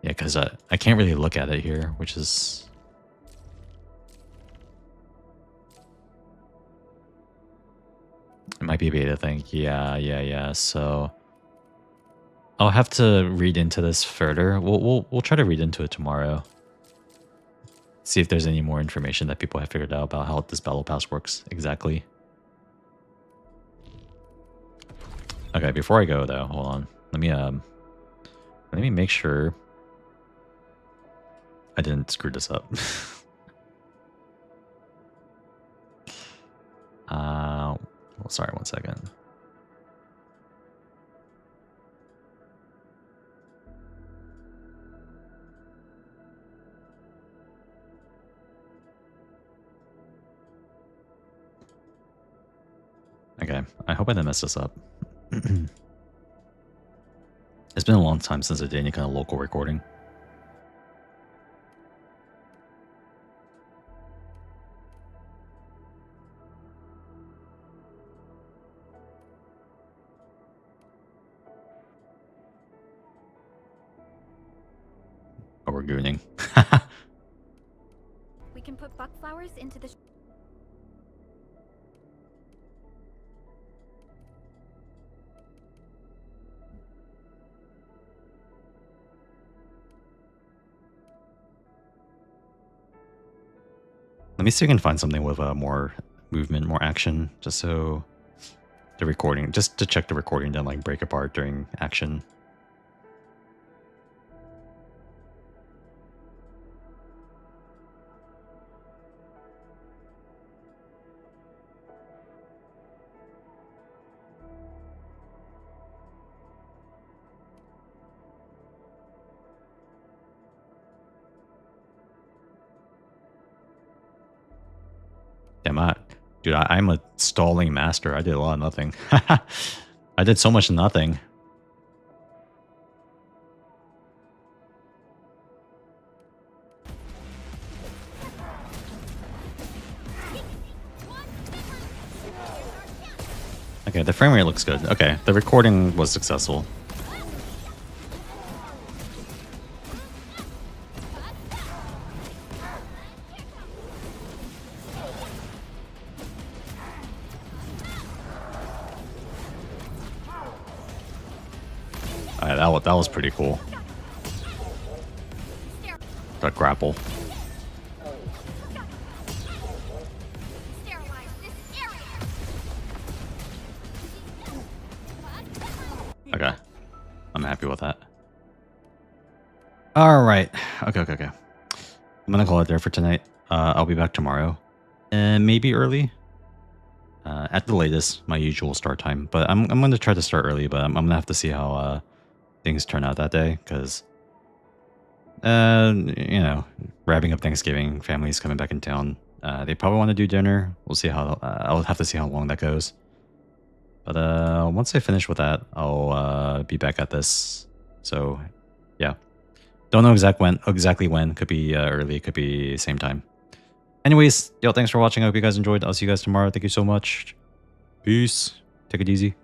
Speaker 1: Yeah, because I can't really look at it here, which is... It might be a beta thing. Yeah. So I'll have to read into this further. We'll try to read into it tomorrow. See if there's any more information that people have figured out about how this battle pass works exactly. Okay, before I go though, hold on. Let me make sure I didn't screw this up. Well, sorry, 1 second. Okay, I hope I didn't mess this up. It's been a long time since I did any kind of local recording. Oh, we're gooning.
Speaker 2: We can put buck flowers into the...
Speaker 1: Let me see if I can find something with more movement, more action, just so the recording, just to check the recording doesn't like break apart during action. Damn, I'm a stalling master. I did a lot of nothing. I did so much nothing. Okay, the frame rate looks good. Okay, the recording was successful. Alright, that was pretty cool. That grapple. Okay. I'm happy with that. Alright. Okay. I'm gonna call it there for tonight. I'll be back tomorrow. Maybe early. At the latest, my usual start time. But I'm gonna try to start early, but I'm gonna have to see how things turn out that day, because you know, wrapping up Thanksgiving, family's coming back in town. They probably want to do dinner. We'll see how I'll have to see how long that goes. But once I finish with that, I'll be back at this. So yeah, don't know exactly when. Could be early, could be same time. Anyways, yo, thanks for watching. I hope you guys enjoyed. I'll see you guys tomorrow. Thank you so much. Peace. Take it easy.